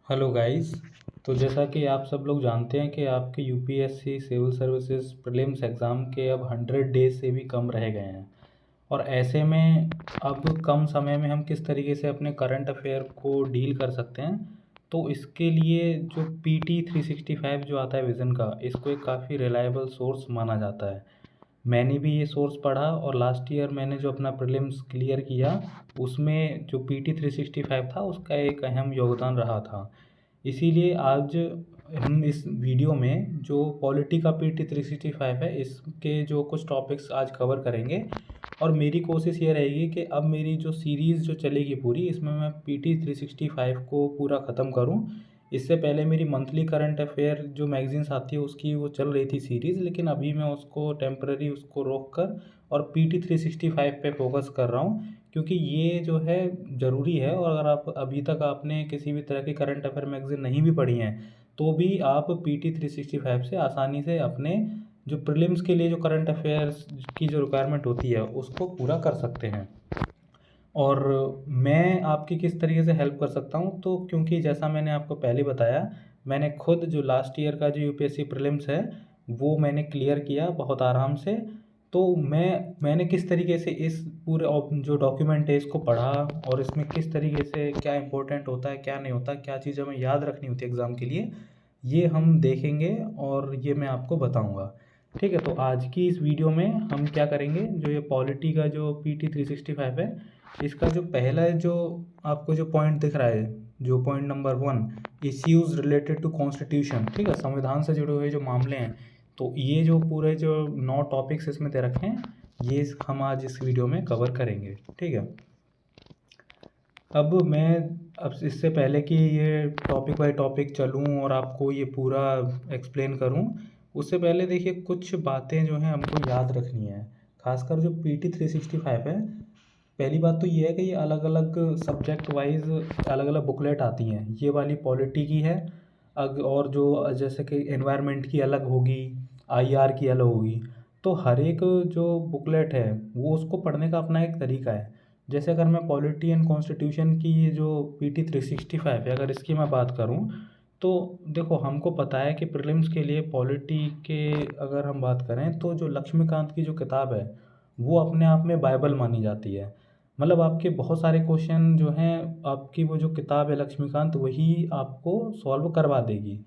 Hello guys. तो जैसा कि आप सब लोग जानते हैं कि आपके UPSC civil services prelims exam के अब 100 डेज से भी कम रह गए हैं। और ऐसे में अब कम समय में हम किस तरीके से अपने करंट अफेयर को डील कर सकते हैं, तो इसके लिए जो PT 365 जो आता है विज़न का, इसको एक काफ़ी रिलायबल सोर्स माना जाता है। मैंने भी ये सोर्स पढ़ा और लास्ट ईयर मैंने जो अपना प्रीलिम्स क्लियर किया, उसमें जो PT 365 था उसका एक अहम योगदान रहा था। इसीलिए आज हम इस वीडियो में जो पॉलिटी का PT 365 है, इसके जो कुछ टॉपिक्स आज कवर करेंगे। और मेरी कोशिश ये रहेगी कि अब मेरी जो सीरीज़ जो चलेगी पूरी, इसमें मैं PT 365 को पूरा ख़त्म करूं। इससे पहले मेरी मंथली करंट अफेयर जो मैगज़ीन्स आती है उसकी वो चल रही थी सीरीज़, लेकिन अभी मैं उसको टेम्पररी उसको रोक कर और PT 365 पे फोकस कर रहा हूँ, क्योंकि ये जो है ज़रूरी है। और अगर आप अभी तक आपने किसी भी तरह की करंट अफेयर मैगज़ीन नहीं भी पढ़ी हैं, तो भी आप PT 365 से आसानी से अपने जो प्रीलिम्स के लिए जो करंट अफेयर्स की जो रिक्वायरमेंट होती है उसको पूरा कर सकते हैं। और मैं आपकी किस तरीके से हेल्प कर सकता हूँ, तो क्योंकि जैसा मैंने आपको पहले बताया, मैंने खुद जो लास्ट ईयर का जो यूपीएससी प्रीलिम्स है वो मैंने क्लियर किया बहुत आराम से। तो मैंने किस तरीके से इस पूरे जो डॉक्यूमेंट है इसको पढ़ा, और इसमें किस तरीके से क्या इंपॉर्टेंट होता है क्या नहीं होता, क्या चीज़ हमें याद रखनी होती है एग्ज़ाम के लिए, ये हम देखेंगे और ये मैं आपको बताऊंगा। ठीक है, तो आज की इस वीडियो में हम क्या करेंगे, जो ये पॉलिटी का जो PT 365 है, इसका जो पहला जो आपको जो पॉइंट दिख रहा है, जो point number 1, issues related to constitution, ठीक है, संविधान से जुड़े हुए जो मामले हैं, तो ये जो पूरे जो 9 टॉपिक्स इसमें दे रखे हैं, ये हम आज इस वीडियो में कवर करेंगे। ठीक है, अब इससे पहले कि ये टॉपिक बाय टॉपिक चलूँ और आपको ये पूरा एक्सप्लेन करूँ, उससे पहले देखिए कुछ बातें जो हैं हमको याद रखनी है। खासकर जो PT 365 है, पहली बात तो ये है कि ये अलग अलग सब्जेक्ट वाइज अलग अलग बुकलेट आती हैं। ये वाली पॉलिटी की है, और जो जैसे कि एनवायरनमेंट की अलग होगी, IR की अलग होगी। तो हर एक जो बुकलेट है वो उसको पढ़ने का अपना एक तरीका है। जैसे अगर मैं पॉलिटी एंड कॉन्स्टिट्यूशन की ये जो PT 365 है, अगर इसकी मैं बात करूँ, तो देखो हमको पता है कि प्रीलिम्स के लिए पॉलिटी के अगर हम बात करें, तो जो लक्ष्मीकांत की जो किताब है वो अपने आप में बाइबल मानी जाती है। मतलब आपके बहुत सारे क्वेश्चन जो हैं, आपकी वो जो किताब है लक्ष्मीकांत, वही आपको सॉल्व करवा देगी।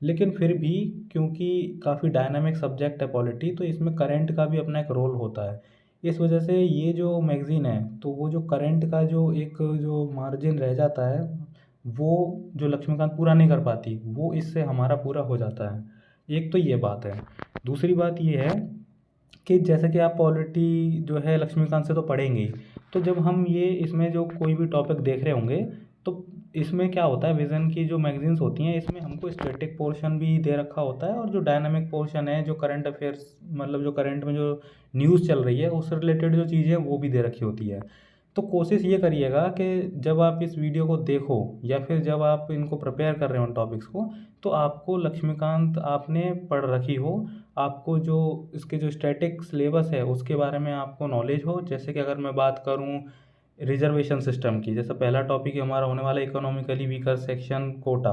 लेकिन फिर भी क्योंकि काफ़ी डायनामिक सब्जेक्ट है पॉलिटी, तो इसमें करंट का भी अपना एक रोल होता है। इस वजह से ये जो मैगज़ीन है, तो वो जो करंट का जो एक जो मार्जिन रह जाता है, वो जो लक्ष्मीकांत पूरा नहीं कर पाती, वो इससे हमारा पूरा हो जाता है। एक तो ये बात है। दूसरी बात ये है कि जैसे कि आप पॉलिटी जो है लक्ष्मीकांत से तो पढ़ेंगे ही, तो जब हम ये इसमें जो कोई भी टॉपिक देख रहे होंगे, तो इसमें क्या होता है, विज़न की जो मैगज़ीन्स होती हैं इसमें हमको स्टैटिक पोर्शन भी दे रखा होता है, और जो डायनामिक पोर्शन है, जो करंट अफेयर्स मतलब जो करंट में जो न्यूज़ चल रही है उससे रिलेटेड जो चीज़ें हैं वो भी दे रखी होती है। तो कोशिश ये करिएगा कि जब आप इस वीडियो को देखो या फिर जब आप इनको प्रिपेयर कर रहे हो उन टॉपिक्स को, तो आपको लक्ष्मीकांत आपने पढ़ रखी हो, आपको जो इसके जो स्टैटिक सिलेबस है उसके बारे में आपको नॉलेज हो। जैसे कि अगर मैं बात करूं रिजर्वेशन सिस्टम की, जैसे पहला टॉपिक हमारा होने वाला है इकोनॉमिकली वीकर सेक्शन कोटा,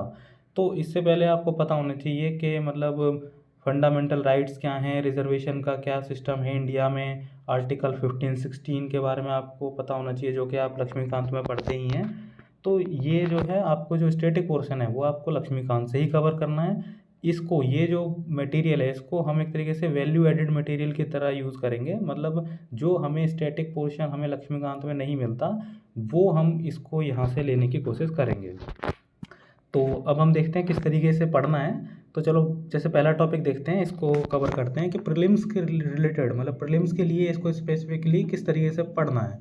तो इससे पहले आपको पता होना चाहिए कि मतलब फंडामेंटल राइट्स क्या हैं, रिजर्वेशन का क्या सिस्टम है इंडिया में, आर्टिकल 15-16 के बारे में आपको पता होना चाहिए, जो कि आप लक्ष्मीकांत में पढ़ते ही हैं। तो ये जो है आपको जो स्टैटिक पोर्शन है वो आपको लक्ष्मीकांत से ही कवर करना है। इसको ये जो मटेरियल है इसको हम एक तरीके से वैल्यू एडेड मटेरियल की तरह यूज़ करेंगे। मतलब जो हमें स्टैटिक पोर्शन हमें लक्ष्मीकांत में नहीं मिलता, वो हम इसको यहाँ से लेने की कोशिश करेंगे। तो अब हम देखते हैं किस तरीके से पढ़ना है। तो चलो जैसे पहला टॉपिक देखते हैं, इसको कवर करते हैं कि प्रीलिम्स के रिलेटेड, मतलब प्रीलिम्स के लिए इसको स्पेसिफिकली किस तरीके से पढ़ना है।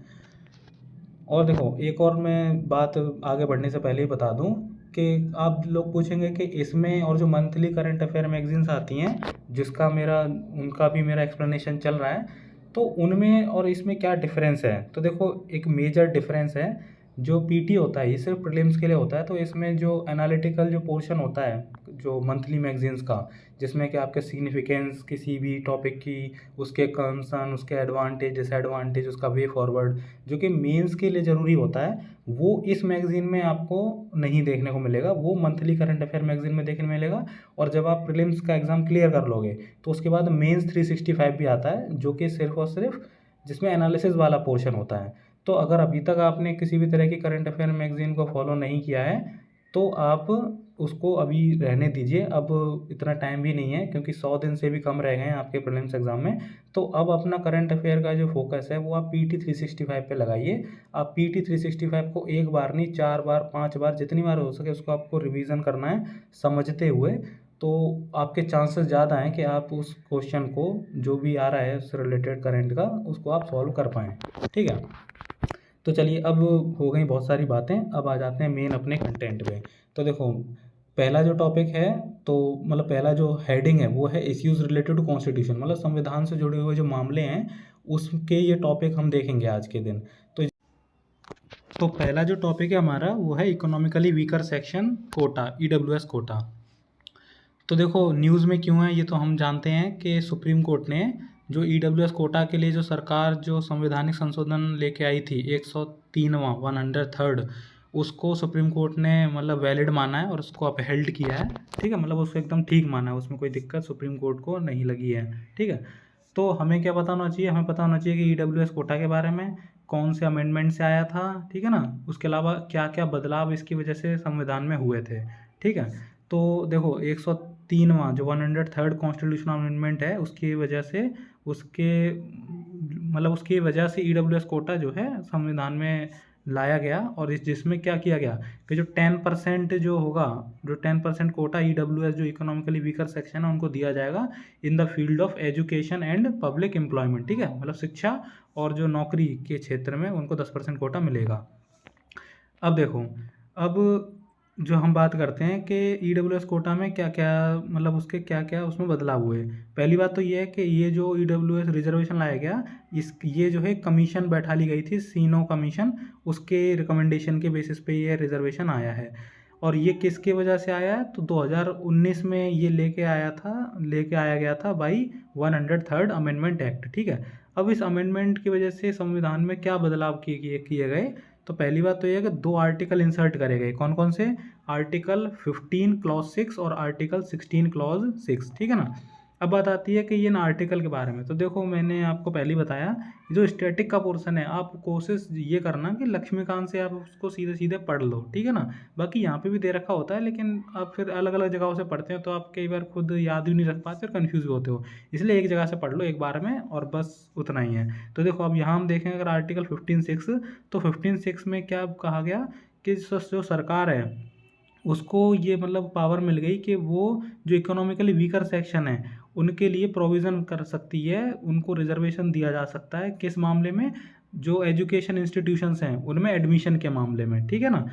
और देखो एक और मैं बात आगे बढ़ने से पहले ही बता दूं कि आप लोग पूछेंगे कि इसमें और जो मंथली करंट अफेयर मैगजीन्स आती हैं, जिसका मेरा उनका भी मेरा एक्सप्लेनेशन चल रहा है, तो उनमें और इसमें क्या डिफरेंस है। तो देखो एक मेजर डिफरेंस है जो पीटी होता है ये सिर्फ प्रीलिम्स के लिए होता है, तो इसमें जो एनालिटिकल जो पोर्शन होता है जो मंथली मैगजीन्स का, जिसमें कि आपके सिग्निफिकेंस किसी भी टॉपिक की, उसके कंसर्न, उसके एडवांटेज डिसएडवांटेज, उसका वे फॉरवर्ड, जो कि मेंस के लिए ज़रूरी होता है, वो इस मैगज़ीन में आपको नहीं देखने को मिलेगा, वो मंथली करंट अफेयर मैगज़ीन में देखने मिलेगा। और जब आप प्रीलिम्स का एग्ज़ाम क्लियर कर लोगे तो उसके बाद मेंस 365 भी आता है, जो कि सिर्फ और सिर्फ जिसमें एनालिसिस वाला पोर्शन होता है। तो अगर अभी तक आपने किसी भी तरह की करंट अफेयर मैगज़ीन को फॉलो नहीं किया है तो आप उसको अभी रहने दीजिए। अब इतना टाइम भी नहीं है, क्योंकि 100 दिन से भी कम रह गए हैं आपके प्रीलिम्स एग्ज़ाम में। तो अब अपना करंट अफेयर का जो फोकस है वो आप पीटी 365 पे लगाइए। आप पीटी 365 को एक बार नहीं, 4 बार 5 बार जितनी बार हो सके उसको आपको रिवीजन करना है समझते हुए। तो आपके चांसेस ज़्यादा हैं कि आप उस क्वेश्चन को जो भी आ रहा है उससे रिलेटेड करंट का, उसको आप सॉल्व कर पाएँ। ठीक है, तो चलिए अब हो गई बहुत सारी बातें, अब आ जाते हैं मेन अपने कंटेंट पे। तो देखो, पहला जो टॉपिक है, तो मतलब पहला जो हेडिंग है वो है इश्यूज रिलेटेड टू कॉन्स्टिट्यूशन, मतलब संविधान से जुड़े हुए जो मामले हैं उसके ये टॉपिक हम देखेंगे आज के दिन। तो पहला जो टॉपिक है हमारा वो है economically weaker section quota, EWS quota. तो देखो, न्यूज़ में क्यों है ये तो हम जानते हैं कि सुप्रीम कोर्ट ने जो ईडब्ल्यूएस कोटा के लिए जो सरकार जो संवैधानिक संशोधन लेके आई थी 103वां 103rd, उसको सुप्रीम कोर्ट ने मतलब वैलिड माना है और उसको अपहेल्ड किया है। ठीक है, मतलब उसको एकदम ठीक माना है, उसमें कोई दिक्कत सुप्रीम कोर्ट को नहीं लगी है। ठीक है, तो हमें क्या पता होना चाहिए, हमें पता होना चाहिए कि ईडब्ल्यूएस कोटा के बारे में कौन से अमेंडमेंट से आया था, ठीक है ना, उसके अलावा क्या क्या बदलाव इसकी वजह से संविधान में हुए थे। ठीक है, तो देखो 103वां जो 103rd कॉन्स्टिट्यूशनल अमेंडमेंट है उसकी वजह से उसकी वजह से ईडब्ल्यूएस कोटा जो है संविधान में लाया गया। और इस जिसमें क्या किया गया कि जो 10% जो होगा, जो 10% कोटा ईडब्ल्यूएस जो इकोनॉमिकली वीकर सेक्शन है उनको दिया जाएगा in the field of education and public employment. ठीक है, मतलब शिक्षा और जो नौकरी के क्षेत्र में उनको 10% कोटा मिलेगा। अब देखो, अब जो हम बात करते हैं कि ईडब्ल्यूएस कोटा में क्या क्या, मतलब उसके क्या क्या उसमें बदलाव हुए। पहली बात तो ये है कि ये जो ईडब्ल्यूएस रिजर्वेशन लाया गया, ये जो है कमीशन बैठा ली गई थी, सीनो कमीशन, उसके रिकमेंडेशन के बेसिस पे ये रिजर्वेशन आया है। और ये किसके वजह से आया है, तो 2019 में ये लेके आया गया था बाई 103rd अमेंडमेंट एक्ट। ठीक है, अब इस अमेंडमेंट की वजह से संविधान में क्या बदलाव किए गए, तो पहली बात तो यह है कि 2 आर्टिकल इंसर्ट करे गए। कौन कौन से, आर्टिकल 15 क्लॉज 6 और आर्टिकल 16 क्लॉज 6। ठीक है ना। अब बात आती है कि ये ना आर्टिकल के बारे में, तो देखो मैंने आपको पहले ही बताया, जो स्टैटिक का पोर्शन है आप कोशिश ये करना कि लक्ष्मीकांत से आप उसको सीधे सीधे पढ़ लो। ठीक है ना, बाकी यहाँ पे भी दे रखा होता है, लेकिन आप फिर अलग अलग जगहों से पढ़ते हैं तो आप कई बार खुद याद भी नहीं रख पाते और कन्फ्यूज़ भी होते हो, इसलिए एक जगह से पढ़ लो एक बार में और बस उतना ही है। तो देखो अब यहाँ हम देखें अगर आर्टिकल 15(6), तो 15(6) में क्या कहा गया कि जो सरकार है उसको ये मतलब पावर मिल गई कि वो जो इकोनॉमिकली वीकर सेक्शन है उनके लिए प्रोविज़न कर सकती है, उनको रिजर्वेशन दिया जा सकता है। किस मामले में, जो एजुकेशन इंस्टीट्यूशंस हैं उनमें एडमिशन के मामले में। ठीक है ना,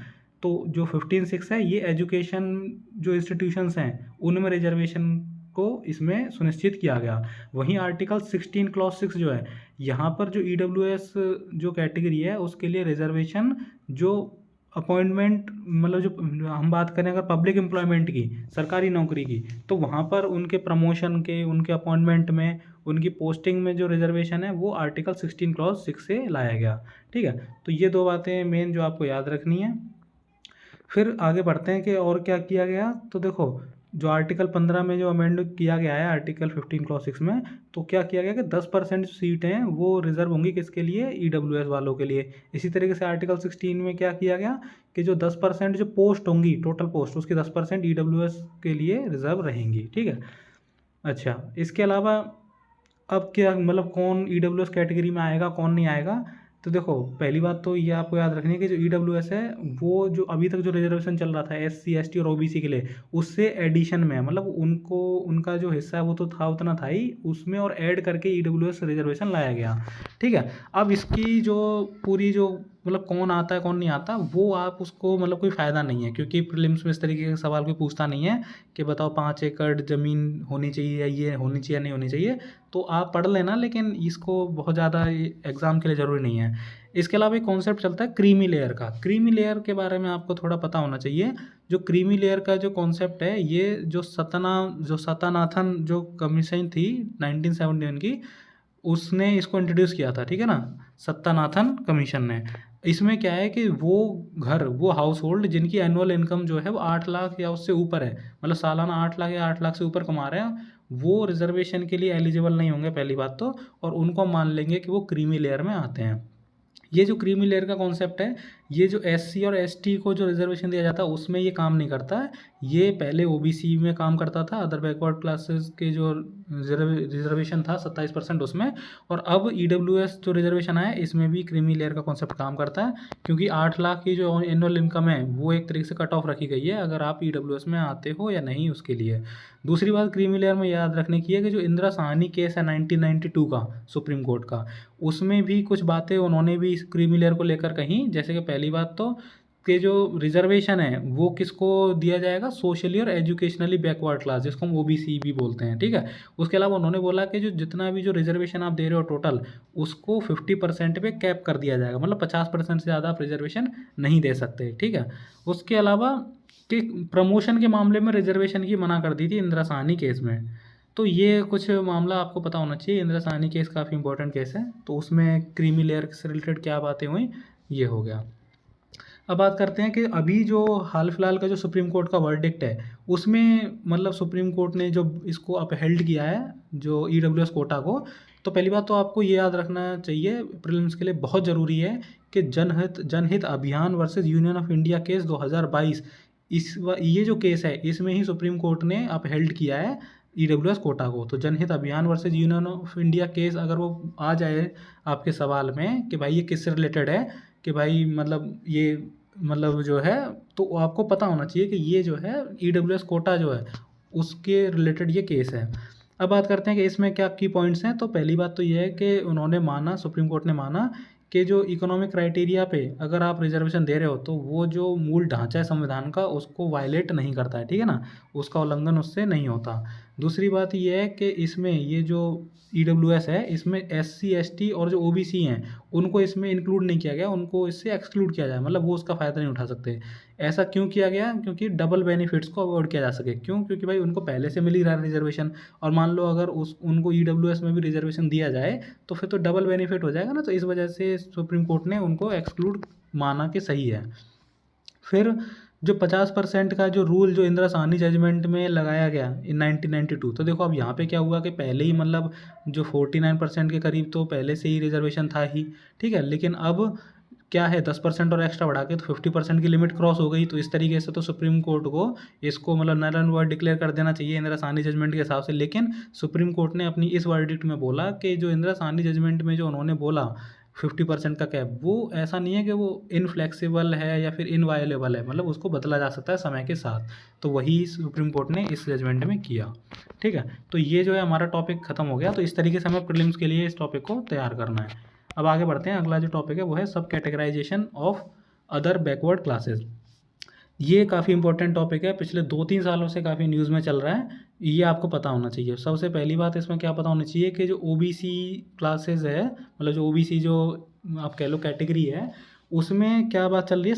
तो जो 15(6) है ये एजुकेशन जो इंस्टीट्यूशंस हैं उनमें रिजर्वेशन को इसमें सुनिश्चित किया गया। वहीं आर्टिकल 16 क्लॉज 6 जो है, यहाँ पर जो ईडब्ल्यूएस जो कैटेगरी है उसके लिए रिजर्वेशन जो अपॉइंटमेंट, मतलब जो हम बात करें अगर पब्लिक एम्प्लॉयमेंट की, सरकारी नौकरी की, तो वहाँ पर उनके प्रमोशन के, उनके अपॉइंटमेंट में, उनकी पोस्टिंग में जो रिजर्वेशन है वो आर्टिकल 16 क्लॉज 6 से लाया गया। ठीक है, तो ये 2 बातें मेन जो आपको याद रखनी है। फिर आगे बढ़ते हैं कि और क्या किया गया। तो देखो जो आर्टिकल 15 में जो अमेंड किया गया है आर्टिकल 15 क्लॉज 6 में, तो क्या किया गया कि 10% सीटें हैं वो रिजर्व होंगी किसके लिए, ईडब्ल्यूएस वालों के लिए। इसी तरीके से आर्टिकल 16 में क्या किया गया कि जो 10% जो पोस्ट होंगी, टोटल पोस्ट, उसकी 10% ईडब्ल्यूएस के लिए रिजर्व रहेंगी। ठीक है, अच्छा इसके अलावा अब क्या, मतलब कौन ईडब्ल्यूएस कैटेगरी में आएगा कौन नहीं आएगा। तो देखो पहली बात तो ये आपको याद रखनी है कि जो ईडब्ल्यूएस है वो जो अभी तक जो रिजर्वेशन चल रहा था एससी एसटी और ओबीसी के लिए, उससे एडिशन में, मतलब उनको उनका जो हिस्सा है वो तो था उतना था ही, उसमें और ऐड करके ईडब्ल्यूएस रिजर्वेशन लाया गया। ठीक है, अब इसकी जो पूरी जो मतलब कौन आता है कौन नहीं आता वो आप उसको मतलब कोई फ़ायदा नहीं है, क्योंकि प्रीलिम्स में इस तरीके के सवाल कोई पूछता नहीं है कि बताओ 5 एकड़ ज़मीन होनी चाहिए या ये होनी चाहिए या नहीं होनी चाहिए। तो आप पढ़ लेना, लेकिन इसको बहुत ज़्यादा एग्ज़ाम के लिए ज़रूरी नहीं है। इसके अलावा एक कॉन्सेप्ट चलता है क्रीमी लेयर का। क्रीमी लेयर के बारे में आपको थोड़ा पता होना चाहिए। जो क्रीमी लेयर का जो कॉन्सेप्ट है, ये जो सत्यानाथन जो कमीशन थी 1971 की, उसने इसको इंट्रोड्यूस किया था, ठीक है ना, सत्यानाथन कमीशन ने। इसमें क्या है कि वो हाउस होल्ड जिनकी एनुअल इनकम जो है वो 8 लाख या उससे ऊपर है, मतलब सालाना 8 लाख या 8 लाख से ऊपर कमा रहे हैं, वो रिजर्वेशन के लिए एलिजिबल नहीं होंगे पहली बात तो, और उनको मान लेंगे कि वो क्रीमी लेयर में आते हैं। ये जो क्रीमी लेयर का कॉन्सेप्ट है, ये जो एससी और एसटी को जो रिजर्वेशन दिया जाता है उसमें ये काम नहीं करता है। ये पहले ओबीसी में काम करता था, अदर बैकवर्ड क्लासेस के जो रिजर्वेशन था 27% उसमें, और अब ईडब्ल्यूएस जो रिजर्वेशन है इसमें भी क्रीमी लेयर का कॉन्सेप्ट काम करता है, क्योंकि 8 लाख की जो एनुअल इनकम है वो एक तरीके से कट ऑफ रखी गई है अगर आप ईडब्ल्यूएस में आते हो या नहीं उसके लिए। दूसरी बात क्रीमी लेयर में याद रखने की है कि जो इंदिरा साहनी केस है 1992 का सुप्रीम कोर्ट का, उसमें भी कुछ बातें उन्होंने भी इस क्रीमी लेयर को लेकर कहीं, जैसे कि पहली बात तो कि जो रिजर्वेशन है वो किसको दिया जाएगा, सोशली और एजुकेशनली बैकवर्ड क्लास, जिसको हम ओबीसी भी बोलते हैं, ठीक है। उसके अलावा उन्होंने बोला कि जो जितना भी जो रिजर्वेशन आप दे रहे हो टोटल, उसको 50% पे कैप कर दिया जाएगा, मतलब 50% से ज़्यादा आप रिजर्वेशन नहीं दे सकते, ठीक है। उसके अलावा कि प्रमोशन के मामले में रिजर्वेशन की मना कर दी थी इंदिरा साहनी केस में। तो ये कुछ मामला आपको पता होना चाहिए। इंदिरा साहनी केस काफ़ी इंपॉर्टेंट केस है, तो उसमें क्रीमी लेयर से रिलेटेड क्या बातें हुई, ये हो गया। अब बात करते हैं कि अभी जो हाल फिलहाल का जो सुप्रीम कोर्ट का वर्डिक्ट है, उसमें मतलब सुप्रीम कोर्ट ने जो इसको अपहेल्ड किया है जो ईडब्ल्यूएस कोटा को, तो पहली बात तो आपको ये याद रखना चाहिए, प्रीलिम्स के लिए बहुत ज़रूरी है कि जनहित अभियान versus Union of India case 2022, ये जो केस है इसमें ही सुप्रीम कोर्ट ने अपहेल्ड किया है ईडब्ल्यूएस कोटा को। तो जनहित अभियान versus Union of India case अगर वो आ जाए आपके सवाल में कि भाई ये किससे रिलेटेड है, कि भाई मतलब ये मतलब जो है, तो आपको पता होना चाहिए कि ये जो है ईडब्ल्यूएस कोटा जो है उसके रिलेटेड ये केस है। अब बात करते हैं कि इसमें क्या की पॉइंट्स हैं। तो पहली बात तो ये है कि उन्होंने माना, सुप्रीम कोर्ट ने माना कि जो इकोनॉमिक क्राइटेरिया पे अगर आप रिजर्वेशन दे रहे हो तो वो जो मूल ढांचा है संविधान का उसको वायलेट नहीं करता है, ठीक है ना, उसका उल्लंघन उससे नहीं होता। दूसरी बात ये है कि इसमें ये जो ईडब्ल्यूएस है इसमें एससी एसटी और जो ओबीसी हैं उनको इसमें इंक्लूड नहीं किया गया, उनको इससे एक्सक्लूड किया जाए, मतलब वो उसका फ़ायदा नहीं उठा सकते। ऐसा क्यों किया गया, क्योंकि डबल बेनिफिट्स को अवॉइड किया जा सके। क्यों, क्योंकि भाई उनको पहले से मिल ही रहा है रिजर्वेशन, और मान लो अगर उनको ईडब्ल्यूएस में भी रिजर्वेशन दिया जाए तो फिर तो डबल बेनिफिट हो जाएगा ना, तो इस वजह से सुप्रीम कोर्ट ने उनको एक्सक्लूड माना कि सही है। फिर जो 50% का जो रूल जो इंदिरा साहनी जजमेंट में लगाया गया इन 1992, तो देखो अब यहाँ पे क्या हुआ कि पहले ही मतलब जो 49% के करीब तो पहले से ही रिजर्वेशन था ही, ठीक है, लेकिन अब क्या है 10% और एक्स्ट्रा बढ़ा के तो 50% की लिमिट क्रॉस हो गई। तो इस तरीके से तो सुप्रीम कोर्ट को इसको मतलब नल एंड वॉइड डिक्लेयर कर देना चाहिए इंदिरा साहनी जजमेंट के हिसाब से, लेकिन सुप्रीम कोर्ट ने अपनी इस वर्डिक्ट में बोला कि जो इंदिरा साहनी जजमेंट में जो उन्होंने बोला 50% का कैप, वो ऐसा नहीं है कि वो इनफ्लेक्सिबल है या फिर इनवायलेबल है, मतलब उसको बदला जा सकता है समय के साथ। तो वही सुप्रीम कोर्ट ने इस जजमेंट में किया, ठीक है। तो ये जो है हमारा टॉपिक खत्म हो गया। तो इस तरीके से हमें प्रीलिम्स के लिए इस टॉपिक को तैयार करना है। अब आगे बढ़ते हैं, अगला जो टॉपिक है वो है सब categorisation of other backward classes. ये काफ़ी इंपॉर्टेंट टॉपिक है, पिछले 2-3 सालों से काफ़ी न्यूज़ में चल रहा है, ये आपको पता होना चाहिए। सबसे पहली बात इसमें क्या पता होनी चाहिए कि जो ओबीसी क्लासेस है, मतलब जो ओबीसी जो आप कह लो कैटेगरी है, उसमें क्या बात चल रही है,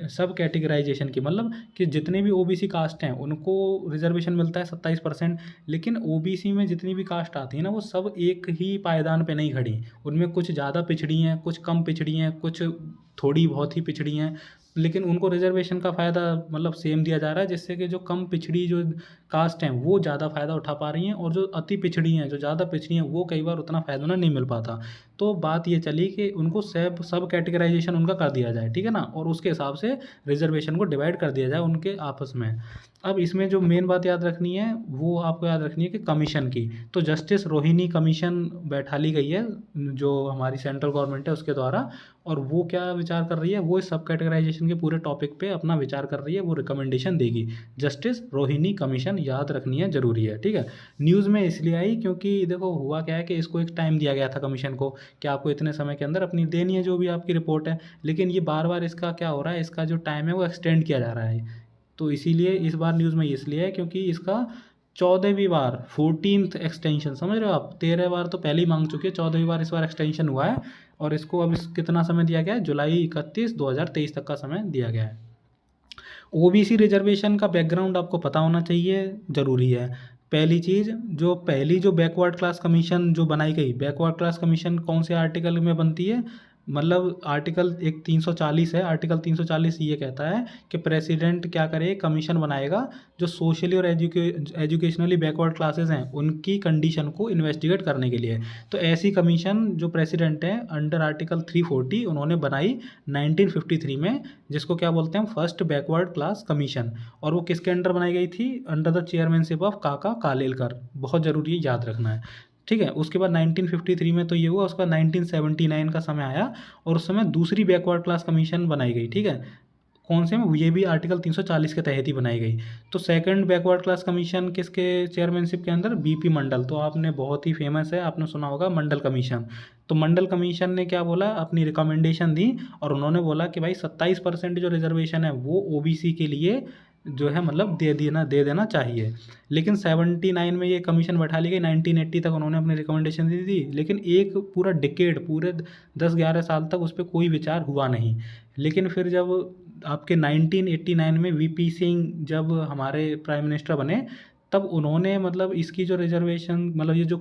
सब कैटेगराइजेशन की, मतलब कि जितने भी ओबीसी कास्ट हैं उनको रिजर्वेशन मिलता है 27%, लेकिन ओबीसी में जितनी भी कास्ट आती है ना वो सब एक ही पायदान पे नहीं खड़ी, उनमें कुछ ज़्यादा पिछड़ी हैं, कुछ कम पिछड़ी हैं, कुछ थोड़ी बहुत ही पिछड़ी हैं, लेकिन उनको रिजर्वेशन का फ़ायदा मतलब सेम दिया जा रहा है, जिससे कि जो कम पिछड़ी जो कास्ट हैं वो ज़्यादा फ़ायदा उठा पा रही हैं, और जो अति पिछड़ी हैं, जो ज़्यादा पिछड़ी हैं, वो कई बार उतना फ़ायदा उन्हें नहीं मिल पाता। तो बात ये चली कि उनको सब कैटेगराइजेशन उनका कर दिया जाए, ठीक है ना, और उसके हिसाब से रिजर्वेशन को डिवाइड कर दिया जाए उनके आपस में। अब इसमें जो मेन बात याद रखनी है वो आपको याद रखनी है कि कमीशन की, तो जस्टिस रोहिणी कमीशन बैठा ली गई है जो हमारी सेंट्रल गवर्नमेंट है उसके द्वारा, और वो क्या विचार कर रही है, वो इस सब कैटेगराइजेशन कमीशन के पूरे टॉपिक पे अपना विचार कर रही है, वो रिकमेंडेशन देगी। जस्टिस रोहिणी कमीशन याद रखनी है, ज़रूरी है, ठीक है। न्यूज़ में इसलिए आई क्योंकि देखो हुआ क्या है कि इसको एक टाइम दिया गया था कमीशन को कि आपको इतने समय के अंदर अपनी देनी है जो भी आपकी रिपोर्ट है, लेकिन ये बार बार इसका क्या हो रहा है, इसका जो टाइम है वो एक्सटेंड किया जा रहा है। तो इसीलिए इस बार न्यूज़ में इसलिए है क्योंकि इसका 14वीं बार 14th एक्सटेंशन, समझ रहे हो आप, 13 बार तो पहले ही मांग चुकी है, 14वीं बार इस बार एक्सटेंशन हुआ है और इसको अब कितना समय दिया गया है, जुलाई 31, 2023 तक का समय दिया गया है। ओबीसी रिजर्वेशन का बैकग्राउंड आपको पता होना चाहिए, ज़रूरी है। पहली जो बैकवर्ड क्लास कमीशन जो बनाई गई, बैकवर्ड क्लास कमीशन कौन से आर्टिकल में बनती है, मतलब आर्टिकल एक 340 है। आर्टिकल 340 ये कहता है कि प्रेसिडेंट क्या करे, कमीशन बनाएगा जो सोशली और एजुकेशनली बैकवर्ड क्लासेस हैं उनकी कंडीशन को इन्वेस्टिगेट करने के लिए। तो ऐसी कमीशन जो प्रेसिडेंट है अंडर आर्टिकल 340 उन्होंने बनाई 1953 में, जिसको क्या बोलते हैं, फर्स्ट बैकवर्ड क्लास कमीशन। और वो किसके अंडर बनाई गई थी, अंडर द चेयरमैनशिप ऑफ काका कालेलकर। बहुत ज़रूरी है, याद रखना है, ठीक है। उसके बाद 1953 में तो ये हुआ, उसके बाद 1979 का समय आया और उस समय दूसरी बैकवर्ड क्लास कमीशन बनाई गई, ठीक है। कौन से में, ये भी आर्टिकल 340 के तहत ही बनाई गई। तो सेकंड बैकवर्ड क्लास कमीशन किसके चेयरमैनशिप के अंदर, बीपी मंडल। तो आपने बहुत ही फेमस है, आपने सुना होगा मंडल कमीशन। तो मंडल कमीशन ने क्या बोला, अपनी रिकमेंडेशन दी और उन्होंने बोला कि भाई 27% जो रिजर्वेशन है वो ओबीसी के लिए जो है मतलब दे देना चाहिए। लेकिन 79 में ये कमीशन बैठा ली गई, 1980 तक उन्होंने अपनी रिकमेंडेशन दी थी, लेकिन एक पूरा डिकेड, पूरे 10-11 साल तक उस पर कोई विचार हुआ नहीं। लेकिन फिर जब आपके 1989 में वीपी सिंह जब हमारे प्राइम मिनिस्टर बने, तब उन्होंने मतलब इसकी जो रिजर्वेशन, मतलब ये जो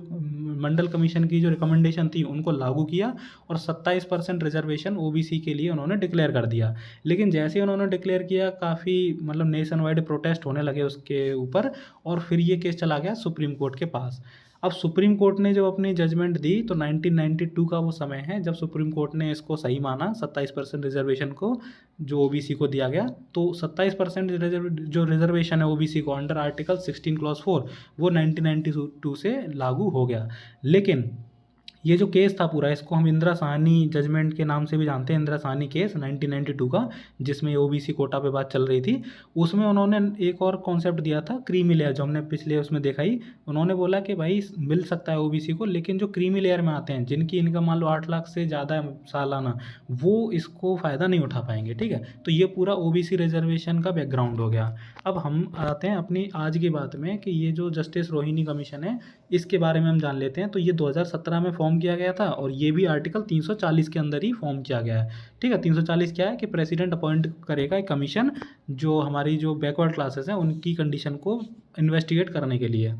मंडल कमीशन की जो रिकमेंडेशन थी उनको लागू किया और 27% रिजर्वेशन ओबीसी के लिए उन्होंने डिक्लेयर कर दिया। लेकिन जैसे ही उन्होंने डिक्लेयर किया, काफ़ी मतलब नेशन वाइड प्रोटेस्ट होने लगे उसके ऊपर और फिर ये केस चला गया सुप्रीम कोर्ट के पास। अब सुप्रीम कोर्ट ने जब अपनी जजमेंट दी तो 1992 का वो समय है जब सुप्रीम कोर्ट ने इसको सही माना, 27% रिजर्वेशन को जो ओबीसी को दिया गया। तो 27% जो रिजर्वेशन है ओबीसी को अंडर आर्टिकल 16 क्लॉज 4 वो 1992 से लागू हो गया। लेकिन ये जो केस था पूरा, इसको हम इंदिरा साहनी जजमेंट के नाम से भी जानते हैं, इंदिरा साहनी केस 1992 का, जिसमें ओबीसी कोटा पे बात चल रही थी। उसमें उन्होंने एक और कॉन्सेप्ट दिया था, क्रीमी लेयर, जो हमने पिछले उसमें देखा ही। उन्होंने बोला कि भाई मिल सकता है ओबीसी को, लेकिन जो क्रीमी लेयर में आते हैं, जिनकी इनकम मान लो 8 लाख से ज़्यादा सालाना, वो इसको फ़ायदा नहीं उठा पाएंगे, ठीक है। तो ये पूरा ओबीसी रिजर्वेशन का बैकग्राउंड हो गया। अब हम आते हैं अपनी आज की बात में कि ये जो जस्टिस रोहिणी कमीशन है इसके बारे में हम जान लेते हैं। तो ये 2017 में फॉर्म किया गया था और ये भी आर्टिकल 340 के अंदर ही फॉर्म किया गया है, ठीक है। 340 क्या है कि प्रेसिडेंट अपॉइंट करेगा एक कमीशन जो हमारी जो बैकवर्ड क्लासेस हैं उनकी कंडीशन को इन्वेस्टिगेट करने के लिए।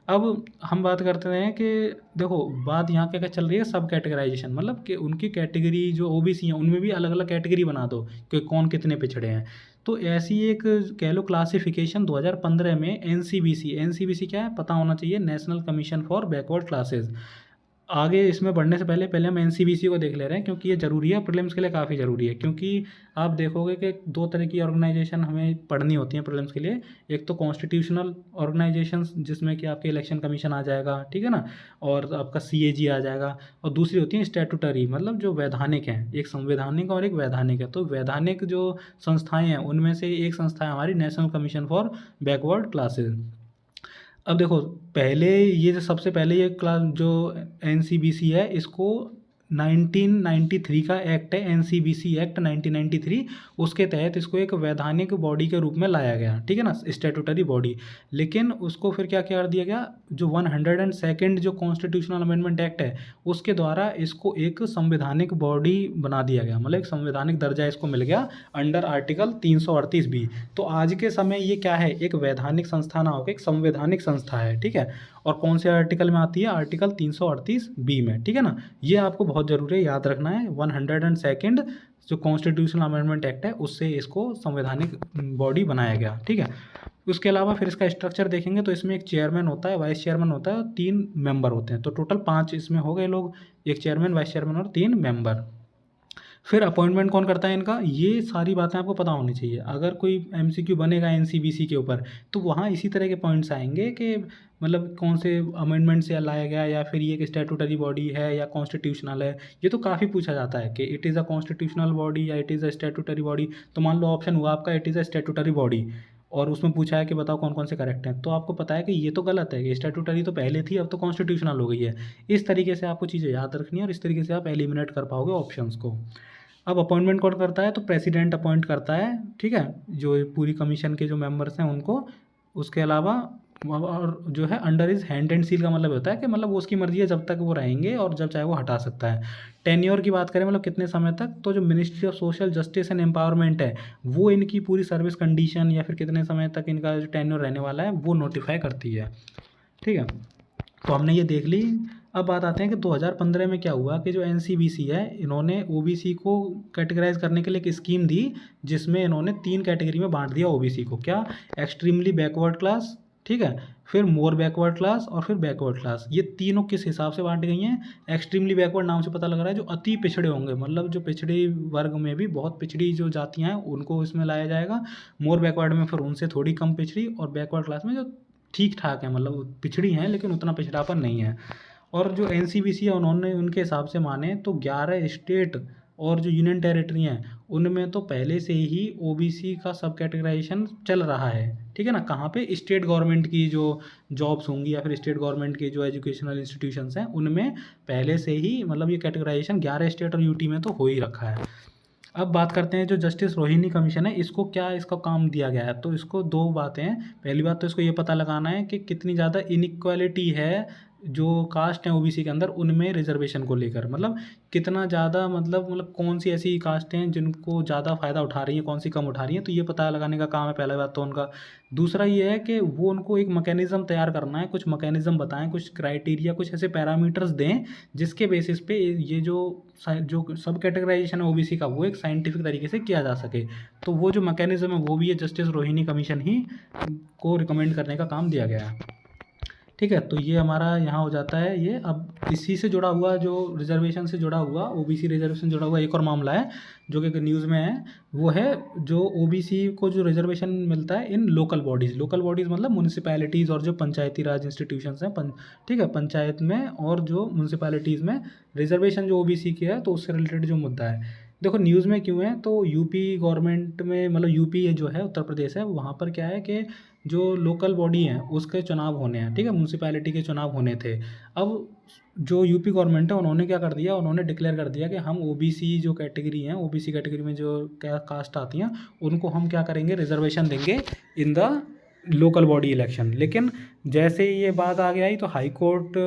अब हम बात करते हैं कि देखो बात यहाँ क्या क्या चल रही है, सब कैटेगराइजेशन, मतलब कि उनकी कैटेगरी जो ओबीसी हैं उनमें भी अलग अलग कैटेगरी बना दो कि कौन कितने पिछड़े हैं। तो ऐसी एक कह लो क्लासिफिकेशन 2015 में एनसीबीसी क्या है पता होना चाहिए, national commission for backward classes. आगे इसमें बढ़ने से पहले हम एनसीबीसी को देख ले रहे हैं क्योंकि ये ज़रूरी है, प्रीलिम्स के लिए काफ़ी ज़रूरी है। क्योंकि आप देखोगे कि 2 तरह की ऑर्गेनाइजेशन हमें पढ़नी होती हैं प्रीलिम्स के लिए। एक तो कॉन्स्टिट्यूशनल ऑर्गेनाइजेशंस जिसमें कि आपके इलेक्शन कमीशन आ जाएगा, ठीक है ना, और आपका सीएजी आ जाएगा। और दूसरी होती है स्टैट्यूटरी, मतलब जो वैधानिक हैं, एक संवैधानिक और एक वैधानिक है। तो वैधानिक जो संस्थाएँ हैं उनमें से एक संस्था है हमारी national commission for backward classes. अब देखो पहले ये जो सबसे पहले ये क्लास जो एनसीबीसी है इसको 1993 का एक्ट है, एनसीबीसी एक्ट 1993, उसके तहत इसको एक वैधानिक बॉडी के रूप में लाया गया, ठीक है ना, स्टैट्यूटरी बॉडी। लेकिन उसको फिर क्या कर दिया गया, जो 102nd जो कॉन्स्टिट्यूशनल अमेंडमेंट एक्ट है उसके द्वारा इसको एक संवैधानिक बॉडी बना दिया गया, मतलब एक संवैधानिक दर्जा इसको मिल गया अंडर आर्टिकल 338 बी। तो आज के समय ये क्या है, एक वैधानिक संस्था ना होकर एक संवैधानिक संस्था है, ठीक है। और कौन से आर्टिकल में आती है, आर्टिकल 338 बी में, ठीक है ना। ये आपको बहुत ज़रूरी है, याद रखना है। 102nd जो कॉन्स्टिट्यूशनल अमेंडमेंट एक्ट है उससे इसको संवैधानिक बॉडी बनाया गया, ठीक है। उसके अलावा फिर इसका स्ट्रक्चर देखेंगे तो इसमें एक चेयरमैन होता है, वाइस चेयरमैन होता है और 3 मेंबर होते हैं। तो टोटल 5 इसमें हो गए लोग, एक चेयरमैन, वाइस चेयरमैन और 3 मेंबर। फिर अपॉइंटमेंट कौन करता है इनका, ये सारी बातें आपको पता होनी चाहिए। अगर कोई एमसीक्यू बनेगा एनसीबीसी के ऊपर तो वहाँ इसी तरह के पॉइंट्स आएंगे कि मतलब कौन से अमेंडमेंट से लाया गया, या फिर ये एक स्टैट्यूटरी बॉडी है या कॉन्स्टिट्यूशनल है। ये तो काफ़ी पूछा जाता है कि it is a constitutional body या it is a statutory body. तो मान लो ऑप्शन हुआ आपका it is a statutory body, और उसमें पूछा है कि बताओ कौन कौन से करेक्ट हैं, तो आपको पता है कि ये तो गलत है, कि स्टैट्यूटरी तो पहले थी, अब तो कॉन्स्टिट्यूशनल हो गई है। इस तरीके से आपको चीज़ें याद रखनी है और इस तरीके से आप एलिमिनेट कर पाओगे ऑप्शंस को। अब अपॉइंटमेंट कौन करता है, तो प्रेसिडेंट अपॉइंट करता है, ठीक है, जो पूरी कमीशन के जो मेंबर्स हैं उनको। उसके अलावा और जो है under is hand and seal का मतलब होता है कि मतलब वो उसकी मर्जी है जब तक वो रहेंगे, और जब चाहे वो हटा सकता है। टेन्योर की बात करें मतलब कितने समय तक, तो जो ministry of social justice and empowerment है वो इनकी पूरी सर्विस कंडीशन या फिर कितने समय तक इनका जो टेन्योर रहने वाला है वो नोटिफाई करती है, ठीक है। तो हमने ये देख ली। अब बात आते हैं कि 2015 में क्या हुआ कि जो एनसीबीसी है इन्होंने ओबीसी को कैटेगराइज करने के लिए एक स्कीम दी, जिसमें इन्होंने 3 कैटेगरी में बांट दिया ओबीसी को। क्या, एक्सट्रीमली बैकवर्ड क्लास, ठीक है, फिर मोर बैकवर्ड क्लास और फिर बैकवर्ड क्लास। ये तीनों किस हिसाब से बांट गई हैं, एक्सट्रीमली बैकवर्ड नाम से पता लग रहा है जो अति पिछड़े होंगे, मतलब जो पिछड़े वर्ग में भी बहुत पिछड़ी जो जातियाँ हैं उनको इसमें लाया जाएगा। मोर बैकवर्ड में फिर उनसे थोड़ी कम पिछड़ी, और बैकवर्ड क्लास में जो ठीक ठाक है, मतलब पिछड़ी हैं लेकिन उतना पिछड़ापन नहीं है। और जो एनसीबीसी है उन्होंने उनके हिसाब से माने तो 11 स्टेट और जो यूनियन टेरिटरी हैं उनमें तो पहले से ही ओबीसी का सब कैटेगराइजेशन चल रहा है, ठीक है ना। कहाँ पे, स्टेट गवर्नमेंट की जो जॉब्स होंगी या फिर स्टेट गवर्नमेंट की जो एजुकेशनल इंस्टीट्यूशंस हैं उनमें पहले से ही मतलब ये कैटेगराइजेशन 11 स्टेट और यूटी में तो हो ही रखा है। अब बात करते हैं जो जस्टिस रोहिणी कमीशन है, इसको क्या इसका काम दिया गया है, तो इसको 2 बातें हैं। पहली बात तो इसको ये पता लगाना है कि कितनी ज़्यादा इनइक्वालिटी है जो कास्ट हैं ओबीसी के अंदर उनमें रिजर्वेशन को लेकर, मतलब कितना ज़्यादा, मतलब कौन सी ऐसी कास्ट हैं जिनको ज़्यादा फ़ायदा उठा रही हैं, कौन सी कम उठा रही हैं, तो ये पता लगाने का काम है पहली बात तो उनका। दूसरा ये है कि वो उनको एक मैकेनिज़्म तैयार करना है, कुछ मैकेनिज़्म बताएं, कुछ क्राइटेरिया, कुछ ऐसे पैरामीटर्स दें जिसके बेसिस पे ये जो सब कैटेगराइजेशन है ओबीसी का वो एक साइंटिफिक तरीके से किया जा सके। तो वो जो मैकेनिज़्म है वो भी है जस्टिस रोहिणी कमीशन ही को रिकमेंड करने का काम दिया गया है, ठीक है। तो ये हमारा यहाँ हो जाता है ये। अब इसी से जुड़ा हुआ जो रिजर्वेशन से जुड़ा हुआ ओबीसी रिजर्वेशन जुड़ा हुआ एक और मामला है जो कि न्यूज़ में है, वो है जो ओबीसी को जो रिजर्वेशन मिलता है इन लोकल बॉडीज़। लोकल बॉडीज़ मतलब म्यूनिसिपैलिटीज़ और जो पंचायती राज इंस्टीट्यूशंस हैं, ठीक है, पंचायत में और जो म्यूनिसिपैलिटीज़ में रिजर्वेशन जो ओबीसी की है, तो उससे रिलेटेड जो मुद्दा है। देखो न्यूज़ में क्यों है, तो यूपी गवर्नमेंट में, मतलब यूपी जो है उत्तर प्रदेश है, वहाँ पर क्या है कि जो लोकल बॉडी हैं उसके चुनाव होने हैं, ठीक है, म्यूनसिपैलिटी के चुनाव होने थे। अब जो यूपी गवर्नमेंट है उन्होंने क्या कर दिया, उन्होंने डिक्लेयर कर दिया कि हम ओबीसी जो कैटेगरी हैं, ओबीसी कैटेगरी में जो क्या कास्ट आती हैं उनको हम क्या करेंगे, रिजर्वेशन देंगे in the local body election. लेकिन जैसे ही ये बात आगे आई तो हाई कोर्ट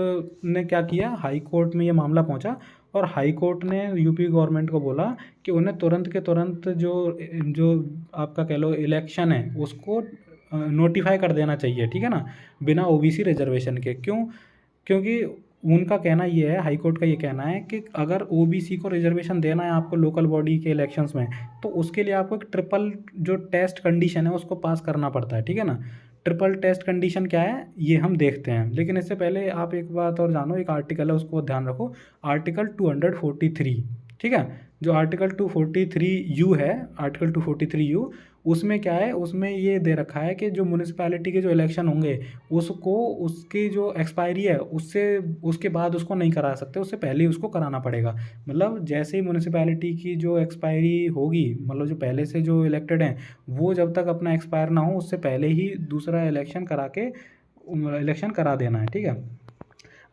ने क्या किया, हाई कोर्ट में ये मामला पहुंचा और हाई कोर्ट ने यूपी गवर्नमेंट को बोला कि उन्हें तुरंत के तुरंत जो जो आपका कह लो इलेक्शन है उसको नोटिफाई कर देना चाहिए, ठीक है ना, बिना ओबीसी रिजर्वेशन के। क्यों, क्योंकि उनका कहना ये है, हाई कोर्ट का ये कहना है कि अगर ओबीसी को रिजर्वेशन देना है आपको लोकल बॉडी के इलेक्शंस में, तो उसके लिए आपको एक ट्रिपल जो टेस्ट कंडीशन है उसको पास करना पड़ता है, ठीक है ना। ट्रिपल टेस्ट कंडीशन क्या है ये हम देखते हैं, लेकिन इससे पहले आप एक बात और जानो, एक आर्टिकल है उसको ध्यान रखो, आर्टिकल 243, ठीक है। जो आर्टिकल 243U है, आर्टिकल 243U, उसमें क्या है, उसमें ये दे रखा है कि जो म्यूनिसिपैलिटी के जो इलेक्शन होंगे उसको उसकी जो एक्सपायरी है उससे उसके बाद उसको नहीं करा सकते, उससे पहले ही उसको कराना पड़ेगा। मतलब जैसे ही म्यूनिसिपैलिटी की जो एक्सपायरी होगी, मतलब जो पहले से जो इलेक्टेड हैं वो जब तक अपना एक्सपायर ना हो उससे पहले ही दूसरा इलेक्शन करा के इलेक्शन करा देना है, ठीक है।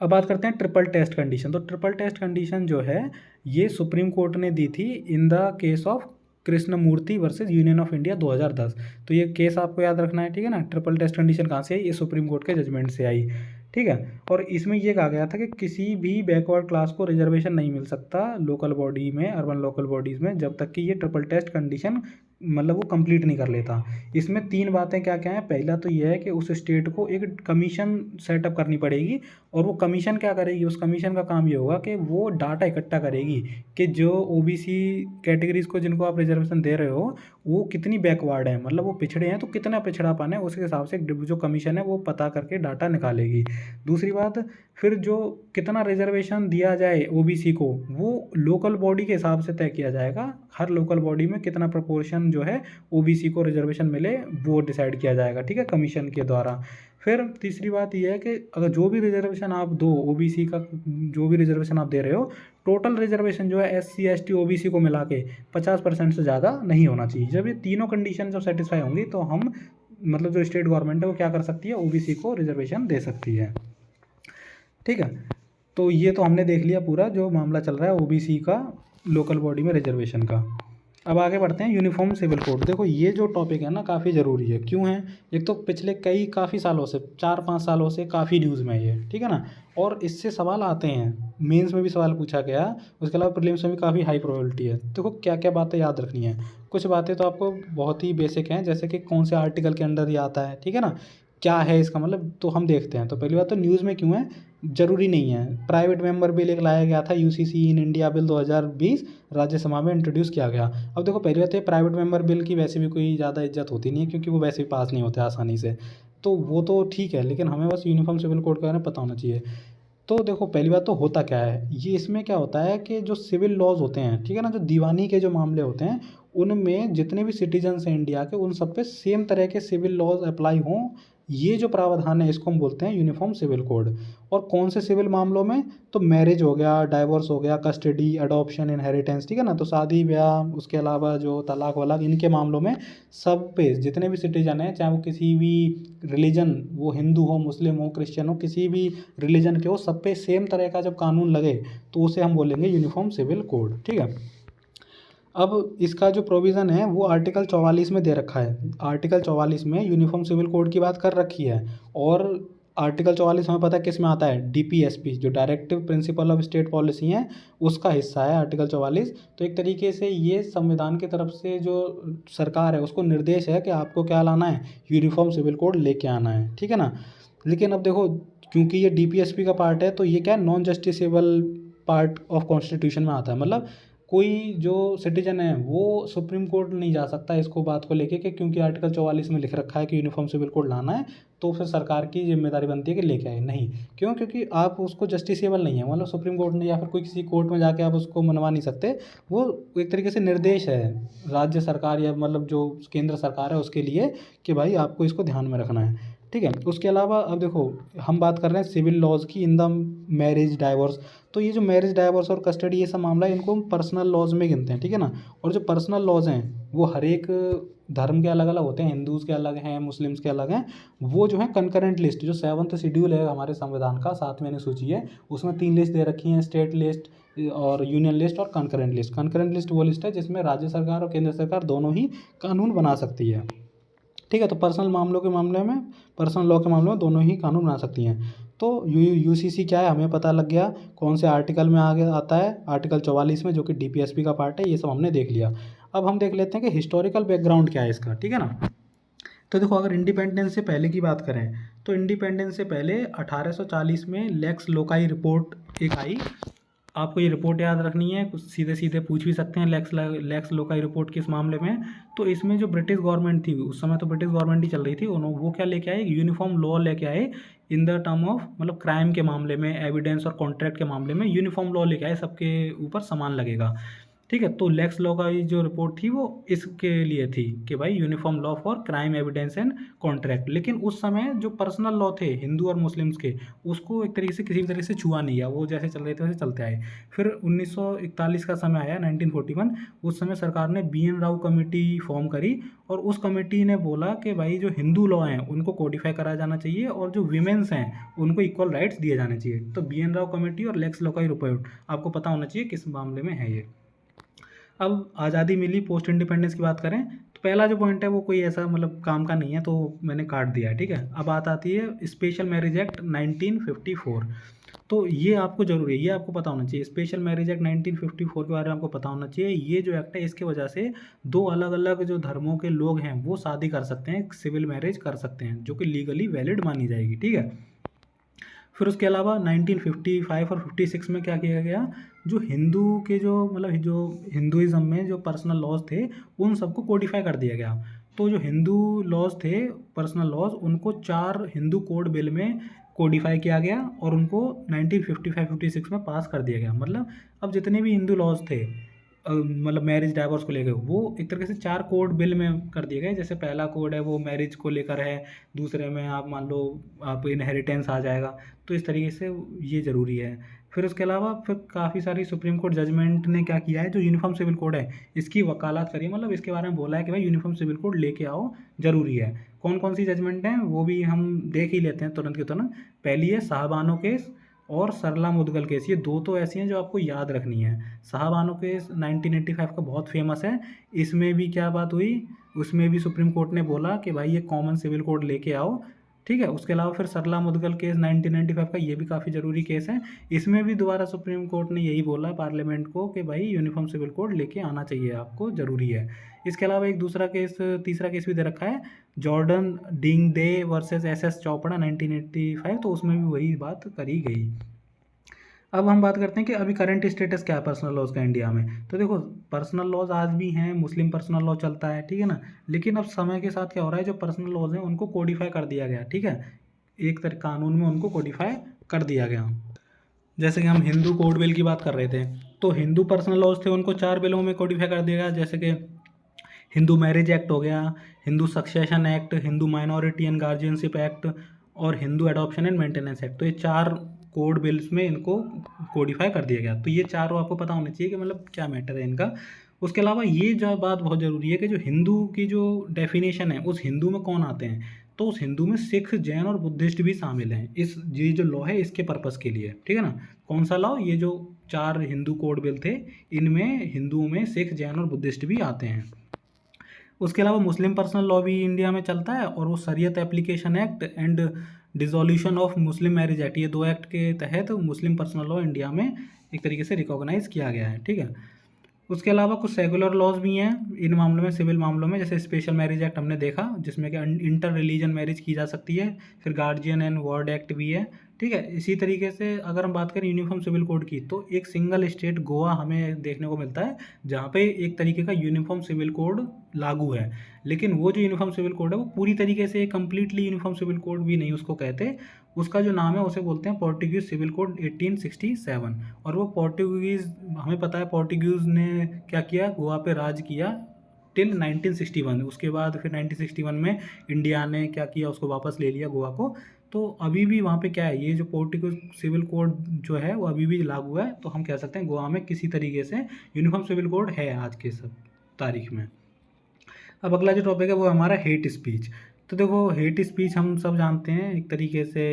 अब बात करते हैं ट्रिपल टेस्ट कंडीशन। तो ट्रिपल टेस्ट कंडीशन जो है ये सुप्रीम कोर्ट ने दी थी in the case of Krishnamurthy versus Union of India 2010। तो ये केस आपको याद रखना है, ठीक है ना। ट्रिपल टेस्ट कंडीशन कहाँ से आई, ये सुप्रीम कोर्ट के जजमेंट से आई, ठीक है। और इसमें ये कहा गया था कि किसी भी बैकवर्ड क्लास को रिजर्वेशन नहीं मिल सकता लोकल बॉडी में, अर्बन लोकल बॉडीज़ में, जब तक कि ये ट्रिपल टेस्ट कंडीशन मतलब वो कंप्लीट नहीं कर लेता। इसमें 3 बातें क्या-क्या हैं, पहला तो ये है कि उस स्टेट को एक कमीशन सेटअप करनी पड़ेगी और वो कमीशन क्या करेगी, उस कमीशन का काम ये होगा कि वो डाटा इकट्ठा करेगी कि जो ओबीसी कैटेगरीज़ को जिनको आप रिज़र्वेशन दे रहे हो, वो कितनी बैकवर्ड है, मतलब वो पिछड़े हैं तो कितना पिछड़ापन है, उसके हिसाब से जो कमीशन है वो पता करके डाटा निकालेगी। दूसरी बात, फिर जो कितना रिज़र्वेशन दिया जाए ओबीसी को, वो लोकल बॉडी के हिसाब से तय किया जाएगा। हर लोकल बॉडी में कितना प्रोपोर्शन जो है ओबीसी को रिज़र्वेशन मिले, वो डिसाइड किया जाएगा, ठीक है, कमीशन के द्वारा। फिर तीसरी बात ये है कि अगर जो भी रिज़र्वेशन आप दो ओबीसी का, जो भी रिज़र्वेशन आप दे रहे हो, टोटल रिज़र्वेशन जो है एससी, एसटी, ओबीसी को मिला के 50% से ज़्यादा नहीं होना चाहिए। जब ये तीनों कंडीशन जब सेटिस्फाई होंगी तो हम, मतलब जो स्टेट गवर्नमेंट है वो क्या कर सकती है, ओबीसी को रिज़र्वेशन दे सकती है, ठीक है। तो ये तो हमने देख लिया पूरा जो मामला चल रहा है ओबीसी का लोकल बॉडी में रिजर्वेशन का। अब आगे बढ़ते हैं यूनिफॉर्म सिविल कोड। देखो ये जो टॉपिक है ना काफ़ी ज़रूरी है। क्यों है? एक तो पिछले काफ़ी सालों से, 4-5 सालों से काफ़ी न्यूज़ में है ये, ठीक है ना। और इससे सवाल आते हैं, मेंस में भी सवाल पूछा गया, उसके अलावा प्रीलिम्स में भी काफ़ी हाई प्रोबेबिलिटी है। देखो क्या क्या बातें याद रखनी है। कुछ बातें तो आपको बहुत ही बेसिक हैं, जैसे कि कौन से आर्टिकल के अंडर ये आता है, ठीक है ना, क्या है इसका मतलब, तो हम देखते हैं। तो पहली बात तो न्यूज़ में क्यों है, ज़रूरी नहीं है। प्राइवेट मेंबर बिल एक लाया गया था, UCC in India bill 2020 Rajya Sabha में इंट्रोड्यूस किया गया। अब देखो पहली बात है, प्राइवेट मेंबर बिल की वैसे भी कोई ज़्यादा इज्जत होती नहीं है, क्योंकि वो वैसे भी पास नहीं होते आसानी से, तो वो तो ठीक है, लेकिन हमें बस यूनिफॉर्म सिविल कोड के बारे में पता होना चाहिए। तो देखो पहली बात तो होता क्या है, ये इसमें क्या होता है कि जो सिविल लॉज होते हैं, ठीक है ना, जो दीवानी के जो मामले होते हैं, उनमें जितने भी सिटीजन्स हैं इंडिया के, उन सब पे सेम तरह के सिविल लॉज अप्लाई हों, ये जो प्रावधान है इसको हम बोलते हैं यूनिफॉर्म सिविल कोड। और कौन से सिविल मामलों में, तो मैरिज हो गया, डाइवोर्स हो गया, कस्टडी, अडॉप्शन, इनहेरिटेंस, ठीक है ना, तो शादी ब्याह, उसके अलावा जो तलाक वलाक, इनके मामलों में सब पे जितने भी सिटीजन हैं, चाहे वो किसी भी रिलीजन, वो हिंदू हो, मुस्लिम हो, क्रिश्चियन हो, किसी भी रिलीजन के हो, सब पे सेम तरह का जब कानून लगे तो उसे हम बोलेंगे यूनिफॉर्म सिविल कोड, ठीक है। अब इसका जो प्रोविज़न है वो आर्टिकल 44 में दे रखा है। आर्टिकल 44 में यूनिफॉर्म सिविल कोड की बात कर रखी है। और आर्टिकल 44 हमें पता है किस में आता है, डीपीएसपी, जो directive principle of state policy है, उसका हिस्सा है आर्टिकल 44। तो एक तरीके से ये संविधान की तरफ से जो सरकार है उसको निर्देश है कि आपको क्या लाना है, यूनिफॉर्म सिविल कोड लेके आना है, ठीक है ना। लेकिन अब देखो, क्योंकि ये डीपीएसपी का पार्ट है, तो ये क्या है, non justiciable part of constitution में आता है। मतलब कोई जो सिटीजन है वो सुप्रीम कोर्ट नहीं जा सकता इसको बात को लेके कि क्योंकि आर्टिकल 44 में लिख रखा है कि यूनिफॉर्म सिविल कोड लाना है, तो फिर सरकार की जिम्मेदारी बनती है कि लेके आए। नहीं, क्यों? क्योंकि आप उसको जस्टिसेबल नहीं है, मतलब सुप्रीम कोर्ट ने या फिर कोई किसी कोर्ट में जाके आप उसको मनवा नहीं सकते। वो एक तरीके से निर्देश है राज्य सरकार या मतलब जो केंद्र सरकार है उसके लिए कि भाई आपको इसको ध्यान में रखना है, ठीक है। उसके अलावा अब देखो हम बात कर रहे हैं सिविल लॉज की इन द मैरिज, डाइवोर्स। तो ये जो मैरिज, डाइवोर्स और कस्टडी, ये सब मामला है, इनको हम पर्सनल लॉज में गिनते हैं, ठीक है ना। और जो पर्सनल लॉज हैं वो हर एक धर्म के अलग अलग होते हैं, हिंदूज़ के अलग हैं, मुस्लिम्स के अलग हैं। वो जो है कंकरेंट लिस्ट, जो 7th शेड्यूल है हमारे संविधान का, 7वीं अनुसूची है, उसमें 3 लिस्ट दे रखी हैं, स्टेट लिस्ट और यूनियन लिस्ट और कंकरेंट लिस्ट। कंकरेंट लिस्ट वो लिस्ट है जिसमें राज्य सरकार और केंद्र सरकार दोनों ही कानून बना सकती है, ठीक है। तो पर्सनल मामलों के मामले में, पर्सनल लॉ के मामले में दोनों ही कानून बना सकती हैं। तो यूसीसी क्या है हमें पता लग गया, कौन से आर्टिकल में आगे आता है, आर्टिकल 44 में, जो कि डीपीएसपी का पार्ट है। ये सब हमने देख लिया। अब हम देख लेते हैं कि हिस्टोरिकल बैकग्राउंड क्या है इसका, ठीक है ना। तो देखो अगर इंडिपेंडेंस से पहले की बात करें, तो इंडिपेंडेंस से पहले 1840 में लेक्स लोकाई रिपोर्ट एक आई। आपको ये रिपोर्ट याद रखनी है, कुछ सीधे सीधे पूछ भी सकते हैं लेक्स लोकाई रिपोर्ट किस मामले में। तो इसमें जो ब्रिटिश गवर्नमेंट थी उस समय, तो ब्रिटिश गवर्नमेंट ही चल रही थी, उन्होंने वो क्या लेके आए, यूनिफॉर्म लॉ लेके आए इन द टर्म ऑफ, मतलब क्राइम के मामले में, एविडेंस और कॉन्ट्रैक्ट के मामले में यूनिफॉर्म लॉ लेके आए, सबके ऊपर समान लगेगा, ठीक है। तो लेक्स लॉ का जो रिपोर्ट थी वो इसके लिए थी कि भाई uniform law for crime, evidence and contract. लेकिन उस समय जो पर्सनल लॉ थे हिंदू और मुस्लिम्स के, उसको एक तरीके से किसी भी तरह से छुआ नहीं गया, वो जैसे चल रहे थे वैसे चलते आए। फिर 1941 का समय आया, 1941, उस समय सरकार ने BN राव कमेटी फॉर्म करी और उस कमेटी ने बोला कि भाई जो हिंदू लॉ हैं उनको कोडिफाई कराया जाना चाहिए और जो वीमेंस हैं उनको इक्वल राइट्स दिए जाने चाहिए। तो BN राव कमेटी और लेक्स लॉ का रिपोर्ट आपको पता होना चाहिए किस मामले में है ये। अब आज़ादी मिली, पोस्ट इंडिपेंडेंस की बात करें, तो पहला जो पॉइंट है वो कोई ऐसा मतलब काम का नहीं है, तो मैंने काट दिया है, ठीक है। अब बात आती है स्पेशल मैरिज एक्ट 1954। तो ये आपको ज़रूरी है, ये आपको पता होना चाहिए। स्पेशल मैरिज एक्ट 1954 के बारे में आपको पता होना चाहिए। ये जो एक्ट है इसके वजह से दो अलग अलग जो धर्मों के लोग हैं वो शादी कर सकते हैं, सिविल मैरिज कर सकते हैं, जो कि लीगली वैलिड मानी जाएगी, ठीक है। फिर उसके अलावा 1955 और 56 में क्या किया गया, जो हिंदू के जो मतलब जो हिंदुइज़्म में जो पर्सनल लॉज थे उन सबको कोडिफाई कर दिया गया। तो जो हिंदू लॉज थे, पर्सनल लॉज, उनको 4 हिंदू कोड बिल में कोडिफाई किया गया और उनको 1955-56 में पास कर दिया गया। मतलब अब जितने भी हिंदू लॉज थे मतलब मैरिज डाइवोर्स को लेकर, वो एक तरीके से 4 कोड बिल में कर दिए गए। जैसे पहला कोड है वो मैरिज को लेकर है, दूसरे में आप मान लो आप इनहेरिटेंस आ जाएगा, तो इस तरीके से ये ज़रूरी है। फिर उसके अलावा फिर काफ़ी सारी सुप्रीम कोर्ट जजमेंट ने क्या किया है, जो यूनिफॉर्म सिविल कोड है इसकी वकालत करी, मतलब इसके बारे में बोला है कि भाई यूनिफॉर्म सिविल कोड लेके आओ, ज़रूरी है। कौन कौन सी जजमेंट हैं वो भी हम देख ही लेते हैं तुरंत के तुरंत। पहली है साहबानो केस और सरला मुदगल केस, ये दो तो ऐसी हैं जो आपको याद रखनी है। साहबानो केस 1985 का बहुत फेमस है। इसमें भी क्या बात हुई, उसमें भी सुप्रीम कोर्ट ने बोला कि भाई ये कॉमन सिविल कोड लेके आओ, ठीक है। उसके अलावा फिर सरला मुदगल केस 1995 का, ये भी काफ़ी ज़रूरी केस है। इसमें भी दोबारा सुप्रीम कोर्ट ने यही बोला पार्लियामेंट को कि भाई यूनिफॉर्म सिविल कोड लेके आना चाहिए आपको, ज़रूरी है। इसके अलावा एक दूसरा केस, तीसरा केस भी दे रखा है, जॉर्डन डिंग डे वर्सेस एस चोपड़ा 1985, तो उसमें भी वही बात करी गई। अब हम बात करते हैं कि अभी करंट स्टेटस क्या है पर्सनल लॉज का इंडिया में। तो देखो पर्सनल लॉज आज भी हैं, मुस्लिम पर्सनल लॉ चलता है, ठीक है ना। लेकिन अब समय के साथ क्या हो रहा है, जो पर्सनल लॉज हैं उनको कोडिफाई कर दिया गया, ठीक है, एक तरह कानून में उनको कोडिफाई कर दिया गया। जैसे कि हम हिंदू कोड बिल की बात कर रहे थे, तो हिंदू पर्सनल लॉज थे उनको 4 बिलों में कोडिफाई कर दिया गया। जैसे कि हिंदू मैरिज एक्ट हो गया, Hindu succession act, Hindu minority and guardianship act और Hindu adoption and maintenance act. तो ये 4 कोड बिल्स में इनको कोडिफाई कर दिया गया। तो ये चारों आपको पता होना चाहिए कि मतलब क्या मैटर है इनका। उसके अलावा ये जो बात बहुत ज़रूरी है कि जो हिंदू की जो डेफिनेशन है, उस हिंदू में कौन आते हैं, तो उस हिंदू में सिख, जैन और बुद्धिस्ट भी शामिल हैं। ये जो लॉ है इसके पर्पज़ के लिए, ठीक है ना। कौन सा लॉ, ये जो 4 हिंदू कोड बिल थे इनमें हिंदुओं में सिख, जैन और बुद्धिस्ट भी आते हैं। उसके अलावा मुस्लिम पर्सनल लॉ भी इंडिया में चलता है, और वो शरीयत application act and dissolution of Muslim marriage act, ये 2 एक्ट के तहत मुस्लिम पर्सनल लॉ इंडिया में एक तरीके से रिकॉग्नाइज़ किया गया है, ठीक है। उसके अलावा कुछ सेकुलर लॉज भी हैं इन मामलों में, सिविल मामलों में, जैसे स्पेशल मैरिज एक्ट हमने देखा जिसमें कि इंटर रिलीजन मैरिज की जा सकती है। फिर गार्जियन एंड वार्ड एक्ट भी है, ठीक है। इसी तरीके से अगर हम बात करें यूनिफॉर्म सिविल कोड की, तो एक सिंगल स्टेट गोवा हमें देखने को मिलता है जहाँ पे एक तरीके का यूनिफॉर्म सिविल कोड लागू है। लेकिन वो जो यूनिफॉर्म सिविल कोड है वो पूरी तरीके से कम्प्लीटली यूनिफॉर्म सिविल कोड भी नहीं उसको कहते, उसका जो नाम है उसे बोलते हैं पोर्टुगीज सिविल कोड 1867। और वो पोर्टुगीज़, हमें पता है पोर्टुगीज़ ने क्या किया, गोवा पे राज किया टिल 1961। उसके बाद फिर 1961 में इंडिया ने क्या किया, उसको वापस ले लिया गोवा को। तो अभी भी वहाँ पे क्या है, ये जो पोर्टुगीज सिविल कोड जो है वो अभी भी लागू है। तो हम कह सकते हैं गोवा में किसी तरीके से यूनिफॉर्म सिविल कोड है आज के सब तारीख में। अब अगला जो टॉपिक है वो हमारा हेट स्पीच। तो देखो हेट स्पीच हम सब जानते हैं एक तरीके से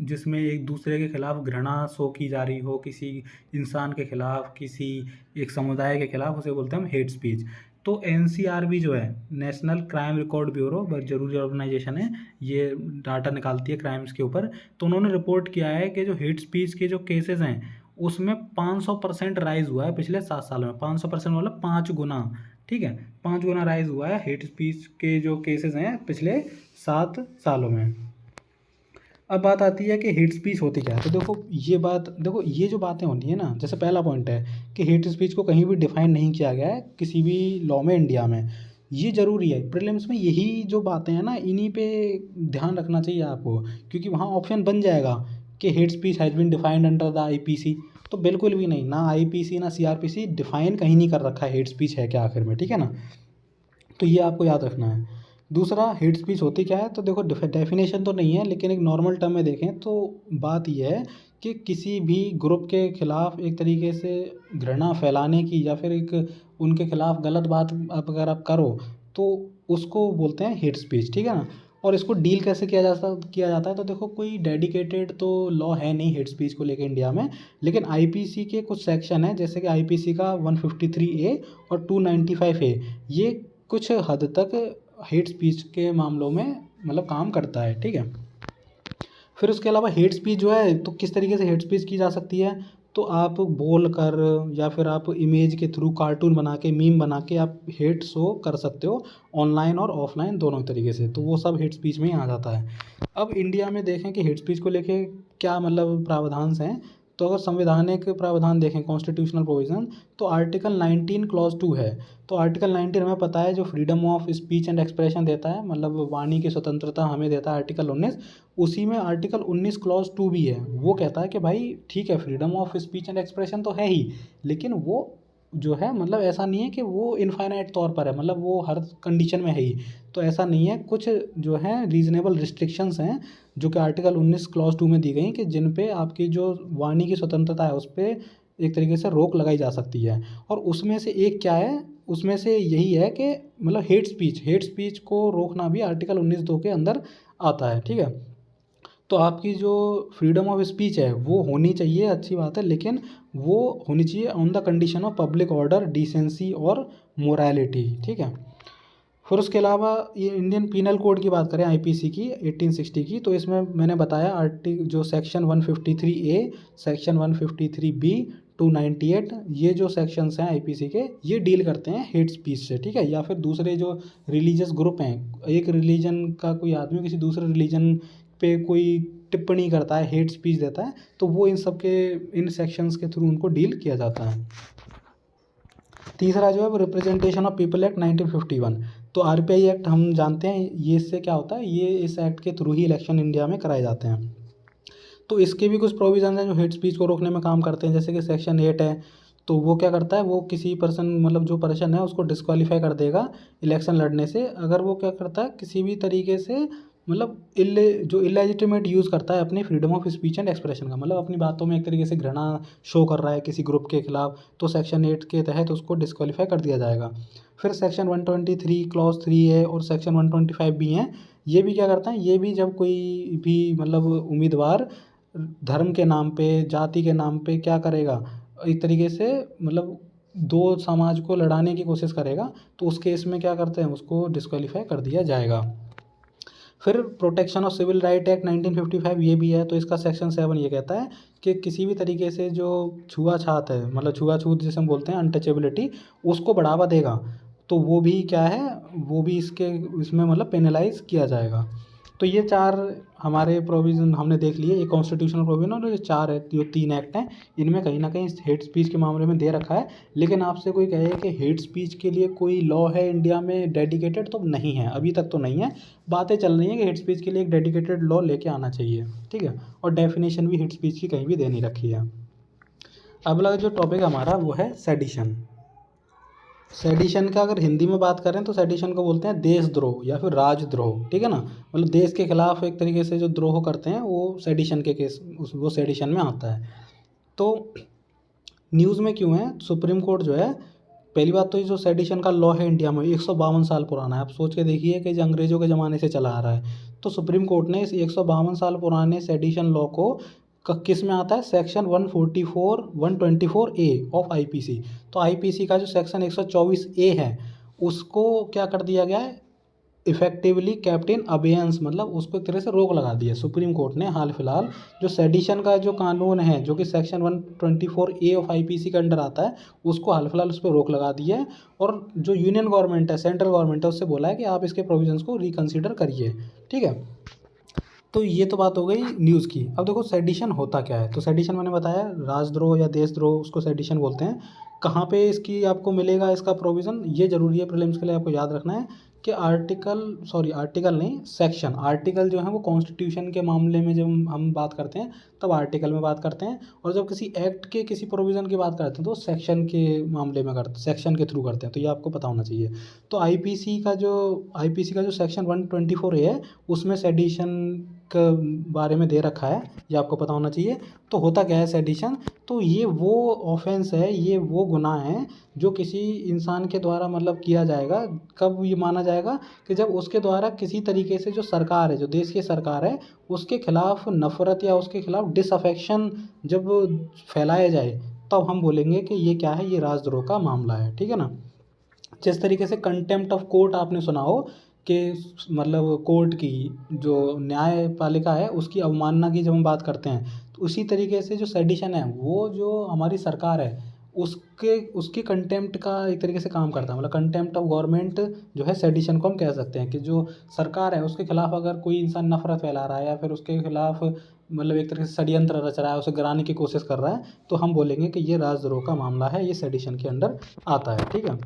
जिसमें एक दूसरे के खिलाफ घृणा शो की जा रही हो, किसी इंसान के खिलाफ, किसी एक समुदाय के खिलाफ, उसे बोलते हैं हम हेट स्पीच। तो एनसीआरबी जो है, नेशनल क्राइम रिकॉर्ड ब्यूरो, बहुत ज़रूरी ऑर्गेनाइजेशन है, ये डाटा निकालती है क्राइम्स के ऊपर। तो उन्होंने रिपोर्ट किया है कि जो हेट स्पीच के जो केसेस हैं उसमें 500% राइज हुआ है पिछले 7 सालों में। 500% मतलब 5 गुना, ठीक है, 5 गुना राइज हुआ है हेट स्पीच के जो केसेस हैं पिछले 7 सालों में। अब बात आती है कि हेट स्पीच होती क्या है। तो देखो ये जो बातें होती हैं ना, जैसे पहला पॉइंट है कि हेट स्पीच को कहीं भी डिफाइन नहीं किया गया है किसी भी लॉ में इंडिया में। ये ज़रूरी है, प्रीलिम्स में यही जो बातें हैं ना इन्हीं पे ध्यान रखना चाहिए आपको, क्योंकि वहाँ ऑप्शन बन जाएगा कि hate speech has been defined under the IPC. तो बिल्कुल भी नहीं, ना आईपीसी ना सीआरपीसी डिफाइन कहीं नहीं कर रखा है हेट स्पीच है क्या आखिर में, ठीक है ना। तो ये आपको याद रखना है। दूसरा, हेट स्पीच होती क्या है, तो देखो डेफिनेशन तो नहीं है, लेकिन एक नॉर्मल टर्म में देखें तो बात यह है कि किसी भी ग्रुप के खिलाफ एक तरीके से घृणा फैलाने की, या फिर एक उनके खिलाफ गलत बात अगर आप करो तो उसको बोलते हैं हेट स्पीच, ठीक है ना। और इसको डील कैसे किया जाता है, तो देखो कोई डेडिकेटेड तो लॉ है नहीं हेट स्पीच को लेकर इंडिया में, लेकिन आईपीसी के कुछ सेक्शन है, जैसे कि आईपीसी का 153A और 295A, ये कुछ हद तक हेट स्पीच के मामलों में मतलब काम करता है, ठीक है। फिर उसके अलावा हेट स्पीच जो है, तो किस तरीके से हेट स्पीच की जा सकती है, तो आप बोल कर या फिर आप इमेज के थ्रू कार्टून बना के मीम बना के आप हेट शो कर सकते हो, ऑनलाइन और ऑफलाइन दोनों तरीके से, तो वो सब हेट स्पीच में ही आ जाता है। अब इंडिया में देखें कि हेट स्पीच को लेके क्या मतलब प्रावधान हैं, तो अगर संवैधानिक प्रावधान देखें, कॉन्स्टिट्यूशनल प्रोविज़न, तो आर्टिकल 19 क्लॉज 2 है। तो आर्टिकल 19 हमें पता है जो freedom of speech and expression देता है, मतलब वाणी की स्वतंत्रता हमें देता है आर्टिकल 19। उसी में आर्टिकल 19 क्लॉज 2 भी है, वो कहता है कि भाई ठीक है, freedom of speech and expression तो है ही, लेकिन वो जो है मतलब ऐसा नहीं है कि वो इनफाइनाइट तौर पर है, मतलब वो हर कंडीशन में है ही, तो ऐसा नहीं है। कुछ जो है रीजनेबल रिस्ट्रिक्शंस हैं जो कि आर्टिकल 19 क्लॉज 2 में दी गई, कि जिन पे आपकी जो वाणी की स्वतंत्रता है उस पर एक तरीके से रोक लगाई जा सकती है। और उसमें से एक क्या है, उसमें से यही है कि मतलब हेट स्पीच को रोकना भी आर्टिकल 19(2) के अंदर आता है, ठीक है। तो आपकी जो फ्रीडम ऑफ स्पीच है वो होनी चाहिए, अच्छी बात है, लेकिन वो होनी चाहिए on the condition of public order, decency और मोरालिटी, ठीक है। फिर उसके अलावा ये इंडियन पीनल कोड की बात करें, आईपीसी की 1860 की, तो इसमें मैंने बताया जो सेक्शन 153A, सेक्शन 153B, 298, ये जो सेक्शंस हैं आईपीसी के, ये डील करते हैं हेट स्पीच से, ठीक है। या फिर दूसरे जो रिलीजियस ग्रुप हैं, एक रिलीजन का कोई आदमी किसी दूसरे रिलीजन पे कोई टिप्पणी करता है, हेट स्पीच देता है, तो वो इन सब के इन सेक्शंस के थ्रू उनको डील किया जाता है। तीसरा जो है वो रिप्रेजेंटेशन ऑफ पीपल एक्ट 1951। तो आरपीआई एक्ट हम जानते हैं, ये इससे क्या होता है, ये इस एक्ट के थ्रू ही इलेक्शन इंडिया में कराए जाते हैं। तो इसके भी कुछ प्रोविज़न हैं जो हेट स्पीच को रोकने में काम करते हैं, जैसे कि सेक्शन 8 है। तो वो क्या करता है, वो किसी पर्सन मतलब जो पर्सन है उसको डिस्क्वालीफाई कर देगा इलेक्शन लड़ने से, अगर वो क्या करता है किसी भी तरीके से मतलब इलेजिटिमेट यूज़ करता है अपनी freedom of speech and expression का, मतलब अपनी बातों में एक तरीके से घृणा शो कर रहा है किसी ग्रुप के खिलाफ, तो सेक्शन 8 के तहत उसको डिस्क्वालीफाई कर दिया जाएगा। फिर सेक्शन 123 क्लॉज 3 है और सेक्शन 125 भी हैं। ये भी क्या करता है, ये भी जब कोई भी मतलब उम्मीदवार धर्म के नाम पे, जाति के नाम पे क्या करेगा, एक तरीके से मतलब दो समाज को लड़ाने की कोशिश करेगा, तो उस केस में क्या करते हैं, उसको डिस्क्वालीफाई कर दिया जाएगा। फिर protection of civil right act 1955 ये भी है, तो इसका सेक्शन 7 ये कहता है कि किसी भी तरीके से जो छुआछूत है, मतलब छुआछूत जिसे हम बोलते हैं अनटचेबिलिटी, उसको बढ़ावा देगा, तो वो भी क्या है, वो भी इसमें मतलब पेनलाइज किया जाएगा। तो ये 4 हमारे प्रोविज़न हमने देख लिए, ये कॉन्स्टिट्यूशनल प्रोविज़न, और ये 4 है, जो 3 एक्ट हैं, इनमें कहीं ना कहीं हेट स्पीच के मामले में दे रखा है। लेकिन आपसे कोई कहे कि हेट स्पीच के लिए कोई लॉ है इंडिया में डेडिकेटेड, तो नहीं है, अभी तक तो नहीं है। बातें चल रही हैं कि हेट स्पीच के लिए एक डेडिकेटेड लॉ लेके आना चाहिए, ठीक है, और डेफिनेशन भी हेट स्पीच की कहीं भी दे नहीं रखी है। अगला जो टॉपिक हमारा वो है सेडिशन। सेडिशन का अगर हिंदी में बात करें तो सेडिशन को बोलते हैं देशद्रोह या फिर राजद्रोह, ठीक है ना, मतलब देश के खिलाफ एक तरीके से जो द्रोह करते हैं वो सेडिशन के केस वो सेडिशन में आता है। तो न्यूज़ में क्यों है, सुप्रीम कोर्ट जो है, पहली बात तो ये जो सेडिशन का लॉ है इंडिया में 152 साल पुराना है। आप सोच के देखिए कि जो अंग्रेज़ों के ज़माने से चला आ रहा है, तो सुप्रीम कोर्ट ने इस 152 साल पुराने सेडिशन लॉ को किस में आता है, सेक्शन 124 ऑफ आईपीसी। तो आईपीसी का जो सेक्शन 124A है उसको क्या कर दिया गया है, इफेक्टिवली केप्ट इन अबेयंस, मतलब उसको एक तरह से रोक लगा दी है सुप्रीम कोर्ट ने हाल फिलहाल। जो सेडिशन का जो कानून है जो कि सेक्शन 124A ऑफ आईपीसी के अंडर आता है, उसको हाल फिलहाल उस पर रोक लगा दी है, और जो यूनियन गवर्नमेंट है, सेंट्रल गवर्नमेंट है, उससे बोला है कि आप इसके प्रोविजंस को रिकन्सिडर करिए, ठीक है। तो ये तो बात हो गई न्यूज़ की। अब देखो सेडिशन होता क्या है, तो सेडिशन मैंने बताया राजद्रोह या देशद्रोह, उसको सेडिशन बोलते हैं। कहाँ पे इसकी आपको मिलेगा इसका प्रोविज़न, ये ज़रूरी है प्रीलिम्स के लिए आपको याद रखना है कि आर्टिकल नहीं, सेक्शन। आर्टिकल जो है वो कॉन्स्टिट्यूशन के मामले में जब हम बात करते हैं तब आर्टिकल में बात करते हैं, और जब किसी एक्ट के किसी प्रोविज़न की बात करते हैं तो सेक्शन के मामले में सेक्शन के थ्रू करते हैं, तो ये आपको पता होना चाहिए। तो आईपीसी का जो सेक्शन 124A है उसमें सेडिशन के बारे में दे रखा है, ये आपको पता होना चाहिए। तो होता क्या है सेडिशन, तो ये वो ऑफेंस है, ये वो गुनाह है जो किसी इंसान के द्वारा मतलब किया जाएगा। कब ये माना जाएगा, कि जब उसके द्वारा किसी तरीके से जो सरकार है, जो देश की सरकार है, उसके खिलाफ नफ़रत या उसके खिलाफ डिसअफेक्शन जब फैलाया जाए, तब हम बोलेंगे कि ये क्या है, ये राजद्रोह का मामला है, ठीक है ना। जिस तरीके से कंटेम्प्ट ऑफ कोर्ट आपने सुना हो के मतलब कोर्ट की जो न्यायपालिका है उसकी अवमानना की जब हम बात करते हैं, तो उसी तरीके से जो सेडिशन है वो जो हमारी सरकार है उसके कंटेम्प्ट का एक तरीके से काम करता है। मतलब कंटेम्प्ट ऑफ गवर्नमेंट जो है सेडिशन को हम कह सकते हैं कि जो सरकार है उसके खिलाफ अगर कोई इंसान नफरत फैला रहा है या फिर उसके खिलाफ मतलब एक तरीके से षड्यंत्र रच रहा है, उसे गिराने की कोशिश कर रहा है, तो हम बोलेंगे कि ये राजद्रोह का मामला है, ये सेडिशन के अंडर आता है। ठीक है।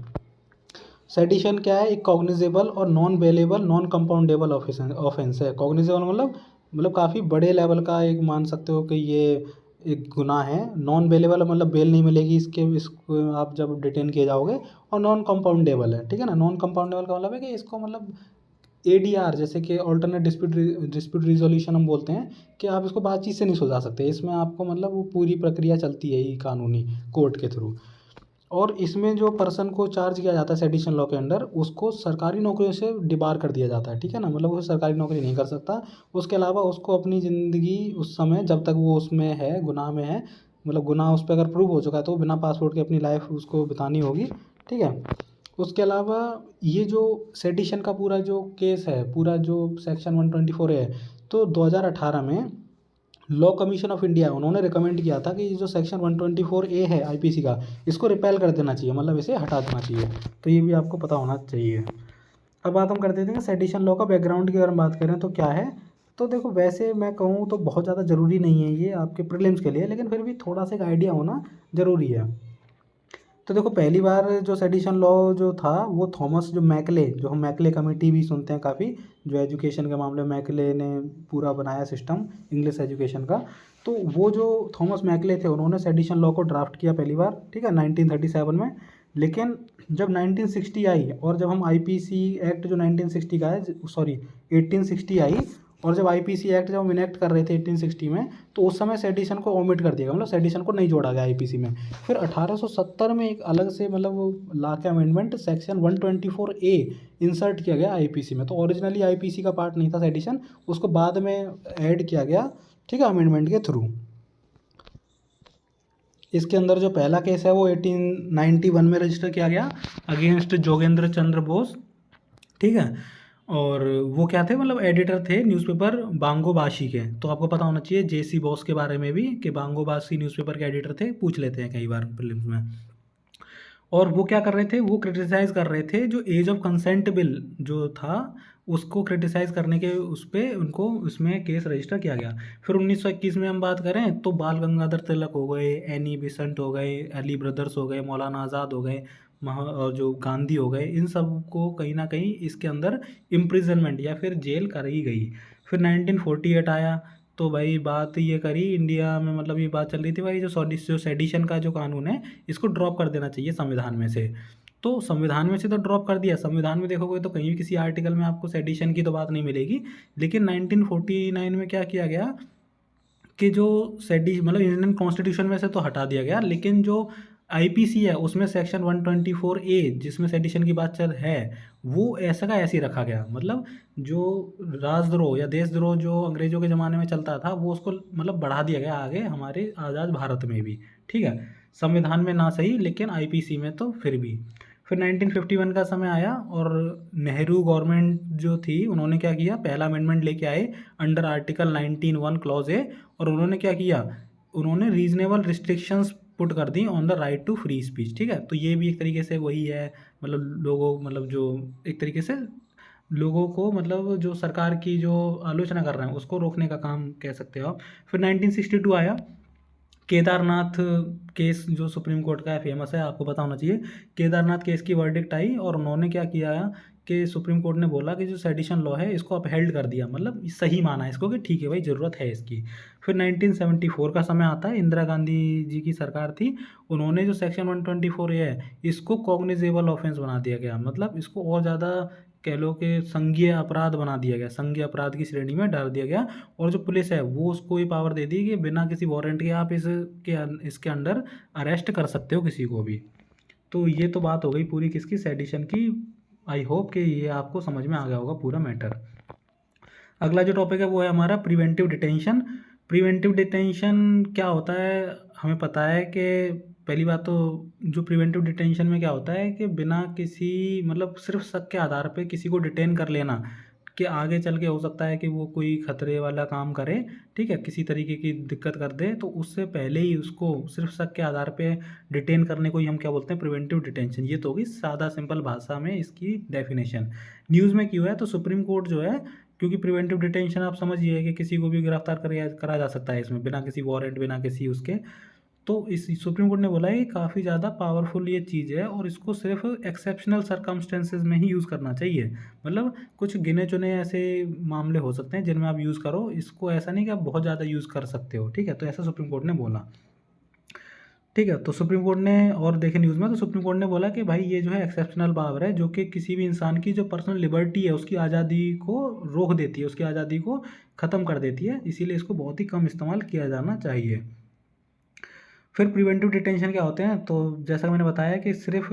सेडिशन क्या है? एक कॉग्निजेबल और non bailable non compoundable offence है। कॉग्निजेबल मतलब काफ़ी बड़े लेवल का एक मान सकते हो कि ये एक गुनाह है। नॉन बेलेबल मतलब बेल नहीं मिलेगी इसको आप जब डिटेन किए जाओगे। और नॉन कंपाउंडेबल है, ठीक है ना। नॉन कंपाउंडेबल का मतलब है कि इसको मतलब ADR जैसे कि अल्टरनेट डिस्प्यूट रिजोल्यूशन हम बोलते हैं कि आप इसको बातचीत से नहीं सुलझा सकते। इसमें आपको मतलब वो पूरी प्रक्रिया चलती है ही कानूनी कोर्ट के थ्रू। और इसमें जो पर्सन को चार्ज किया जाता है सेडिशन लॉ के अंडर, उसको सरकारी नौकरियों से डिबार कर दिया जाता है। ठीक है ना, मतलब वो सरकारी नौकरी नहीं कर सकता। उसके अलावा उसको अपनी ज़िंदगी उस समय जब तक वो उसमें है, गुनाह में है, मतलब गुनाह उस पर अगर प्रूव हो चुका है तो बिना पासपोर्ट के अपनी लाइफ उसको बितानी होगी। ठीक है। उसके अलावा ये जो सेडिशन का पूरा जो केस है, पूरा जो सेक्शन 124 है, तो 2018 में लॉ कमीशन ऑफ इंडिया उन्होंने रिकमेंड किया था कि ये जो सेक्शन 124A है IPC का, इसको रिपेल कर देना चाहिए, मतलब इसे हटा देना चाहिए। तो ये भी आपको पता होना चाहिए। अब बात हम कर देते हैं सेडिशन लॉ का बैकग्राउंड की अगर हम बात करें तो क्या है। तो देखो वैसे मैं कहूँ तो बहुत ज़्यादा ज़रूरी नहीं है ये आपके प्रीलिम्स के लिए, लेकिन फिर भी थोड़ा सा एक आइडिया होना ज़रूरी है। तो देखो पहली बार जो सेडिशन लॉ जो था वो थॉमस जो मैकले, जो हम मैकले कमेटी भी सुनते हैं काफ़ी, जो एजुकेशन के मामले में मैकले ने पूरा बनाया सिस्टम इंग्लिश एजुकेशन का। तो वो जो थॉमस मैकले थे उन्होंने सेडिशन लॉ को ड्राफ्ट किया पहली बार, ठीक है, 1937 में। लेकिन जब 1960 आई और जब हम IPC एक्ट जो 1960 का है, सॉरी 1860 आई, और जब IPC एक्ट जब हम इनेक्ट कर रहे थे 1860 में, तो उस समय सेडिशन को ओमिट कर दिया गया, मतलब सेडिशन को नहीं जोड़ा गया IPC में। फिर 1870 में एक अलग से मतलब ला के अमेंडमेंट सेक्शन 124A इंसर्ट किया गया IPC में। तो ओरिजिनली IPC का पार्ट नहीं था सेडिशन, उसको बाद में ऐड किया गया, ठीक है, अमेंडमेंट के थ्रू। इसके अंदर जो पहला केस है वो 1891 में रजिस्टर किया गया अगेंस्ट जोगेंद्र चंद्र बोस, ठीक है। और वो क्या थे, मतलब एडिटर थे न्यूज़पेपर बांगोबाशी के। तो आपको पता होना चाहिए JC बोस के बारे में भी कि बांगोबाशी न्यूज़पेपर के एडिटर थे, पूछ लेते हैं कई बार प्रीलिम्स में। और वो क्या कर रहे थे, वो क्रिटिसाइज़ कर रहे थे जो एज ऑफ कंसेंट बिल जो था उसको क्रिटिसाइज़ करने के उस पर उनको उसमें केस रजिस्टर किया गया। फिर 1921 में हम बात करें तो बाल गंगाधर तिलक हो गए, एनी बेसेंट हो गए, अली ब्रदर्स हो गए, मौलाना आज़ाद हो गए, और जो गांधी हो गए, इन सब को कहीं ना कहीं इसके अंदर इम्प्रिजनमेंट या फिर जेल कराई गई। फिर 1948 आया तो भाई बात ये करी इंडिया में, मतलब ये बात चल रही थी भाई जो सेडिशन का जो कानून है इसको ड्रॉप कर देना चाहिए संविधान में से। तो संविधान में से तो ड्रॉप कर दिया, संविधान में देखोगे तो कहीं भी किसी आर्टिकल में आपको सेडिशन की तो बात नहीं मिलेगी। लेकिन 1949 में क्या किया गया कि जो मतलब इंडियन कॉन्स्टिट्यूशन में से तो हटा दिया गया, लेकिन जो IPC है उसमें सेक्शन 124A जिसमें सेडिशन की बात चल है वो ऐसा का ऐसे ही रखा गया। मतलब जो राजद्रोह या देशद्रोह जो अंग्रेजों के ज़माने में चलता था वो उसको मतलब बढ़ा दिया गया आगे हमारे आज़ाद भारत में भी, ठीक है। संविधान में ना सही लेकिन IPC में तो फिर भी। फिर 1951 का समय आया और नेहरू गवर्नमेंट जो थी उन्होंने क्या किया, पहला अमेंडमेंट लेके आए अंडर आर्टिकल 19(1) क्लॉज ए। और उन्होंने क्या किया, उन्होंने रीजनेबल रिस्ट्रिक्शंस पुट कर दी on the right to free speech, ठीक है। तो ये भी एक तरीके से वही है, मतलब लोगों मतलब जो एक तरीके से लोगों को मतलब जो सरकार की जो आलोचना कर रहे हैं उसको रोकने का काम कह सकते हो आप। फिर 1962 आया, केदारनाथ केस जो सुप्रीम कोर्ट का है, फेमस है, आपको पता होना चाहिए। केदारनाथ केस की वर्डिक्ट आई और उन्होंने क्या किया कि सुप्रीम कोर्ट ने बोला कि जो सेडिशन लॉ है इसको अपहेल्ड कर दिया, मतलब सही माना इसको कि ठीक है भाई ज़रूरत है इसकी। फिर 1974 का समय आता है, इंदिरा गांधी जी की सरकार थी, उन्होंने जो सेक्शन 124A है इसको कॉग्निजेबल ऑफेंस बना दिया गया, मतलब इसको और ज़्यादा कह लो कि संज्ञेय अपराध बना दिया गया, संज्ञेय अपराध की श्रेणी में डाल दिया गया। और जो पुलिस है वो उसको ये पावर दे दी कि बिना किसी वारंट के आप इसके अंडर अरेस्ट कर सकते हो किसी को भी। तो ये तो बात हो गई पूरी किसकी, सेडिशन की। आई होप कि ये आपको समझ में आ गया होगा पूरा मैटर। अगला जो टॉपिक है वो है हमारा प्रिवेंटिव डिटेंशन। प्रिवेंटिव डिटेंशन क्या होता है, हमें पता है कि पहली बात तो जो प्रिवेंटिव डिटेंशन में क्या होता है कि बिना किसी मतलब सिर्फ शक के आधार पे किसी को डिटेन कर लेना कि आगे चल के हो सकता है कि वो कोई खतरे वाला काम करे, ठीक है, किसी तरीके की दिक्कत कर दे, तो उससे पहले ही उसको सिर्फ शक के आधार पे डिटेन करने को ही हम क्या बोलते हैं, प्रिवेंटिव डिटेंशन। ये तो होगी सादा सिंपल भाषा में इसकी डेफिनेशन। न्यूज़ में क्यों है, तो सुप्रीम कोर्ट जो है, क्योंकि प्रिवेंटिव डिटेंशन आप समझिए कि किसी को भी गिरफ्तार करा जा सकता है इसमें, बिना किसी वारंट, बिना किसी उसके। तो इस सुप्रीम कोर्ट ने बोला है कि काफ़ी ज़्यादा पावरफुल ये चीज़ है और इसको सिर्फ एक्सेप्शनल सर्कमस्टेंसेज में ही यूज़ करना चाहिए। मतलब कुछ गिने चुने ऐसे मामले हो सकते हैं जिनमें आप यूज़ करो इसको, ऐसा नहीं कि आप बहुत ज़्यादा यूज़ कर सकते हो, ठीक है। तो ऐसा सुप्रीम कोर्ट ने बोला, ठीक है। तो सुप्रीम कोर्ट ने और देखे न्यूज़ में, तो सुप्रीम कोर्ट ने बोला कि भाई ये जो है एक्सेप्शनल पावर है जो कि किसी भी इंसान की जो पर्सनल लिबर्टी है उसकी आज़ादी को रोक देती है, उसकी आज़ादी को ख़त्म कर देती है, इसीलिए इसको बहुत ही कम इस्तेमाल किया जाना चाहिए। फिर प्रिवेंटिव डिटेंशन क्या होते हैं, तो जैसा कि मैंने बताया कि सिर्फ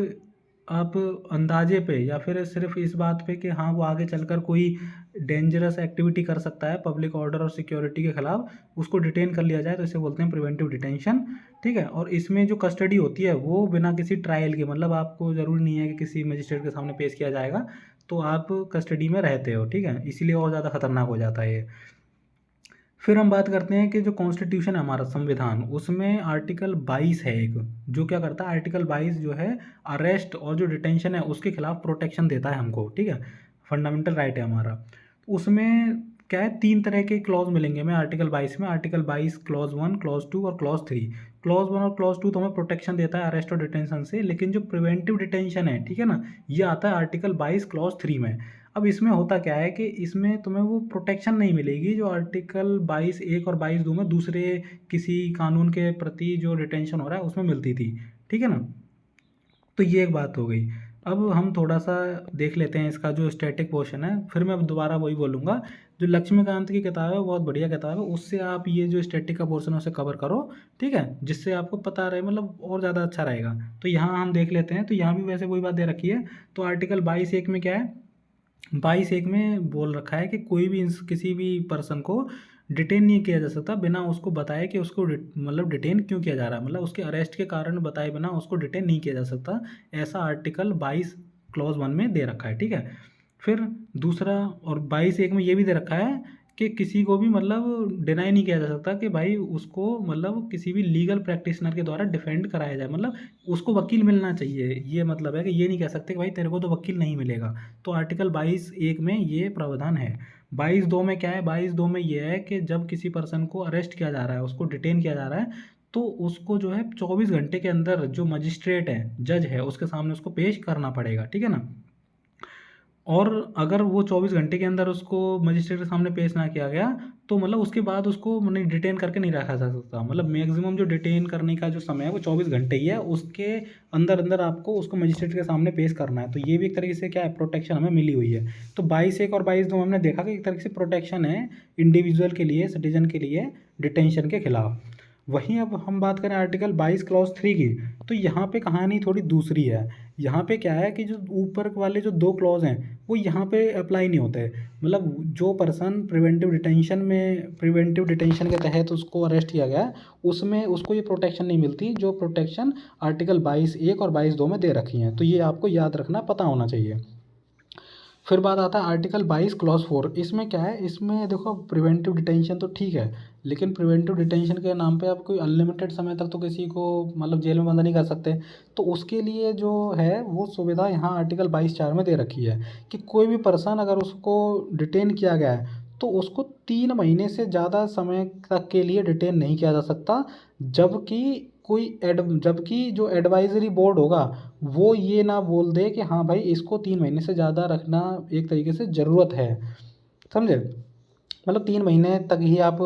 आप अंदाजे पे या फिर सिर्फ इस बात पे कि हाँ वो आगे चलकर कोई डेंजरस एक्टिविटी कर सकता है पब्लिक ऑर्डर और सिक्योरिटी के खिलाफ, उसको डिटेन कर लिया जाए तो इसे बोलते हैं प्रिवेंटिव डिटेंशन, ठीक है। और इसमें जो कस्टडी होती है वो बिना किसी ट्रायल के, मतलब आपको ज़रूरी नहीं है कि किसी मजिस्ट्रेट के सामने पेश किया जाएगा, तो आप कस्टडी में रहते हो, ठीक है, इसीलिए और ज़्यादा खतरनाक हो जाता है ये। फिर हम बात करते हैं कि जो कॉन्स्टिट्यूशन है हमारा संविधान, उसमें आर्टिकल 22 है एक, जो क्या करता है, आर्टिकल 22 जो है अरेस्ट और जो डिटेंशन है उसके खिलाफ प्रोटेक्शन देता है हमको, ठीक है, फंडामेंटल राइट है हमारा। उसमें क्या है, 3 तरह के क्लॉज मिलेंगे हमें आर्टिकल 22 में। आर्टिकल 22 क्लॉज 1, क्लॉज 2 और क्लॉज 3। क्लॉज 1 और क्लॉज 2 तो हमें प्रोटेक्शन देता है अरेस्ट और डिटेंशन से, लेकिन जो प्रिवेंटिव डिटेंशन है, ठीक है ना, ये आता है आर्टिकल 22 क्लॉज 3 में। अब इसमें होता क्या है कि इसमें तुम्हें वो प्रोटेक्शन नहीं मिलेगी जो आर्टिकल 22(1) और 22(2) में दूसरे किसी कानून के प्रति जो डिटेंशन हो रहा है उसमें मिलती थी, ठीक है ना। तो ये एक बात हो गई। अब हम थोड़ा सा देख लेते हैं इसका जो स्टैटिक पोर्शन है, फिर मैं दोबारा वही बोलूँगा, जो लक्ष्मीकांत की किताब है वो बहुत बढ़िया किताब है, उससे आप ये जो स्टैटिक का पोर्शन है उसे कवर करो, ठीक है, जिससे आपको पता रहे, मतलब और ज़्यादा अच्छा रहेगा। तो यहाँ हम देख लेते हैं, तो यहाँ भी वैसे वही बात दे रखी है। तो आर्टिकल 22(1) में क्या है, 22(1) में बोल रखा है कि कोई भी किसी भी पर्सन को डिटेन नहीं किया जा सकता बिना उसको बताए कि उसको मतलब डिटेन क्यों किया जा रहा है, मतलब उसके अरेस्ट के कारण बताए बिना उसको डिटेन नहीं किया जा सकता, ऐसा आर्टिकल 22 क्लॉज 1 में दे रखा है, ठीक है। फिर दूसरा, और 22(1) में ये भी दे रखा है कि किसी को भी मतलब डिनाई नहीं किया जा सकता कि भाई उसको मतलब किसी भी लीगल प्रैक्टिशनर के द्वारा डिफेंड कराया जाए, मतलब उसको वकील मिलना चाहिए, ये मतलब है कि ये नहीं कह सकते कि भाई तेरे को तो वकील नहीं मिलेगा। तो आर्टिकल 22(1) में ये प्रावधान है। 22(2) में क्या है, 22(2) में ये है कि जब किसी पर्सन को अरेस्ट किया जा रहा है, उसको डिटेन किया जा रहा है, तो उसको जो है 24 घंटे के अंदर जो मजिस्ट्रेट है, जज है, उसके सामने उसको पेश करना पड़ेगा, ठीक है ना। और अगर वो 24 घंटे के अंदर उसको मजिस्ट्रेट के सामने पेश ना किया गया, तो मतलब उसके बाद उसको नहीं डिटेन करके नहीं रखा जा सकता, मतलब मैक्सिमम जो डिटेन करने का जो समय है वो 24 घंटे ही है, उसके अंदर अंदर आपको उसको मजिस्ट्रेट के सामने पेश करना है। तो ये भी एक तरीके से क्या है, प्रोटेक्शन हमें मिली हुई है। तो 22(1) और 22(2) हमने देखा कि एक तरीके से प्रोटेक्शन है इंडिविजुअल के लिए, सिटीजन के लिए डिटेंशन के खिलाफ। वहीं अब हम बात करें आर्टिकल 22 क्लॉज 3 की, तो यहाँ पे कहानी थोड़ी दूसरी है। यहाँ पे क्या है कि जो ऊपर वाले जो 2 क्लॉज हैं वो यहाँ पे अप्लाई नहीं होते, मतलब जो पर्सन प्रिवेंटिव डिटेंशन के तहत उसको अरेस्ट किया गया है, उसमें उसको ये प्रोटेक्शन नहीं मिलती जो प्रोटेक्शन आर्टिकल 22(1) और 22(2) में दे रखी हैं। तो ये आपको याद रखना, पता होना चाहिए। फिर बात आता है आर्टिकल 22 क्लॉज 4। इसमें क्या है, इसमें देखो प्रिवेंटिव डिटेंशन तो ठीक है, लेकिन प्रिवेंटिव डिटेंशन के नाम पे आप कोई अनलिमिटेड समय तक तो किसी को मतलब जेल में बंद नहीं कर सकते। तो उसके लिए जो है वो सुविधा यहाँ आर्टिकल 22(4) में दे रखी है कि कोई भी पर्सन अगर उसको डिटेन किया गया है तो उसको 3 महीने से ज़्यादा समय तक के लिए डिटेन नहीं किया जा सकता, जबकि जो एडवाइजरी बोर्ड होगा वो ये ना बोल दे कि हाँ भाई इसको 3 महीने से ज़्यादा रखना एक तरीके से ज़रूरत है, समझे। मतलब 3 महीने तक ही आप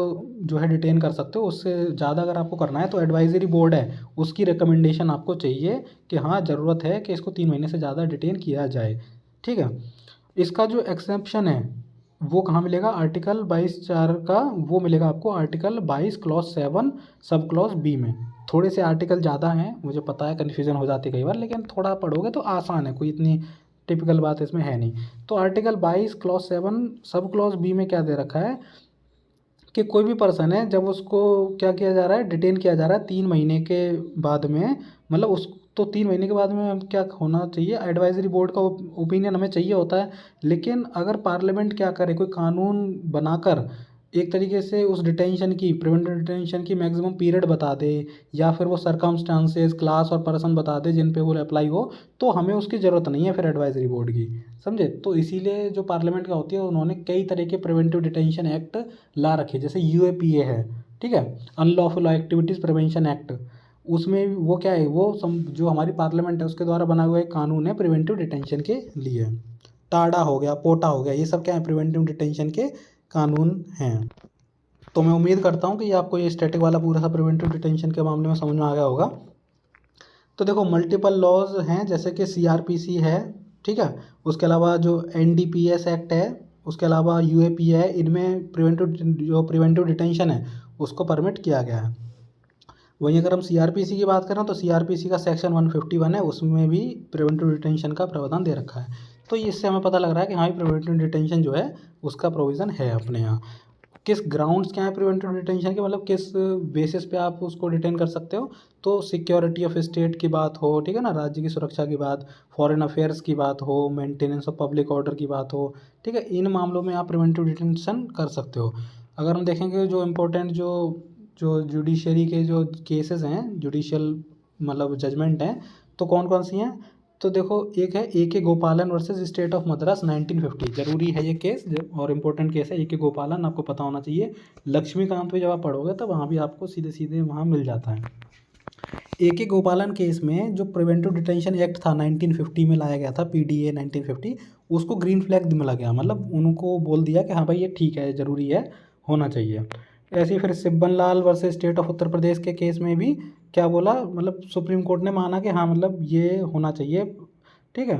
जो है डिटेन कर सकते हो, उससे ज़्यादा अगर आपको करना है तो एडवाइजरी बोर्ड है उसकी रिकमेंडेशन आपको चाहिए कि हाँ ज़रूरत है कि इसको 3 महीने से ज़्यादा डिटेन किया जाए, ठीक है। इसका जो एक्सेप्शन है वो कहाँ मिलेगा, आर्टिकल 22(4) का वो मिलेगा आपको article 22 clause 7 sub clause B में। थोड़े से आर्टिकल ज़्यादा हैं, मुझे पता है कन्फ्यूज़न हो जाती है कई बार, लेकिन थोड़ा पढ़ोगे तो आसान है, कोई इतनी टिपिकल बात इसमें है नहीं। तो article 22 clause 7 sub clause B में क्या दे रखा है कि कोई भी पर्सन है जब उसको क्या किया जा रहा है, डिटेन किया जा रहा है 3 महीने के बाद में, मतलब उस तो 3 महीने के बाद में क्या होना चाहिए, एडवाइजरी बोर्ड का ओपिनियन हमें चाहिए होता है। लेकिन अगर पार्लियामेंट क्या करे, कोई कानून बनाकर एक तरीके से उस डिटेंशन की, प्रिवेंटिव डिटेंशन की मैक्सिमम पीरियड बता दे, या फिर वो सर्कमस्टांसेस, क्लास और पर्सन बता दे जिन पे वो अप्लाई हो, तो हमें उसकी ज़रूरत नहीं है फिर एडवाइजरी बोर्ड की, समझे। तो इसीलिए जो पार्लियामेंट का होती है, उन्होंने कई तरह के प्रिवेंटिव डिटेंशन एक्ट ला रखे, जैसे यूएपीए है, ठीक है, अनलॉफुल एक्टिविटीज़ प्रिवेंशन एक्ट। उसमें वो क्या है, वो जो हमारी पार्लियामेंट है उसके द्वारा बना हुआ एक कानून है प्रिवेंटिव डिटेंशन के लिए। टाडा हो गया, पोटा हो गया, ये सब क्या है, प्रिवेंटिव डिटेंशन के कानून हैं। तो मैं उम्मीद करता हूँ कि ये आपको ये स्टैटिक वाला पूरा सा प्रिवेंटिव डिटेंशन के मामले में समझ में आ गया होगा। तो देखो मल्टीपल लॉज हैं, जैसे कि सीआरपीसी है, ठीक है, उसके अलावा जो एनडीपीएस एक्ट है, उसके अलावा यूएपी है, इनमें प्रिवेंटिव डिटेंशन है उसको परमिट किया गया है। वहीं अगर हम सीआरपीसी की बात करें तो सीआरपीसी का सेक्शन 151 है, उसमें भी प्रिवेंटिव डिटेंशन का प्रावधान दे रखा है। तो इससे हमें पता लग रहा है कि हाँ, प्रिवेंटिव डिटेंशन जो है उसका प्रोविज़न है अपने यहाँ। किस ग्राउंड्स क्या है प्रिवेंटिव डिटेंशन के, मतलब किस बेसिस पे आप उसको डिटेन कर सकते हो, तो सिक्योरिटी ऑफ स्टेट की बात हो, ठीक है ना, राज्य की सुरक्षा की बात, फॉरेन अफेयर्स की बात हो, मेंटेनेंस ऑफ पब्लिक ऑर्डर की बात हो, ठीक है, इन मामलों में आप प्रिवेंटिव डिटेंशन कर सकते हो। अगर हम देखेंगे जो इम्पोर्टेंट जो जो जुडिशरी के जो केसेस हैं, जुडिशियल मतलब जजमेंट हैं, तो कौन कौन सी हैं, तो देखो एक है ए के गोपालन वर्सेस स्टेट ऑफ मद्रास 1950, जरूरी है ये केस और इम्पोर्टेंट केस है। ए के गोपालन आपको पता होना चाहिए, लक्ष्मीकांत पे जब आप पढ़ोगे तो वहाँ भी आपको सीधे सीधे वहाँ मिल जाता है। ए के गोपालन केस में जो प्रिवेंटिव डिटेंशन एक्ट था 1950 में लाया गया था, पीडीए 1950, उसको ग्रीन फ्लैग मिला गया, मतलब उनको बोल दिया कि हाँ भाई ये ठीक है, ज़रूरी है, होना चाहिए। ऐसे ही फिर सिब्बन लाल versus state of Uttar Pradesh के केस में भी क्या बोला, मतलब सुप्रीम कोर्ट ने माना कि हाँ मतलब ये होना चाहिए, ठीक है।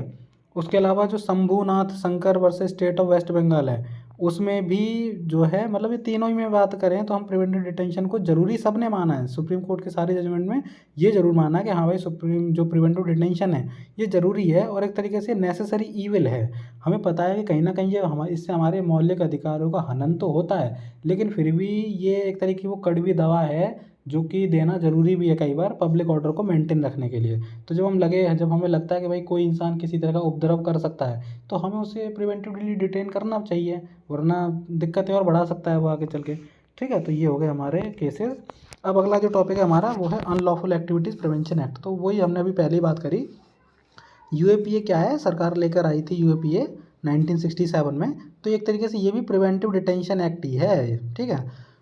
उसके अलावा जो Shambhunath Shankar versus state of West Bengal है, उसमें भी जो है मतलब ये तीनों ही में बात करें तो हम प्रिवेंटिव डिटेंशन को ज़रूरी सब ने माना है, सुप्रीम कोर्ट के सारे जजमेंट में ये ज़रूर माना है कि हाँ भाई सुप्रीम जो प्रिवेंटिव डिटेंशन है ये ज़रूरी है और एक तरीके से नेसेसरी ईविल है। हमें पता है कि कहीं ना कहीं ये इससे हमारे मौलिक अधिकारों का हनन तो होता है, लेकिन फिर भी ये एक तरीके की वो कड़वी दवा है जो कि देना ज़रूरी भी है कई बार पब्लिक ऑर्डर को मेंटेन रखने के लिए। तो जब हमें लगता है कि भाई कोई इंसान किसी तरह का उपद्रव कर सकता है तो हमें उसे प्रिवेंटिवली डिटेन करना चाहिए, वरना दिक्कतें और बढ़ा सकता है वो आगे चल के, ठीक है। तो ये हो गए हमारे केसेस। अब अगला जो टॉपिक है हमारा वो है अनलॉफुल एक्टिविटीज़ प्रिवेंशन एक्ट। तो वही हमने अभी पहले ही बात करी, यूएपीए क्या है, सरकार लेकर आई थी यूएपीए 1967 में, तो एक तरीके से ये भी प्रिवेंटिव डिटेंशन एक्ट ही है, ठीक है।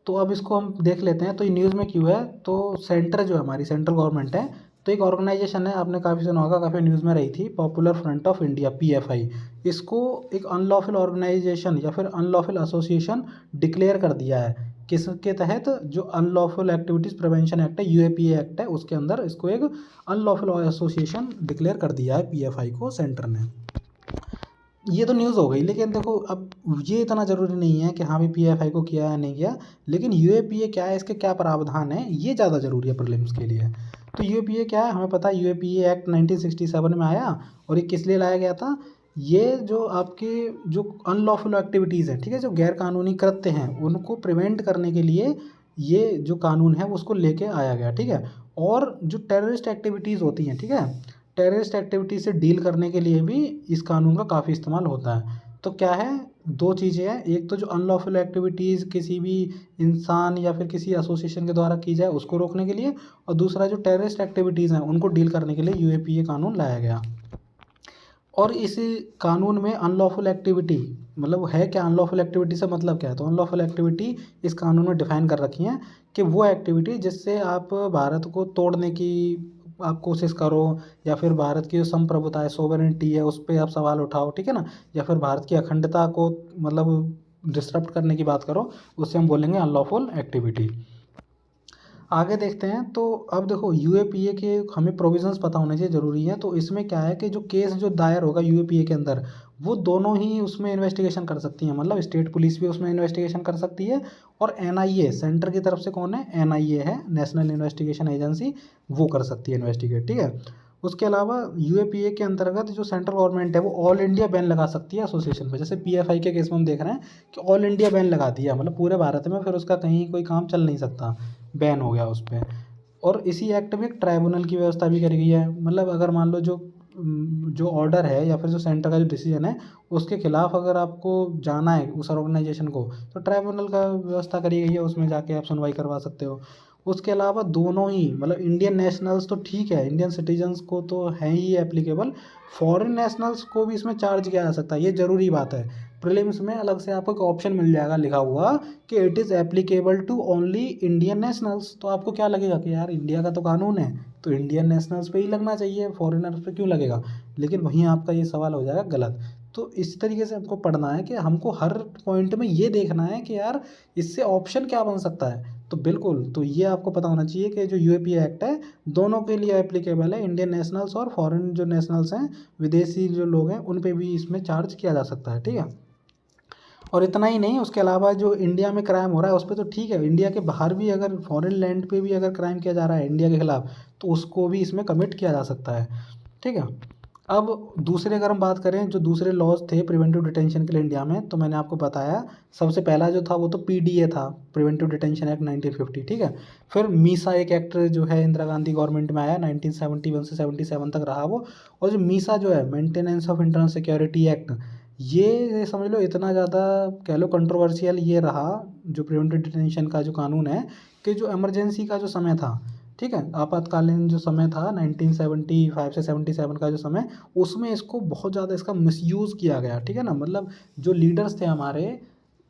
तो अब इसको हम देख लेते हैं, तो ये न्यूज़ में क्यों है, तो सेंटर जो हमारी सेंट्रल गवर्नमेंट है, तो एक ऑर्गेनाइजेशन है, आपने काफ़ी सुना होगा, काफ़ी न्यूज़ में रही थी, popular front of India PFI, इसको एक अनलॉफुल ऑर्गेनाइजेशन या फिर अनलॉफुल एसोसिएशन डिक्लेयर कर दिया है। किसके तहत, जो अनलॉफुल एक्टिविटीज़ प्रिवेंशन एक्ट है, यूएपीए एक्ट है, उसके अंदर इसको एक अनलॉफुल एसोसिएशन डिक्लेयर कर दिया है पीएफआई को सेंटर ने। ये तो न्यूज़ हो गई, लेकिन देखो अब ये इतना ज़रूरी नहीं है कि हाँ भाई पीएफआई को किया या नहीं किया, लेकिन यूएपीए क्या है, इसके क्या प्रावधान है, ये ज़्यादा ज़रूरी है प्रीलिम्स के लिए। तो यूएपीए क्या है, हमें पता है यूएपीए एक्ट 1967 में आया, और ये किस लिए लाया गया था, ये जो आपके जो अनलॉफुल एक्टिविटीज़ हैं, ठीक है, जो गैर कानूनी कृत्य हैं उनको प्रिवेंट करने के लिए ये जो कानून है उसको लेके आया गया, ठीक है। और जो टेररिस्ट एक्टिविटीज़ होती हैं, ठीक है, टेररिस्ट एक्टिविटी से डील करने के लिए भी इस कानून का काफ़ी इस्तेमाल होता है। तो क्या है, दो चीज़ें हैं, एक तो जो अनलॉफुल एक्टिविटीज़ किसी भी इंसान या फिर किसी एसोसिएशन के द्वारा की जाए उसको रोकने के लिए, और दूसरा जो टेररिस्ट एक्टिविटीज़ हैं उनको डील करने के लिए यूएपीए कानून लाया गया। और इस कानून में अनलॉफुल एक्टिविटी मतलब है क्या, अनलॉफुल एक्टिविटी से मतलब क्या है, तो अनलॉफुल एक्टिविटी इस कानून में डिफाइन कर रखी है कि वो एक्टिविटी जिससे आप भारत को तोड़ने की आप कोशिश करो, या फिर भारत की जो संप्रभुता है, सोवरेनिटी है, उस पर आप सवाल उठाओ, ठीक है ना, या फिर भारत की अखंडता को मतलब डिस्टर्ब करने की बात करो, उससे हम बोलेंगे अनलॉफुल एक्टिविटी। आगे देखते हैं, तो अब देखो यूएपीए के हमें प्रोविजंस पता होने चाहिए, ज़रूरी है। तो इसमें क्या है कि जो केस जो दायर होगा यूएपीए के अंदर, वो दोनों ही उसमें इन्वेस्टिगेशन कर सकती हैं, मतलब स्टेट पुलिस भी उसमें इन्वेस्टिगेशन कर सकती है, और एनआईए सेंटर की तरफ से कौन है, एनआईए है, नेशनल इन्वेस्टिगेशन एजेंसी, वो कर सकती है इन्वेस्टिगेट, ठीक है। उसके अलावा यूएपीए के अंतर्गत जो सेंट्रल गवर्नमेंट है वो ऑल इंडिया बैन लगा सकती है एसोसिएशन पे। जैसे पीएफआई के केस में हम देख रहे हैं कि ऑल इंडिया बैन लगा दिया, मतलब पूरे भारत में फिर उसका कहीं कोई काम चल नहीं सकता, बैन हो गया उस पर। और इसी एक्ट में एक ट्राइब्यूनल की व्यवस्था भी करी गई है, मतलब अगर मान लो जो ऑर्डर है या फिर जो सेंटर का जो डिसीजन है उसके खिलाफ अगर आपको जाना है उस ऑर्गेनाइजेशन को, तो ट्राइब्यूनल का व्यवस्था करी गई है, उसमें जाके आप सुनवाई करवा सकते हो। उसके अलावा दोनों ही, मतलब इंडियन नेशनल्स तो ठीक है, इंडियन सिटीजन्स को तो है ही एप्लीकेबल, फॉरेन नेशनल्स को भी इसमें चार्ज किया जा सकता है, ये ज़रूरी बात है। प्रीलिम्स में अलग से आपको एक ऑप्शन मिल जाएगा लिखा हुआ कि it is applicable to only Indian nationals. तो आपको क्या लगेगा कि यार इंडिया का तो कानून है तो इंडियन नेशनल्स पे ही लगना चाहिए, फॉरेनर्स पे क्यों लगेगा। लेकिन वहीं आपका ये सवाल हो जाएगा गलत। तो इस तरीके से हमको पढ़ना है कि हमको हर पॉइंट में ये देखना है कि यार इससे ऑप्शन क्या बन सकता है। तो बिल्कुल, तो ये आपको पता होना चाहिए कि जो यूएपीए एक्ट है दोनों के लिए एप्लीकेबल है, इंडियन नेशनल्स और फॉरेन जो नेशनल्स हैं, विदेशी जो लोग हैं उन पे भी इसमें चार्ज किया जा सकता है, ठीक है। और इतना ही नहीं, उसके अलावा जो इंडिया में क्राइम हो रहा है उस पर तो ठीक है, इंडिया के बाहर भी अगर फॉरेन लैंड पे भी अगर क्राइम किया जा रहा है इंडिया के खिलाफ तो उसको भी इसमें कमिट किया जा सकता है, ठीक है। अब दूसरे अगर हम बात करें जो दूसरे लॉज थे प्रिवेंटिव डिटेंशन के लिए इंडिया में, तो मैंने आपको बताया सबसे पहला जो था वो तो पीडीए था, प्रिवेंटिव डिटेंशन एक्ट 1950, ठीक है। फिर मीसा एक एक्ट जो है इंदिरा गांधी गवर्नमेंट में आया, 1971 से 77 तक रहा वो। और जो मीसा जो है maintenance of internal security act, ये समझ लो इतना ज़्यादा कह लो कंट्रोवर्शियल ये रहा, जो प्रिवेंटिव डिटेंशन का जो कानून है, कि जो इमरजेंसी का जो समय था, ठीक है, आपातकालीन जो समय था 1975 से 77 का जो समय, उसमें इसको बहुत ज़्यादा इसका मिसयूज़ किया गया, ठीक है ना। मतलब जो लीडर्स थे हमारे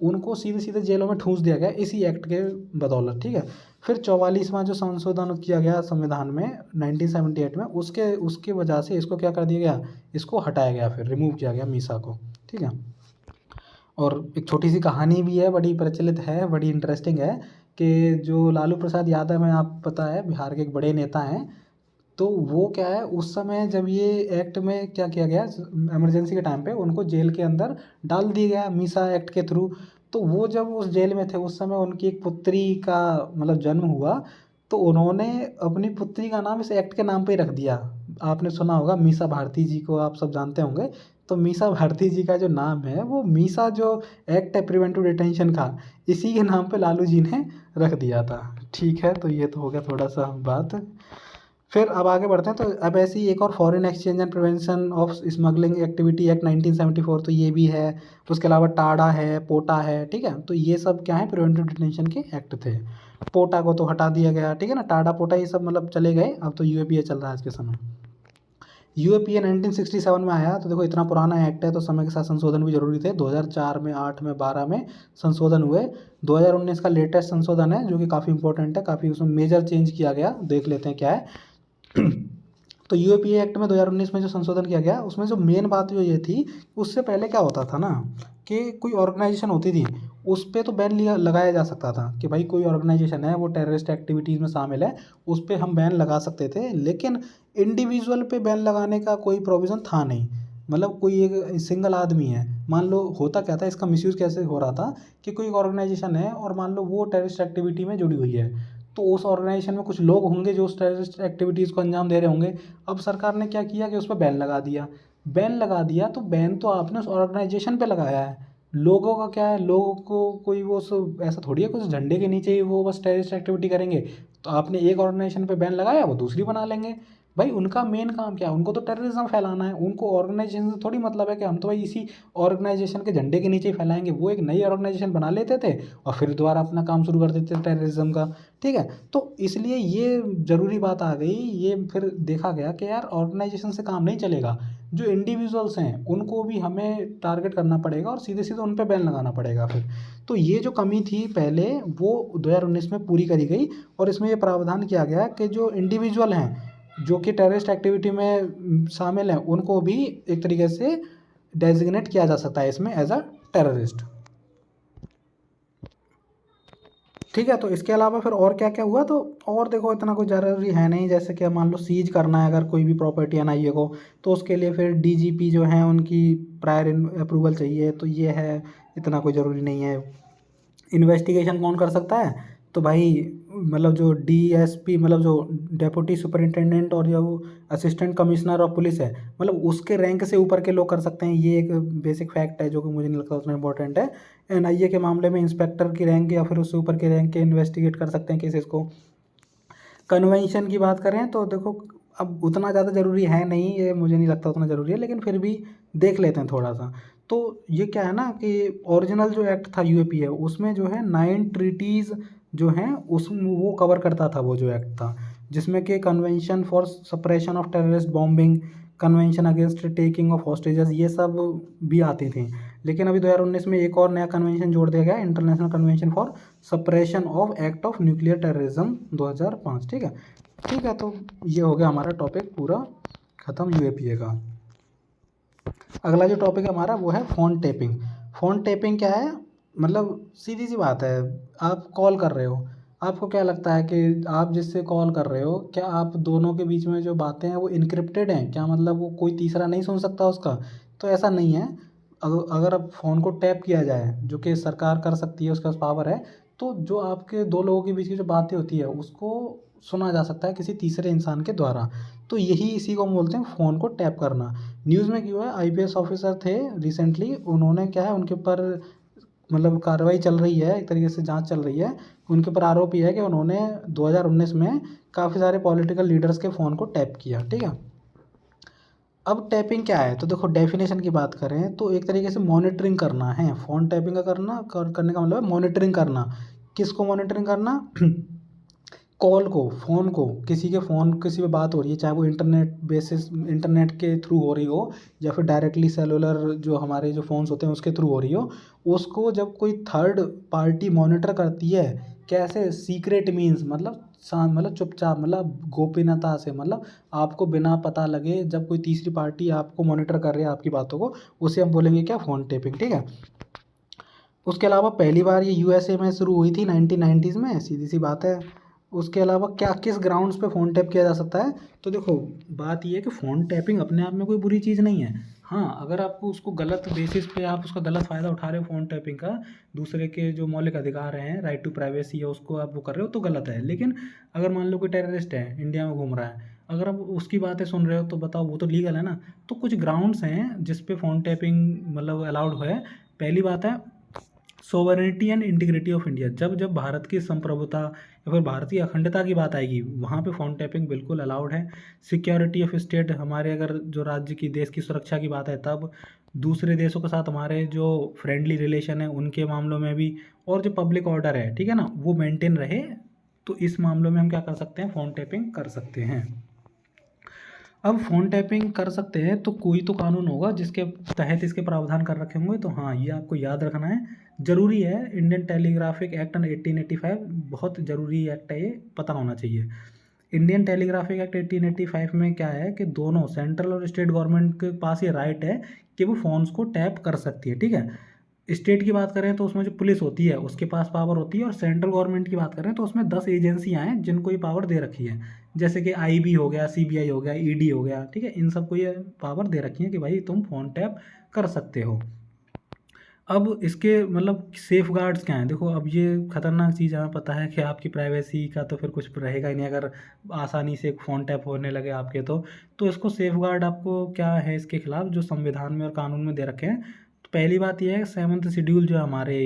उनको सीधे सीधे जेलों में ठूंस दिया गया इसी एक्ट के बदौलत, ठीक है। फिर 44वां जो संशोधन किया गया संविधान में 1978 में, उसके उसके वजह से इसको क्या कर दिया गया, इसको हटाया गया, फिर रिमूव किया गया मीसा को, ठीक है। और एक छोटी सी कहानी भी है, बड़ी प्रचलित है, बड़ी इंटरेस्टिंग है, कि जो लालू प्रसाद यादव हैं, आप पता है बिहार के एक बड़े नेता हैं, तो वो क्या है उस समय जब ये एक्ट में क्या किया गया, इमरजेंसी के टाइम पे उनको जेल के अंदर डाल दिया गया मीसा एक्ट के थ्रू। तो वो जब उस जेल में थे उस समय उनकी एक पुत्री का मतलब जन्म हुआ, तो उन्होंने अपनी पुत्री का नाम इस एक्ट के नाम पे ही रख दिया। आपने सुना होगा मीसा भारती जी को, आप सब जानते होंगे। तो मीसा भारती जी का जो नाम है वो मीसा जो एक्ट है प्रिवेंटिव डिटेंशन का, इसी के नाम पे लालू जी ने रख दिया था, ठीक है। तो ये तो हो गया थोड़ा सा बात। फिर अब आगे बढ़ते हैं, तो अब ऐसी एक और foreign exchange and prevention of smuggling activity act 1974, तो ये भी है। उसके अलावा टाडा है, पोटा है, ठीक है। तो ये सब क्या है, प्रिवेंटिव डिटेंशन के एक्ट थे। पोटा को तो हटा दिया गया, ठीक है ना, टाडा पोटा ये सब मतलब चले गए, अब तो यूएपीए चल रहा है आज के समय। यूएपीए 1967 में आया, तो देखो इतना पुराना एक्ट है तो समय के साथ संशोधन भी जरूरी थे। 2004 में, 8 में, 12 में संशोधन हुए। 2019 का लेटेस्ट संशोधन है जो कि काफ़ी इंपॉर्टेंट है, काफ़ी उसमें मेजर चेंज किया गया, देख लेते हैं क्या है। तो यूएपीए एक्ट में 2019 में जो संशोधन किया गया उसमें जो मेन बात जो ये थी, उससे पहले क्या होता था ना कि कोई ऑर्गेनाइजेशन होती थी उस पर तो बैन लगाया जा सकता था कि भाई कोई ऑर्गेनाइजेशन है वो टेररिस्ट एक्टिविटीज़ में शामिल है, उस पर हम बैन लगा सकते थे। लेकिन इंडिविजुअल पे बैन लगाने का कोई प्रोविज़न था नहीं। मतलब कोई एक सिंगल आदमी है, मान लो, होता क्या था, इसका मिसयूज़ कैसे हो रहा था कि कोई ऑर्गेनाइजेशन है और मान लो वो टेररिस्ट एक्टिविटी में जुड़ी हुई है, तो उस ऑर्गेनाइजेशन में कुछ लोग होंगे जो उस टेररिस्ट एक्टिविटीज़ को अंजाम दे रहे होंगे। अब सरकार ने क्या किया कि उस पर बैन लगा दिया। बैन लगा दिया तो बैन तो आपने उस ऑर्गेनाइजेशन पे लगाया है, लोगों का क्या है, लोगों को कोई वो सब ऐसा थोड़ी है कुछ झंडे के नीचे ही वो बस टेररिस्ट एक्टिविटी करेंगे। तो आपने एक ऑर्गेनाइजेशन पे बैन लगाया वो दूसरी बना लेंगे। भाई उनका मेन काम क्या है, उनको तो टेररिज्म फैलाना है, उनको ऑर्गेनाइजेशन से थोड़ी मतलब है कि हम तो भाई इसी ऑर्गेनाइजेशन के झंडे के नीचे ही फैलाएंगे। वो एक नई ऑर्गेनाइजेशन बना लेते थे और फिर दोबारा अपना काम शुरू कर देते थे टेररिज्म का, ठीक है। तो इसलिए ये ज़रूरी बात आ गई, ये फिर देखा गया कि यार ऑर्गेनाइजेशन से काम नहीं चलेगा, जो इंडिविजुअल्स हैं उनको भी हमें टारगेट करना पड़ेगा और सीधे सीधे उन पर बैन लगाना पड़ेगा फिर। तो ये जो कमी थी पहले वो 2019 में पूरी करी गई और इसमें ये प्रावधान किया गया कि जो इंडिविजुअल हैं जो कि टेररिस्ट एक्टिविटी में शामिल हैं उनको भी एक तरीके से डेजिग्नेट किया जा सकता है इसमें एज अ टेररिस्ट, ठीक है। तो इसके अलावा फिर और क्या क्या हुआ, तो और देखो इतना कोई ज़रूरी है नहीं, जैसे कि मान लो सीज करना है अगर कोई भी प्रॉपर्टी एनआईए को, तो उसके लिए फिर डीजीपी जो है उनकी प्रायर अप्रूवल चाहिए, तो ये है, इतना कोई ज़रूरी नहीं है। इन्वेस्टिगेशन कौन कर सकता है, तो भाई मतलब जो DSP मतलब जो डेप्यूटी सुपरिटेंडेंट और जो असिस्टेंट कमिश्नर ऑफ पुलिस है, मतलब उसके रैंक से ऊपर के लोग कर सकते हैं। ये एक बेसिक फैक्ट है जो कि मुझे नहीं लगता उतना इंपॉर्टेंट है। NIA के मामले में इंस्पेक्टर की रैंक या फिर उससे ऊपर के रैंक के इन्वेस्टिगेट कर सकते हैं केसेस को। कन्वेंशन की बात करें तो देखो अब उतना ज़्यादा ज़रूरी है नहीं, ये मुझे नहीं लगता उतना ज़रूरी है, लेकिन फिर भी देख लेते हैं थोड़ा सा। तो ये क्या है ना कि ओरिजिनल जो एक्ट था UAPA उसमें जो है 9 ट्रीटीज़ जो हैं उस वो कवर करता था, वो जो एक्ट था, जिसमें कि convention for suppression of terrorist bombing, convention against taking of hostages, ये सब भी आती थी। लेकिन अभी 2019 में एक और नया कन्वेंशन जोड़ दिया गया, international convention for suppression of act of nuclear terrorism 2005। ठीक है, ठीक है। तो ये हो गया हमारा टॉपिक पूरा ख़त्म UAPA का। अगला जो टॉपिक है हमारा वो है फ़ोन टैपिंग। फ़ोन टैपिंग क्या है? मतलब सीधी सी बात है, आप कॉल कर रहे हो, आपको क्या लगता है कि आप जिससे कॉल कर रहे हो, क्या आप दोनों के बीच में जो बातें हैं वो इनक्रिप्टेड हैं? क्या मतलब वो कोई तीसरा नहीं सुन सकता उसका? तो ऐसा नहीं है। अगर अब फ़ोन को टैप किया जाए, जो कि सरकार कर सकती है, उसके पास पावर है, तो जो आपके दो लोगों के बीच की जो बातें होती है उसको सुना जा सकता है किसी तीसरे इंसान के द्वारा। तो यही इसी को हम बोलते हैं फ़ोन को टैप करना। न्यूज़ में क्यों है, IPS ऑफिसर थे रिसेंटली, उन्होंने क्या है उनके ऊपर मतलब कार्रवाई चल रही है, एक तरीके से जांच चल रही है। उनके ऊपर आरोप ये है कि उन्होंने 2019 में काफ़ी सारे पॉलिटिकल लीडर्स के फ़ोन को टैप किया। ठीक है, अब टैपिंग क्या है? तो देखो डेफिनेशन की बात करें तो एक तरीके से मॉनिटरिंग करना है। फ़ोन टैपिंग का करने का मतलब है मॉनिटरिंग करना। किसको मॉनिटरिंग करना? कॉल को, फ़ोन को, किसी के फ़ोन किसी पे बात हो रही है, चाहे वो इंटरनेट के थ्रू हो रही हो या फिर डायरेक्टली सेलुलर जो हमारे जो फ़ोन्स होते हैं उसके थ्रू हो रही हो, उसको जब कोई थर्ड पार्टी मॉनिटर करती है, कैसे? सीक्रेट मीन्स मतलब मतलब चुपचाप, मतलब गोपनीयता से, मतलब आपको बिना पता लगे जब कोई तीसरी पार्टी आपको मॉनिटर कर रही है आपकी बातों को, उसे हम बोलेंगे क्या? Phone tapping. ठीक है। उसके अलावा पहली बार ये USA में शुरू हुई थी 1990s में, सीधी सी बात है। उसके अलावा क्या किस ग्राउंड्स पे फ़ोन टैप किया जा सकता है? तो देखो बात ये है कि फ़ोन टैपिंग अपने आप में कोई बुरी चीज़ नहीं है। हाँ, अगर आपको उसको गलत बेसिस पे आप उसका गलत फ़ायदा उठा रहे हो फ़ोन टैपिंग का, दूसरे के जो मौलिक अधिकार हैं, राइट टू प्राइवेसी है, उसको आप वो कर रहे हो तो गलत है। लेकिन अगर मान लो कोई टेररिस्ट है, इंडिया में घूम रहा है, अगर आप उसकी बातें सुन रहे हो तो बताओ वो तो लीगल है ना। तो कुछ ग्राउंड्स हैं जिस पे फ़ोन टैपिंग मतलब अलाउड है। पहली बात है sovereignty and integrity of India. जब जब भारत की संप्रभुता या फिर भारत की अखंडता की बात आएगी, वहाँ पे फ़ोन टैपिंग बिल्कुल अलाउड है। सिक्योरिटी ऑफ स्टेट, हमारे अगर जो राज्य की देश की सुरक्षा की बात है तब, दूसरे देशों के साथ हमारे जो फ्रेंडली रिलेशन है उनके मामलों में भी, और जो पब्लिक ऑर्डर है, ठीक है ना, वो मेंटेन रहे, तो इस मामलों में हम क्या कर सकते हैं? फ़ोन टैपिंग कर सकते हैं। अब फ़ोन टैपिंग कर सकते हैं तो कोई तो कानून होगा जिसके तहत इसके प्रावधान कर रखे होंगे। तो हाँ, ये आपको याद रखना है, ज़रूरी है। इंडियन टेलीग्राफिक एक्ट 1885 बहुत ज़रूरी एक्ट है, ये पता होना चाहिए। इंडियन टेलीग्राफिक एक्ट 1885 में क्या है कि दोनों सेंट्रल और स्टेट गवर्नमेंट के पास ये राइट है कि वो फ़ोन्स को टैप कर सकती है। ठीक है, स्टेट की बात करें तो उसमें जो पुलिस होती है उसके पास पावर होती है, और सेंट्रल गवर्नमेंट की बात करें तो उसमें 10 एजेंसियां हैं जिनको ये पावर दे रखी है, जैसे कि IB हो गया, CBI हो गया, ED हो गया। ठीक है, इन सबको ये पावर दे रखी है कि भाई तुम फ़ोन टैप कर सकते हो। अब इसके मतलब सेफ गार्ड्स क्या हैं? देखो अब ये खतरनाक चीज़ हमें पता है कि आपकी प्राइवेसी का तो फिर कुछ रहेगा ही नहीं अगर आसानी से एक फ़ोन टैप होने लगे आपके। तो इसको सेफ गार्ड आपको क्या है इसके खिलाफ जो संविधान में और कानून में दे रखे हैं? तो पहली बात यह है, 7th शेड्यूल जो हमारे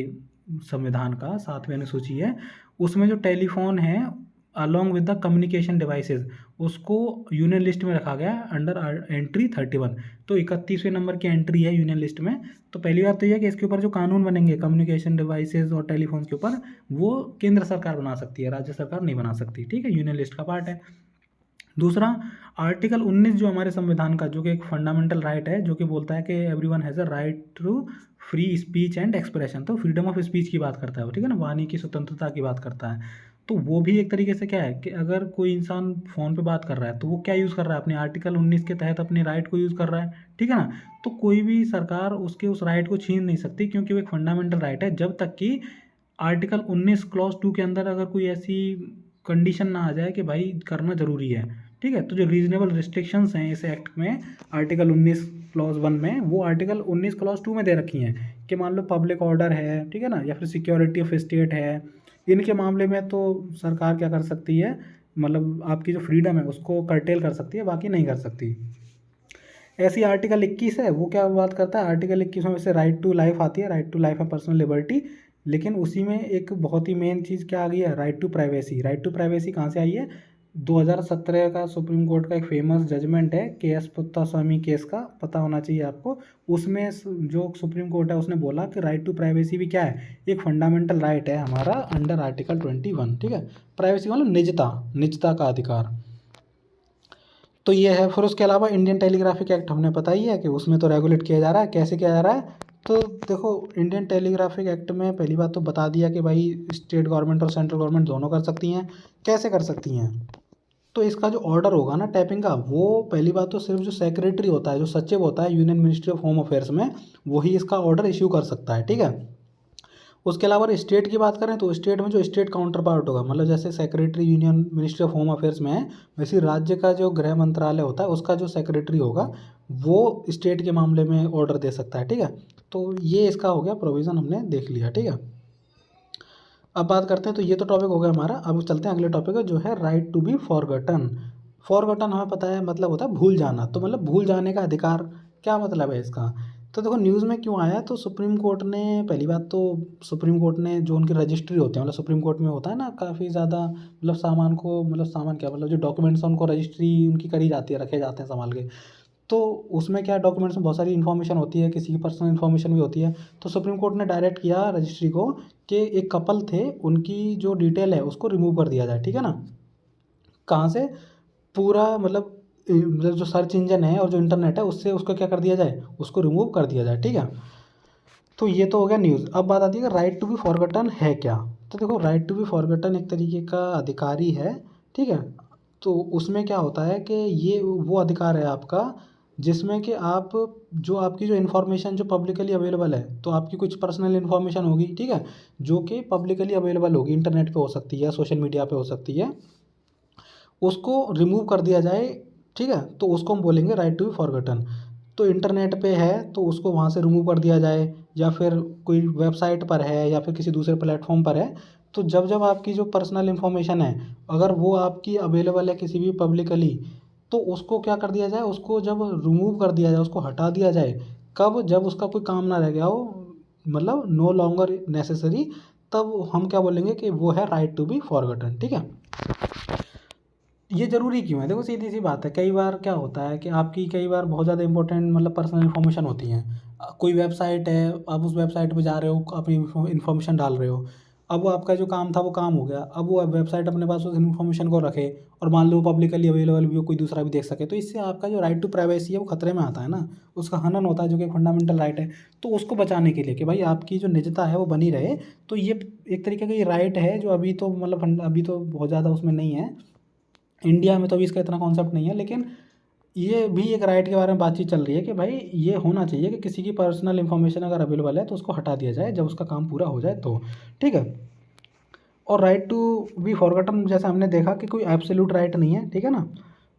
संविधान का 7वें अनुसूची है, उसमें जो टेलीफोन है along with the communication devices, उसको यूनियन लिस्ट में रखा गया है अंडर एंट्री 31। तो 31वें नंबर की एंट्री है यूनियन लिस्ट में। तो पहली बात तो यह है कि इसके ऊपर जो कानून बनेंगे कम्युनिकेशन डिवाइसेस और टेलीफोन के ऊपर, वो केंद्र सरकार बना सकती है, राज्य सरकार नहीं बना सकती। ठीक है, यूनियन लिस्ट का पार्ट है। दूसरा, आर्टिकल 19 जो हमारे संविधान का, जो कि एक फंडामेंटल राइट है, जो कि बोलता है कि everyone has a right to free speech and expression. तो फ्रीडम ऑफ स्पीच की बात करता है वो, ठीक है ना, वाणी की स्वतंत्रता की बात करता है। तो वो भी एक तरीके से क्या है कि अगर कोई इंसान फ़ोन पे बात कर रहा है तो वो क्या यूज़ कर रहा है? अपने आर्टिकल 19 के तहत अपने राइट को यूज़ कर रहा है। ठीक है ना, तो कोई भी सरकार उसके उस राइट को छीन नहीं सकती, क्योंकि वो एक फंडामेंटल राइट है, जब तक कि आर्टिकल 19 क्लॉज 2 के अंदर अगर कोई ऐसी कंडीशन ना आ जाए कि भाई करना ज़रूरी है। ठीक है, तो जो रीजनेबल रिस्ट्रिक्शंस हैं इस एक्ट में आर्टिकल 19 क्लॉज 1 में, वो आर्टिकल 19 क्लॉज 2 में दे रखी हैं कि मान लो पब्लिक ऑर्डर है, ठीक है ना, या फिर सिक्योरिटी ऑफ स्टेट है, इनके मामले में तो सरकार क्या कर सकती है, मतलब आपकी जो फ्रीडम है उसको कर्टेल कर सकती है, बाकी नहीं कर सकती। ऐसी आर्टिकल 21 है, वो क्या बात करता है, आर्टिकल 21 में वैसे राइट टू लाइफ आती है, right to life and personal liberty, लेकिन उसी में एक बहुत ही मेन चीज़ क्या आ गई है, right to privacy. Right to privacy कहाँ से आई है, 2017 का सुप्रीम कोर्ट का एक फेमस जजमेंट है केएस पुत्तास्वामी केस का, पता होना चाहिए आपको। उसमें जो सुप्रीम कोर्ट है उसने बोला कि राइट टू प्राइवेसी भी क्या है, एक फंडामेंटल राइट है हमारा अंडर आर्टिकल 21, ठीक है। प्राइवेसी मतलब निजता, निजता का अधिकार। तो ये है। फिर उसके अलावा इंडियन टेलीग्राफिक एक्ट हमने पता ही है कि उसमें तो रेगुलेट किया जा रहा है, कैसे किया जा रहा है। तो देखो इंडियन टेलीग्राफिक एक्ट में पहली बात तो बता दिया कि भाई स्टेट गवर्नमेंट और सेंट्रल गवर्नमेंट दोनों कर सकती हैं। कैसे कर सकती हैं, तो इसका जो ऑर्डर होगा ना टैपिंग का, वो पहली बात तो सिर्फ जो सेक्रेटरी होता है, जो सचिव होता है union ministry of home affairs में, वही इसका ऑर्डर इश्यू कर सकता है, ठीक है। उसके अलावा स्टेट की बात करें तो स्टेट में जो स्टेट काउंटर पार्ट होगा, मतलब जैसे secretary union ministry of home affairs में है, वैसे राज्य का जो गृह मंत्रालय होता है उसका जो सेक्रेटरी होगा वो स्टेट के मामले में ऑर्डर दे सकता है, ठीक है। तो ये इसका हो गया प्रोविज़न, हमने देख लिया, ठीक है। अब बात करते हैं, तो ये तो टॉपिक हो गया हमारा। अब चलते हैं अगले टॉपिक है जो है right to be forgotten. Forgotten हमें पता है मतलब होता है भूल जाना, तो मतलब भूल जाने का अधिकार, क्या मतलब है इसका। तो देखो न्यूज़ में क्यों आया, तो सुप्रीम कोर्ट ने पहली बात तो, सुप्रीम कोर्ट ने जो उनकी रजिस्ट्री होते हैं, मतलब सुप्रीम कोर्ट में होता है ना काफ़ी ज़्यादा, मतलब सामान को, मतलब सामान क्या, मतलब जो डॉक्यूमेंट्स हैं उनको रजिस्ट्री उनकी करी जाती है, रखे जाते हैं संभाल के। तो उसमें क्या डॉक्यूमेंट्स में बहुत सारी इन्फॉर्मेशन होती है, किसी की पर्सनल इन्फॉर्मेशन भी होती है। तो सुप्रीम कोर्ट ने डायरेक्ट किया रजिस्ट्री को कि एक कपल थे, उनकी जो डिटेल है उसको रिमूव कर दिया जाए, ठीक है ना। कहाँ से, पूरा मतलब जो सर्च इंजन है और जो इंटरनेट है उससे उसको क्या कर दिया जाए, उसको रिमूव कर दिया जाए, ठीक है। तो ये तो हो गया न्यूज़। अब बात आती है कि राइट टू बी फॉरगॉटन है क्या। तो देखो राइट टू बी फॉरगॉटन एक तरीके का अधिकारी है, ठीक है। तो उसमें क्या होता है कि ये वो अधिकार है आपका जिसमें कि आप, जो आपकी जो इन्फॉर्मेशन जो पब्लिकली अवेलेबल है, तो आपकी कुछ पर्सनल इन्फॉर्मेशन होगी, ठीक है, जो कि पब्लिकली अवेलेबल होगी, इंटरनेट पे हो सकती है, सोशल मीडिया पे हो सकती है, उसको रिमूव कर दिया जाए, ठीक है। तो उसको हम बोलेंगे राइट टू बी फॉरगॉटन। तो इंटरनेट पे है तो उसको वहाँ से रिमूव कर दिया जाए, या फिर कोई वेबसाइट पर है या फिर किसी दूसरे प्लेटफॉर्म पर है, तो जब जब आपकी जो पर्सनल इन्फॉर्मेशन है अगर वो आपकी अवेलेबल है किसी भी पब्लिकली, तो उसको क्या कर दिया जाए, उसको जब रिमूव कर दिया जाए, उसको हटा दिया जाए, कब, जब उसका कोई काम ना रह गया हो, मतलब नो लॉन्गर नेसेसरी, तब हम क्या बोलेंगे कि वो है राइट टू बी फॉरगॉटन, ठीक है। ये ज़रूरी क्यों है, देखो सीधी सी बात है, कई बार क्या होता है कि आपकी कई बार बहुत ज़्यादा इंपॉर्टेंट मतलब पर्सनल इन्फॉर्मेशन होती हैं। कोई वेबसाइट है, आप उस वेबसाइट पे जा रहे हो, अपनी इन्फॉर्मेशन डाल रहे हो, अब वो आपका जो काम था वो काम हो गया, अब वो वेबसाइट अपने पास उस इन्फॉर्मेशन को रखे और मान लो पब्लिकली अवेलेबल भी हो, कोई दूसरा भी देख सके, तो इससे आपका जो राइट टू प्राइवेसी है वो खतरे में आता है ना, उसका हनन होता है, जो कि फंडामेंटल राइट है। तो उसको बचाने के लिए कि भाई आपकी जो निजता है वो बनी रहे, तो ये एक तरीके का ये राइट है जो अभी तो मतलब अभी तो बहुत ज़्यादा उसमें नहीं है, इंडिया में तो अभी इसका इतना कॉन्सेप्ट नहीं है, लेकिन ये भी एक राइट के बारे में बातचीत चल रही है कि भाई ये होना चाहिए कि किसी की पर्सनल इन्फॉर्मेशन अगर अवेलेबल है तो उसको हटा दिया जाए जब उसका काम पूरा हो जाए, तो ठीक है। और राइट टू बी फॉरगॉटन जैसा हमने देखा कि कोई एब्सोल्यूट राइट नहीं है, ठीक है ना।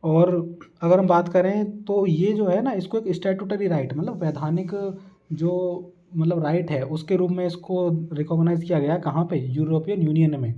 और अगर हम बात करें तो ये जो है ना, इसको एक स्टैट्यूटरी राइट, मतलब वैधानिक जो मतलब राइट है उसके रूप में इसको रिकॉग्नाइज किया गया है, कहाँ पे, यूरोपियन यूनियन में,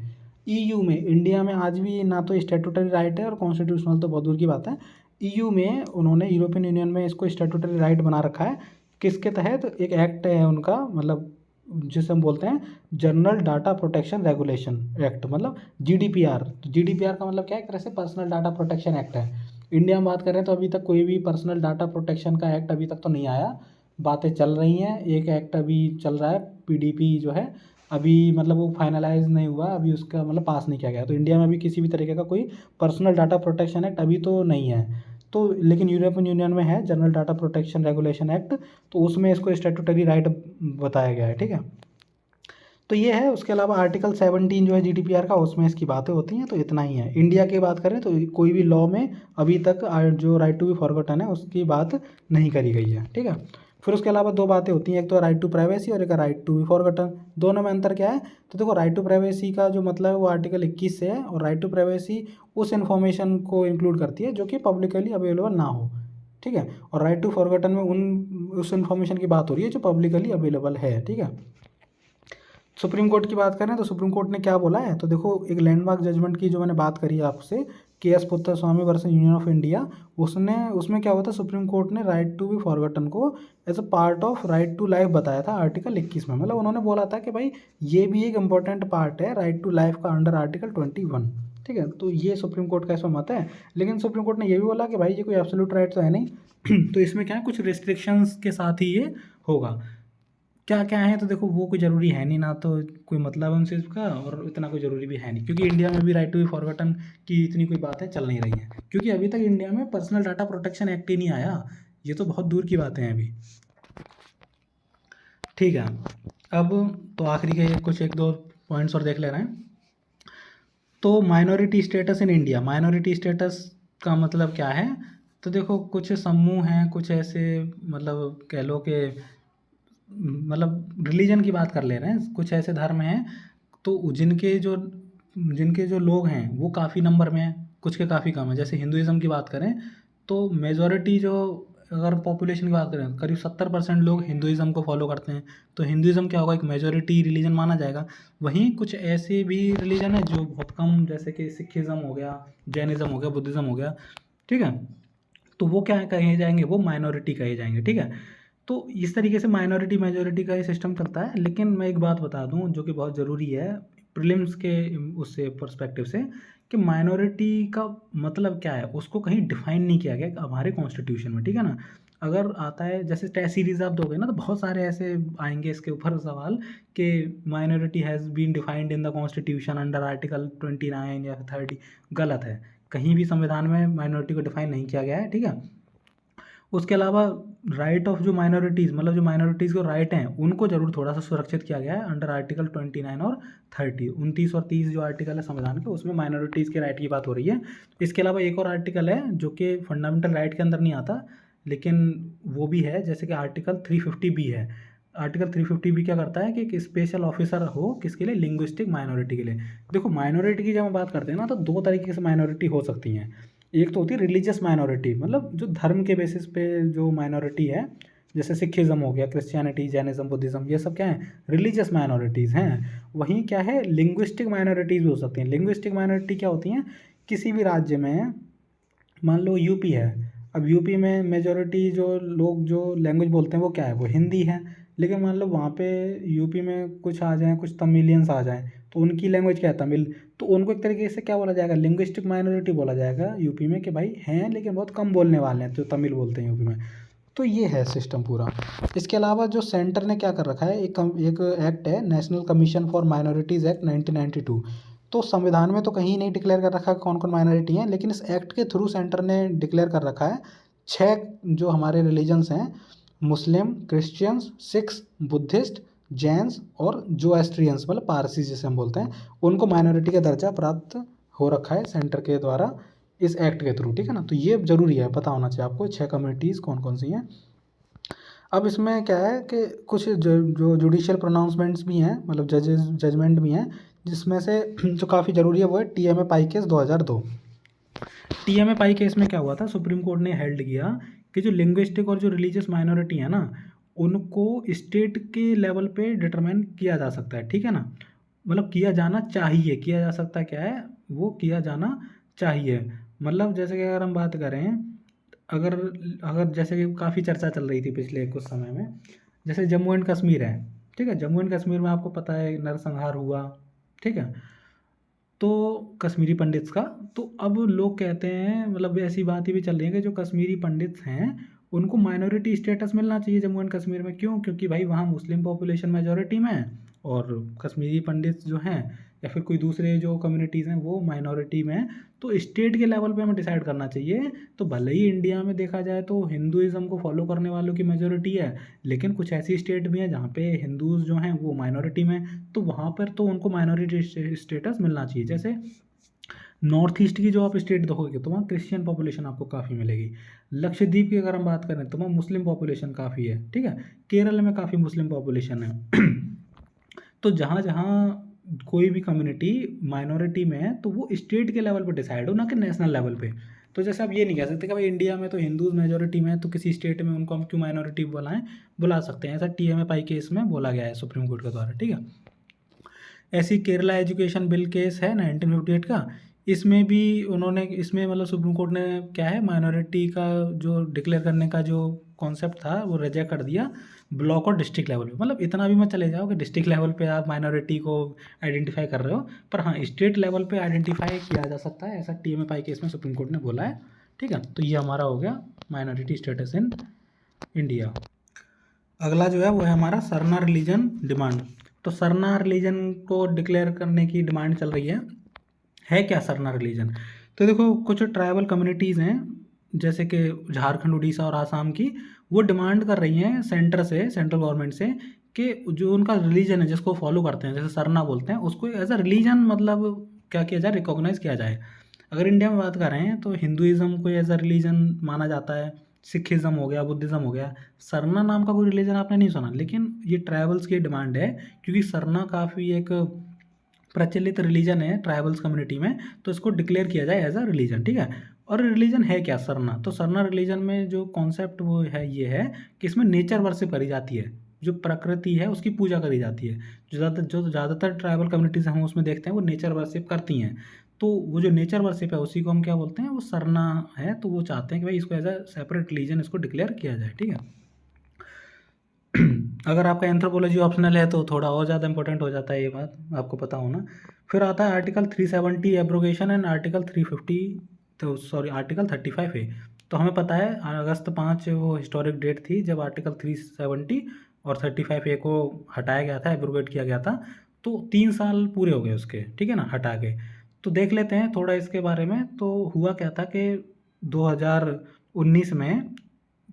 ईयू में। इंडिया में आज भी ना तो स्टैट्यूटरी राइट है और कॉन्स्टिट्यूशनल तो बहुत दूर की बात है। ईयू में उन्होंने, यूरोपियन यूनियन में इसको स्टैट्यूटरी राइट बना रखा है, किसके तहत, एक एक्ट है उनका, मतलब जिसे हम बोलते हैं general data protection regulation act, मतलब जीडीपीआर। तो जीडीपीआर का मतलब क्या है, एक तरह से पर्सनल डाटा प्रोटेक्शन एक्ट है। इंडिया में बात करें तो अभी तक कोई भी पर्सनल डाटा प्रोटेक्शन का एक्ट अभी तक तो नहीं आया, बातें चल रही हैं, एक एक्ट अभी चल रहा है पीडीपी जो है, अभी मतलब वो फाइनलाइज नहीं हुआ, अभी उसका मतलब पास नहीं किया गया। तो इंडिया में भी किसी भी तरीके का कोई पर्सनल डाटा प्रोटेक्शन एक्ट अभी तो नहीं है। तो लेकिन यूरोपियन यूनियन में है general data protection regulation act, तो उसमें इसको स्टैट्यूटरी राइट बताया गया है, ठीक है। तो ये है। उसके अलावा आर्टिकल 17 जो है जीडीपीआर का, उसमें इसकी बातें होती हैं, तो इतना ही है। इंडिया की बात करें तो कोई भी लॉ में अभी तक जो राइट टू बी फॉरगॉटन है उसकी बात नहीं करी गई है, ठीक है। फिर उसके अलावा दो बातें होती हैं, एक तो राइट टू प्राइवेसी और एक राइट टू बी फॉरगॉटन। दोनों में अंतर क्या है, तो देखो राइट टू प्राइवेसी का जो मतलब है वो आर्टिकल 21 से है, और राइट टू प्राइवेसी उस इन्फॉर्मेशन को इंक्लूड करती है जो कि पब्लिकली अवेलेबल ना हो, ठीक है। और राइट टू फॉरगॉटन में उस इन्फॉर्मेशन की बात हो रही है जो पब्लिकली अवेलेबल है, ठीक है। सुप्रीम कोर्ट की बात करें तो सुप्रीम कोर्ट ने क्या बोला है, तो देखो एक लैंडमार्क जजमेंट की जो मैंने बात करी आपसे, K S Puttaswamy versus Union of India, उसमें क्या हुआ था, सुप्रीम कोर्ट ने राइट टू बी फॉरगॉटन को as a part of right to life बताया था आर्टिकल 21 में। मतलब उन्होंने बोला था कि भाई ये भी एक इंपॉर्टेंट पार्ट है राइट टू लाइफ का अंडर आर्टिकल 21। ठीक है, तो ये सुप्रीम कोर्ट का इसमें मत है। लेकिन सुप्रीम कोर्ट ने ये भी बोला कि भाई ये कोई एब्सोल्यूट राइट तो है नहीं तो इसमें क्या है, कुछ रिस्ट्रिक्शंस के साथ ही ये होगा। क्या क्या है, तो देखो वो कोई ज़रूरी है नहीं, ना तो कोई मतलब है उनसे इसका, और इतना कोई ज़रूरी भी है नहीं, क्योंकि इंडिया में भी राइट टू बी फॉरगॉटन की इतनी कोई बातें चल नहीं रही हैं, क्योंकि अभी तक इंडिया में पर्सनल डाटा प्रोटेक्शन एक्ट ही नहीं आया। ये तो बहुत दूर की बातें हैं अभी। ठीक है, अब तो आखिरी के कुछ एक दो पॉइंट्स और देख ले रहे हैं। तो minority status in India, minority status का मतलब क्या है, तो देखो कुछ समूह हैं, कुछ ऐसे मतलब कह लो कि मतलब रिलीजन की बात कर ले रहे हैं, कुछ ऐसे धर्म हैं तो जिनके जो लोग हैं वो काफ़ी नंबर में हैं, कुछ के काफ़ी कम है। जैसे हिंदुज़म की बात करें तो मेजॉरिटी जो, अगर पॉपुलेशन की बात करें, करीब 70% लोग हिंदुज़म को फॉलो करते हैं, तो हिंदुज़म क्या होगा, एक मेजॉरिटी रिलीजन माना जाएगा। वहीं कुछ ऐसे भी रिलीजन है जो बहुत कम, जैसे कि सिखिज़म हो गया, जैनिज़्म हो गया, बुद्धिज़्म हो गया। ठीक है, तो वो क्या कहे जाएंगे, वो माइनॉरिटी कहे जाएंगे। ठीक है, तो इस तरीके से माइनॉरिटी मेजॉरिटी का ये सिस्टम चलता है। लेकिन मैं एक बात बता दूं जो कि बहुत ज़रूरी है प्रीलिम्स के उससे पर्सपेक्टिव से, कि माइनॉरिटी का मतलब क्या है उसको कहीं डिफाइन नहीं किया गया हमारे कॉन्स्टिट्यूशन में। ठीक है ना, अगर आता है जैसे टेस्ट सीरीज आप दोगे ना, तो बहुत सारे ऐसे आएंगे इसके ऊपर सवाल कि minority has been defined in the constitution under article 29 या 30। गलत है, कहीं भी संविधान में माइनॉरिटी को डिफाइन नहीं किया गया है। ठीक है, उसके अलावा राइट ऑफ जो माइनॉरिटीज़, मतलब जो माइनॉरिटीज़ को राइट हैं उनको जरूर थोड़ा सा सुरक्षित किया गया है अंडर आर्टिकल 29 और 30, 29 और 30 जो आर्टिकल है संविधान के, उसमें माइनॉरिटीज़ के राइट की बात हो रही है। इसके अलावा एक और आर्टिकल है जो कि फंडामेंटल राइट के अंदर नहीं आता, लेकिन वो भी है, जैसे कि आर्टिकल 350 है। आर्टिकल 350 क्या करता है कि एक स्पेशल ऑफिसर हो किसके लिए, लिंग्विस्टिक माइनॉरिटी के लिए। देखो माइनॉरिटी की जब हम बात करते हैं ना, तो दो तरीके से माइनॉरिटी हो सकती हैं। एक तो होती है रिलीजियस माइनॉरिटी, मतलब जो धर्म के बेसिस पे जो माइनॉरिटी है, जैसे सिखिज़म हो गया, क्रिश्चियनिटी, जैनिज़्म, बुद्धिज़्म, ये सब क्या है, रिलीजियस माइनॉरिटीज़ हैं। वहीं क्या है, लिंग्विस्टिक माइनॉरिटीज़ भी हो सकती हैं। लिंग्विस्टिक माइनॉरिटी क्या होती हैं, किसी भी राज्य में, मान लो यूपी है, अब यूपी में मेजॉरिटी जो लोग जो लैंग्वेज बोलते हैं वो क्या है, वो हिंदी है। लेकिन मान लो वहाँ पे यूपी में कुछ आ जाएँ, कुछ तमिलियंस आ जाएँ, तो उनकी लैंग्वेज क्या है, तमिल, तो उनको एक तरीके से क्या बोला जाएगा, लिंग्विस्टिक माइनॉरिटी बोला जाएगा यूपी में, कि भाई हैं लेकिन बहुत कम बोलने वाले हैं जो तमिल बोलते हैं यूपी में। तो ये है सिस्टम पूरा। इसके अलावा जो सेंटर ने क्या कर रखा है, एक एक्ट है, national commission for minorities act 1992। तो संविधान में तो कहीं नहीं डिक्लेयर कर रखा कौन कौन माइनॉरिटी हैं, लेकिन इस एक्ट के थ्रू सेंटर ने डिक्लेयर कर रखा है 6 जो हमारे रिलीजन्स हैं, मुस्लिम, क्रिश्चियंस, सिख्स, बुद्धिस्ट, जैन्स और जोएस्ट्रियंस, मतलब पारसी जिसे हम बोलते हैं, उनको माइनॉरिटी का दर्जा प्राप्त हो रखा है सेंटर के द्वारा इस एक्ट के थ्रू। ठीक है ना, तो ये जरूरी है, पता होना चाहिए आपको 6 कम्युनिटीज़ कौन कौन सी हैं। अब इसमें क्या है कि कुछ जो जुडिशियल प्रोनाउंसमेंट्स भी हैं, मतलब जजमेंट भी हैं, जिसमें से जो काफ़ी ज़रूरी है वो है TMA पाई केस 2002। TMA पाई केस में क्या हुआ था, सुप्रीम कोर्ट ने हेल्ड किया कि जो लिंग्विस्टिक और जो रिलीजियस माइनॉरिटी है ना, उनको स्टेट के लेवल पे डिटरमाइन किया जा सकता है। ठीक है ना, मतलब किया जाना चाहिए, किया जा सकता है क्या है, वो किया जाना चाहिए। मतलब जैसे कि अगर हम बात करें, अगर अगर जैसे कि काफ़ी चर्चा चल रही थी पिछले कुछ समय में, जैसे जम्मू एंड कश्मीर है। ठीक है, जम्मू एंड कश्मीर में आपको पता है नरसंहार हुआ। ठीक है, तो कश्मीरी पंडित्स का, तो अब लोग कहते हैं, मतलब ऐसी बातें भी चल रही है कि जो कश्मीरी पंडित्स हैं उनको माइनॉरिटी स्टेटस मिलना चाहिए जम्मू एंड कश्मीर में। क्यों, क्योंकि भाई वहाँ मुस्लिम पॉपुलेशन मेजॉरिटी में है और कश्मीरी पंडित्स जो हैं या फिर कोई दूसरे जो कम्युनिटीज़ हैं वो माइनॉरिटी में हैं। तो स्टेट के लेवल पे हमें डिसाइड करना चाहिए। तो भले ही इंडिया में देखा जाए तो हिंदुज़म को फॉलो करने वालों की मेजॉरिटी है, लेकिन कुछ ऐसी स्टेट भी हैं जहाँ पे हिंदूज़ जो हैं वो माइनॉरिटी में, तो वहाँ पर तो उनको माइनॉरिटी स्टेटस मिलना चाहिए। जैसे नॉर्थ ईस्ट की जो आप स्टेट देखोगे तो वहाँ क्रिश्चियन पॉपुलेशन आपको काफ़ी मिलेगी। लक्षद्वीप की अगर हम बात करें तो वहाँ मुस्लिम पॉपुलेशन काफ़ी है। ठीक है, केरल में काफ़ी मुस्लिम पॉपुलेशन है। तो जहाँ जहाँ कोई भी कम्युनिटी माइनॉरिटी में है तो वो स्टेट के लेवल पर डिसाइड हो, ना कि नेशनल लेवल पे। तो जैसे आप ये नहीं कह सकते कि भाई इंडिया में तो हिंदूज मेजॉरिटी में है तो किसी स्टेट में उनको हम क्यों माइनॉरिटी बुलाएं, बुला सकते हैं। ऐसा TMA पाई केस में बोला गया है सुप्रीम कोर्ट के द्वारा। ठीक है, ऐसी केरला एजुकेशन बिल केस है 1958 का, इसमें भी उन्होंने इसमें मतलब सुप्रीम कोर्ट ने क्या है माइनॉरिटी का जो डिक्लेयर करने का जो कॉन्सेप्ट था वो रिजेक्ट कर दिया ब्लॉक और डिस्ट्रिक्ट लेवल पे। मतलब इतना भी मत चले जाओ कि डिस्ट्रिक्ट लेवल पे आप माइनॉरिटी को आइडेंटिफाई कर रहे हो, पर हाँ स्टेट लेवल पे आइडेंटिफाई किया जा सकता है, ऐसा TMFI केस में सुप्रीम कोर्ट ने बोला है। ठीक है, तो ये हमारा हो गया माइनॉरिटी स्टेटस इन इंडिया। अगला जो है वो है हमारा सरना रिलीजन डिमांड। तो सरना रिलीजन को डिक्लेयर करने की डिमांड चल रही है क्या सरना रिलीजन? तो देखो कुछ ट्राइबल कम्युनिटीज़ हैं जैसे कि झारखंड, उड़ीसा और आसाम की, वो डिमांड कर रही हैं सेंटर से, सेंट्रल गवर्नमेंट से, कि जो उनका रिलीजन है जिसको फॉलो करते हैं, जैसे सरना बोलते हैं, उसको एज अ रिलीजन मतलब क्या किया जाए, रिकॉग्नाइज किया जाए। अगर इंडिया में बात कर रहे हैं तो हिंदुइज़्म को एज अ रिलीजन माना जाता है, सिखिज़्म हो गया, बुद्धिज़्म हो गया। सरना नाम का कोई रिलीजन आपने नहीं सुना, लेकिन ये ट्राइबल्स की डिमांड है क्योंकि सरना काफ़ी एक प्रचलित रिलीजन है ट्राइबल्स कम्युनिटी में, तो इसको डिक्लेयर किया जाए एज अ रिलीजन। ठीक है, और रिलीजन है क्या सरना? तो सरना रिलीजन में जो कॉन्सेप्ट वो है ये है कि इसमें नेचर वर्शिप करी जाती है, जो प्रकृति है उसकी पूजा करी जाती है। जो ज़्यादातर ट्राइबल कम्युनिटीज़ हम उसमें देखते हैं वो नेचर वर्शिप करती हैं, तो वो जो नेचर वर्शिप है उसी को हम क्या बोलते हैं, वो सरना है। तो वो चाहते हैं कि भाई इसको एज अ सेपरेट रिलीजन इसको डिक्लेयर किया जाए। ठीक है, अगर आपका एंथ्रोपोलॉजी ऑप्शनल है तो थोड़ा और ज़्यादा इंपॉर्टेंट हो जाता है, ये बात आपको पता होना। फिर आता है आर्टिकल 370 एब्रोगेशन एंड आर्टिकल 350, तो सॉरी आर्टिकल 35A। तो हमें पता है अगस्त 5 वो हिस्टोरिक डेट थी जब आर्टिकल 370 और 35A को हटाया गया था, एब्रोगेट किया गया था। तो 3 साल पूरे हो गए उसके, ठीक है ना, हटा के। तो देख लेते हैं थोड़ा इसके बारे में। तो हुआ क्या था कि 2019 में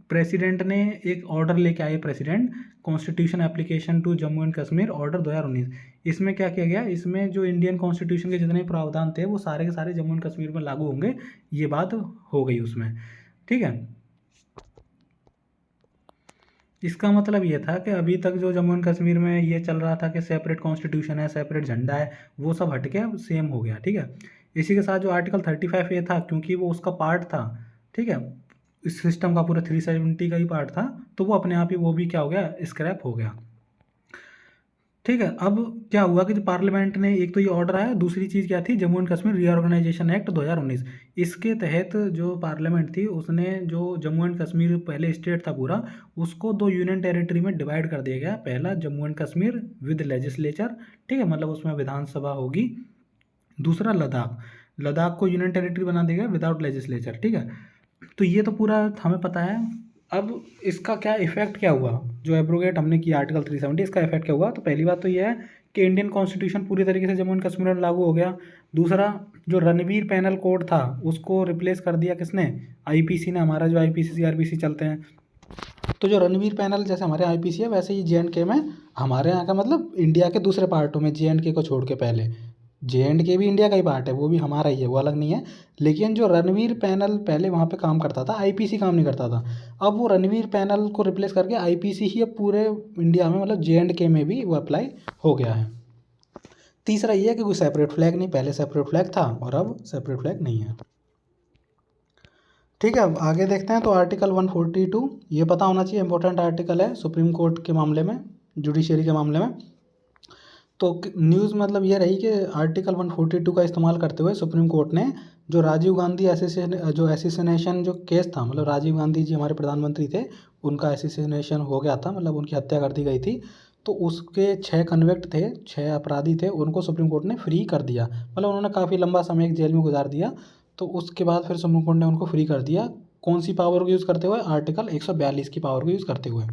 प्रेसिडेंट ने एक ऑर्डर लेके आए, president constitution application to Jammu and Kashmir order 2019। इसमें क्या किया गया, इसमें जो इंडियन कॉन्स्टिट्यूशन के जितने प्रावधान थे वो सारे के सारे जम्मू एंड कश्मीर में लागू होंगे, ये बात हो गई उसमें। ठीक है, इसका मतलब ये था कि अभी तक जो जम्मू एंड कश्मीर में ये चल रहा था कि सेपरेट कॉन्स्टिट्यूशन है, सेपरेट झंडा है, वो सब हट के अब सेम हो गया। ठीक है, इसी के साथ जो आर्टिकल 35A था, क्योंकि वो उसका पार्ट था, ठीक है, इस सिस्टम का पूरा 370 का ही पार्ट था, तो वो अपने आप ही वो भी क्या हो गया, स्क्रैप हो गया। ठीक है, अब क्या हुआ कि जो पार्लियामेंट ने, एक तो ये ऑर्डर आया, दूसरी चीज़ क्या थी, Jammu and Kashmir reorganisation act 2019। इसके तहत जो पार्लियामेंट थी उसने जो जम्मू एंड कश्मीर पहले स्टेट था पूरा, उसको 2 यूनियन टेरिटरी में डिवाइड कर दिया गया। पहला Jammu and Kashmir with legislature, ठीक है, मतलब उसमें विधानसभा होगी। दूसरा लद्दाख, लद्दाख को यूनियन टेरिटरी बना दिया गया विदाउट लेजिस्लेचर। ठीक है, तो ये तो पूरा हमें पता है। अब इसका क्या इफेक्ट क्या हुआ, जो एब्रोगेट हमने किया आर्टिकल 370, इसका इफेक्ट क्या हुआ? तो पहली बात तो ये है कि इंडियन कॉन्स्टिट्यूशन पूरी तरीके से जम्मू एंड कश्मीर में लागू हो गया। दूसरा, जो रणवीर पैनल कोड था उसको रिप्लेस कर दिया किसने, IPC ने। हमारा जो IPC CRPC चलते हैं, तो जो रणवीर पैनल जैसे हमारे IPC है, वैसे ही JNK में, हमारे यहाँ का मतलब इंडिया के दूसरे पार्टों में, JNK को छोड़ के, पहले JNK भी इंडिया का ही पार्ट है, वो भी हमारा ही है, वो अलग नहीं है। लेकिन जो रणवीर पैनल पहले वहाँ पे काम करता था, IPC काम नहीं करता था। अब वो रणवीर पैनल को रिप्लेस करके IPC ही अब पूरे इंडिया में, मतलब JNK में भी वो अप्लाई हो गया है। तीसरा ये है कि कोई सेपरेट फ्लैग नहीं, पहले सेपरेट फ्लैग था और अब सेपरेट फ्लैग नहीं है। ठीक है, अब आगे देखते हैं। तो आर्टिकल 142, ये पता होना चाहिए, इंपॉर्टेंट आर्टिकल है सुप्रीम कोर्ट के मामले में, जुडिशरी के मामले में। तो न्यूज़ मतलब ये रही कि आर्टिकल 142 का इस्तेमाल करते हुए सुप्रीम कोर्ट ने जो राजीव गांधी एसेसिनेशन जो केस था, मतलब राजीव गांधी जी हमारे प्रधानमंत्री थे, उनका एसेसिनेशन हो गया था, मतलब उनकी हत्या कर दी गई थी। तो उसके 6 कन्विक्ट थे, 6 अपराधी थे, उनको सुप्रीम कोर्ट ने फ्री कर दिया। मतलब उन्होंने काफ़ी लंबा समय जेल में गुजार दिया, तो उसके बाद फिर सुप्रीम कोर्ट ने उनको फ्री कर दिया। कौन सी पावर को यूज़ करते हुए? आर्टिकल 142 की पावर को यूज़ करते हुए।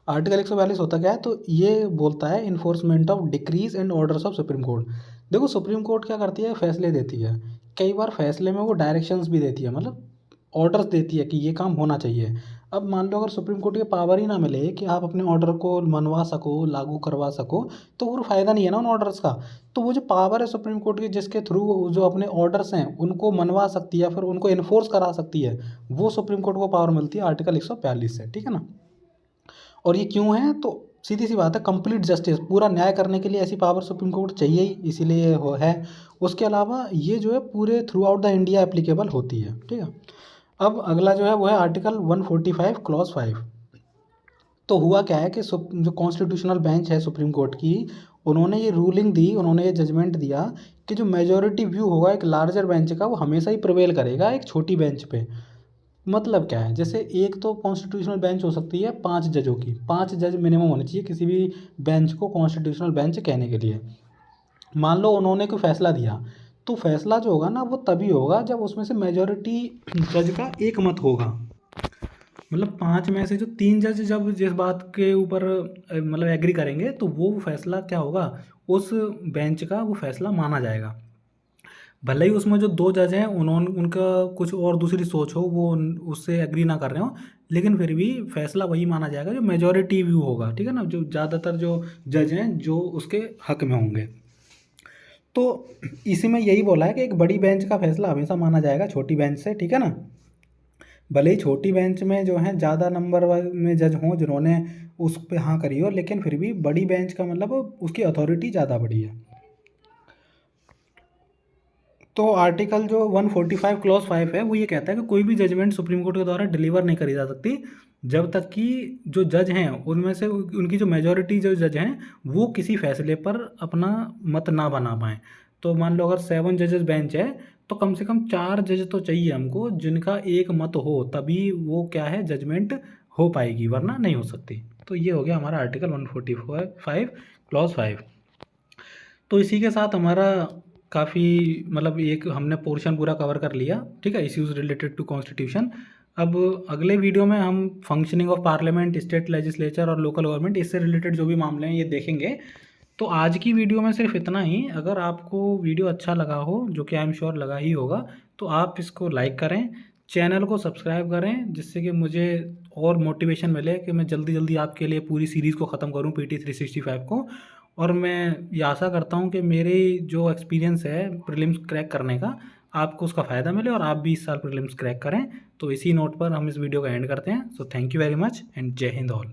आर्टिकल 142 होता क्या है? तो ये बोलता है enforcement of decrease and orders of supreme court. देखो सुप्रीम कोर्ट क्या करती है, फैसले देती है, कई बार फैसले में वो डायरेक्शंस भी देती है, मतलब ऑर्डर्स देती है कि ये काम होना चाहिए। अब मान लो अगर सुप्रीम कोर्ट की पावर ही ना मिले कि आप अपने ऑर्डर को मनवा सको, लागू करवा सको, तो वो फ़ायदा नहीं है ना उन ऑर्डर्स का। तो वो जो पावर है सुप्रीम कोर्ट की, जिसके थ्रू जो अपने ऑर्डर्स हैं उनको मनवा सकती है, फिर उनको इन्फोर्स करा सकती है, वो सुप्रीम कोर्ट को पावर मिलती है आर्टिकल 142 से। ठीक है ना, और ये क्यों है? तो सीधी सी बात है, कंप्लीट जस्टिस, पूरा न्याय करने के लिए ऐसी पावर सुप्रीम कोर्ट चाहिए ही, इसीलिए वो है। उसके अलावा ये जो है पूरे through out the India applicable होती है। ठीक है, अब अगला जो है वो है आर्टिकल 145 क्लॉज 5। तो हुआ क्या है कि जो कॉन्स्टिट्यूशनल बेंच है सुप्रीम कोर्ट की, उन्होंने ये रूलिंग दी, उन्होंने ये जजमेंट दिया कि जो मेजॉरिटी व्यू होगा एक लार्जर बेंच का वो हमेशा ही प्रिवेल करेगा एक छोटी बेंच पे। मतलब क्या है, जैसे एक तो कॉन्स्टिट्यूशनल बेंच हो सकती है 5 जजों की, 5 जज मिनिमम होने चाहिए किसी भी बेंच को कॉन्स्टिट्यूशनल बेंच कहने के लिए। मान लो उन्होंने कोई फैसला दिया, तो फैसला जो होगा ना वो तभी होगा जब उसमें से मेजॉरिटी जज का एक मत होगा। मतलब 5 में से जो 3 जज जब जिस बात के ऊपर मतलब एग्री करेंगे तो वो फैसला क्या होगा, उस बेंच का वो फैसला माना जाएगा। भले ही उसमें जो 2 जज हैं उन्होंने उनका कुछ और दूसरी सोच हो, वो उससे एग्री ना कर रहे हो, लेकिन फिर भी फैसला वही माना जाएगा जो मेजॉरिटी व्यू होगा, ठीक है ना, जो ज़्यादातर जो जज हैं जो उसके हक में होंगे। तो इसी में यही बोला है कि एक बड़ी बेंच का फैसला हमेशा माना जाएगा छोटी बेंच से, ठीक है ना। भले ही छोटी बेंच में जो है ज़्यादा नंबर में जज हों जिन्होंने उस पे हाँ करी हो, लेकिन फिर भी बड़ी बेंच का मतलब उसकी अथॉरिटी ज़्यादा बड़ी है। तो आर्टिकल जो 145 क्लॉज 5 है वो ये कहता है कि कोई भी जजमेंट सुप्रीम कोर्ट के द्वारा डिलीवर नहीं करी जा सकती जब तक कि जो जज हैं उनमें से उनकी जो मेजॉरिटी जो जज हैं वो किसी फैसले पर अपना मत ना बना पाएँ। तो मान लो अगर 7 जजेस बेंच है तो कम से कम 4 जज तो चाहिए हमको जिनका एक मत हो, तभी वो क्या है जजमेंट हो पाएगी, वरना नहीं हो सकती। तो ये हो गया हमारा आर्टिकल 145 क्लॉज 5। तो इसी के साथ हमारा काफ़ी मतलब एक हमने पोर्शन पूरा कवर कर लिया, ठीक है, इश्यूज़ रिलेटेड टू कॉन्स्टिट्यूशन। अब अगले वीडियो में हम functioning of parliament, state legislature और लोकल गवर्नमेंट इससे रिलेटेड जो भी मामले हैं ये देखेंगे। तो आज की वीडियो में सिर्फ इतना ही। अगर आपको वीडियो अच्छा लगा हो, जो कि आई एम श्योर लगा ही होगा, तो आप इसको लाइक करें, चैनल को सब्सक्राइब करें, जिससे कि मुझे और मोटिवेशन मिले कि मैं जल्दी जल्दी आपके लिए पूरी सीरीज़ को ख़त्म करूं PT 365 को। और मैं ये आशा करता हूं कि मेरे जो एक्सपीरियंस है प्रीलिम्स क्रैक करने का आपको उसका फ़ायदा मिले और आप भी इस साल प्रीलिम्स क्रैक करें। तो इसी नोट पर हम इस वीडियो का एंड करते हैं। So thank you very much and जय हिंद ऑल।